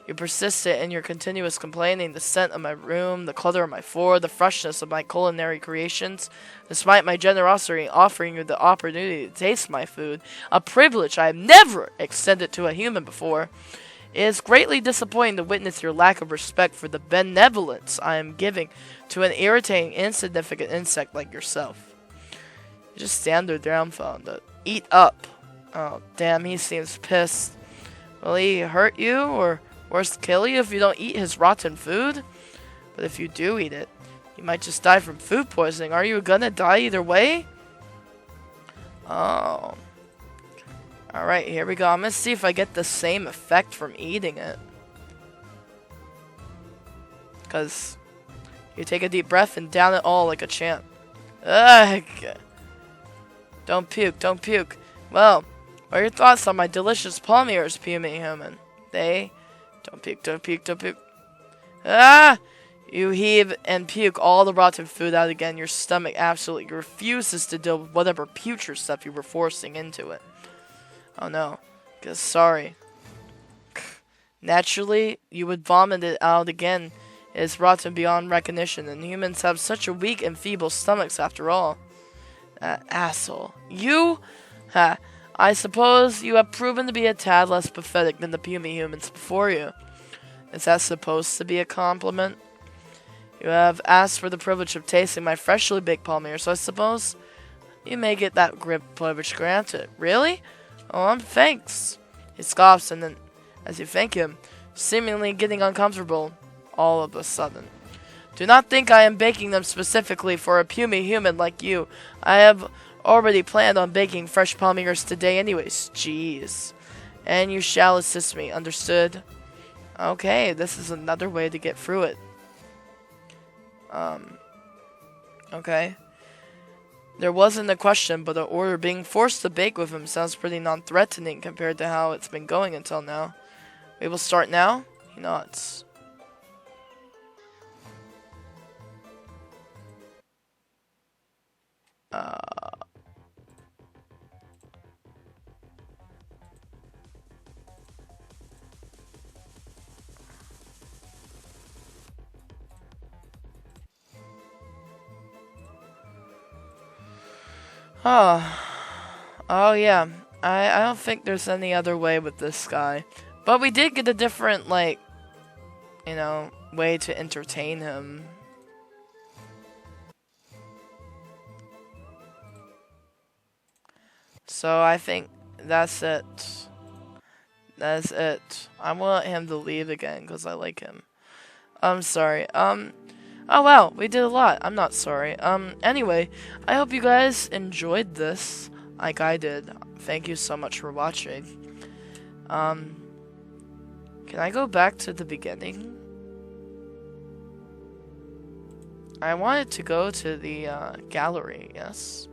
you persisted in your continuous complaining. The scent of my room, the clutter of my floor, the freshness of my culinary creations. Despite my generosity offering you the opportunity to taste my food, a privilege I have never extended to a human before, it is greatly disappointing to witness your lack of respect for the benevolence I am giving to an irritating, insignificant insect like yourself. You just stand there dumbfounded. Eat up. Oh, damn, he seems pissed. Will he hurt you, or worse, kill you if you don't eat his rotten food? But if you do eat it, you might just die from food poisoning. Are you gonna die either way? Oh. Alright, here we go. I'm gonna see if I get the same effect from eating it. Because you take a deep breath and down it all like a champ. Ugh. Don't puke, don't puke. Well, what are your thoughts on my delicious palm ears, puny human? Don't puke, don't puke, don't puke. Ah! You heave and puke all the rotten food out again. Your stomach absolutely refuses to deal with whatever putrid stuff you were forcing into it. Oh no. Because, sorry. Naturally, you would vomit it out again. It is rotten beyond recognition, and humans have such a weak and feeble stomachs after all. Asshole. You? Ha. I suppose you have proven to be a tad less pathetic than the puny humans before you. Is that supposed to be a compliment? You have asked for the privilege of tasting my freshly baked palm ears, so I suppose you may get that privilege granted. Really? Oh, thanks. He scoffs, and then, as you thank him, seemingly getting uncomfortable all of a sudden. Do not think I am baking them specifically for a puny human like you. I have already planned on baking fresh palm ears today anyways. Jeez. And you shall assist me, understood? Okay, this is another way to get through it. Okay. There wasn't a question, but the order being forced to bake with him sounds pretty non-threatening compared to how it's been going until now. We will start now? He nods. Oh yeah. I don't think there's any other way with this guy. But we did get a different, like, you know, way to entertain him. So I think that's it. That's it. I want him to leave again because I like him. I'm sorry. Oh wow, we did a lot. I'm not sorry. Anyway, I hope you guys enjoyed this like I did. Thank you so much for watching. Can I go back to the beginning? I wanted to go to the gallery, yes.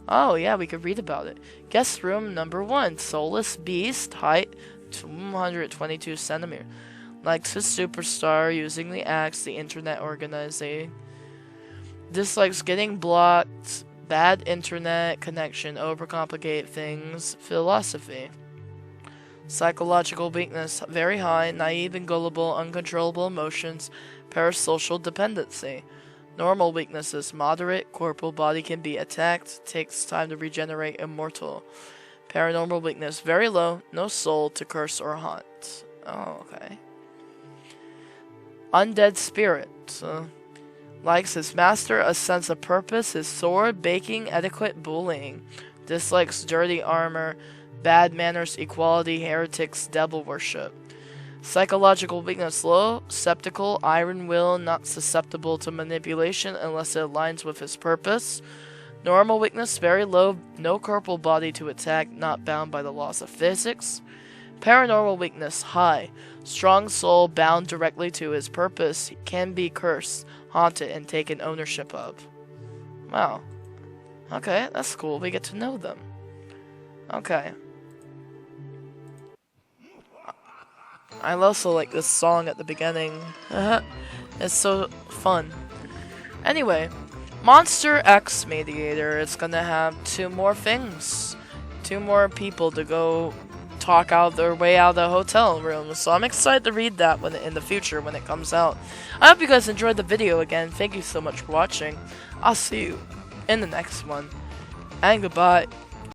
Oh yeah, we could read about it. Guest room number 1, soulless beast, height 222 centimeters. Likes his superstar, using the axe, the internet organizing. Dislikes getting blocked, bad internet connection, overcomplicate things, philosophy. Psychological weakness, very high, naive and gullible, uncontrollable emotions, parasocial dependency. Normal weaknesses, moderate, corporal body can be attacked, takes time to regenerate, immortal. Paranormal weakness, very low, no soul to curse or haunt. Oh, okay. Undead spirit. Likes his master, a sense of purpose, his sword, baking, etiquette, bullying. Dislikes dirty armor, bad manners, equality, heretics, devil worship. Psychological weakness low, skeptical, iron will, not susceptible to manipulation unless it aligns with his purpose. Normal weakness very low, no corporal body to attack, not bound by the laws of physics. Paranormal weakness high, strong soul bound directly to his purpose, he can be cursed, haunted, and taken ownership of. Wow. Okay, that's cool, we get to know them. Okay. I also like this song at the beginning. It's so fun. Anyway, Monster X Mediator is gonna have 2 more things. 2 more people to go talk out their way out of the hotel room. So I'm excited to read that in the future when it comes out. I hope you guys enjoyed the video again. Thank you so much for watching. I'll see you in the next one. And goodbye.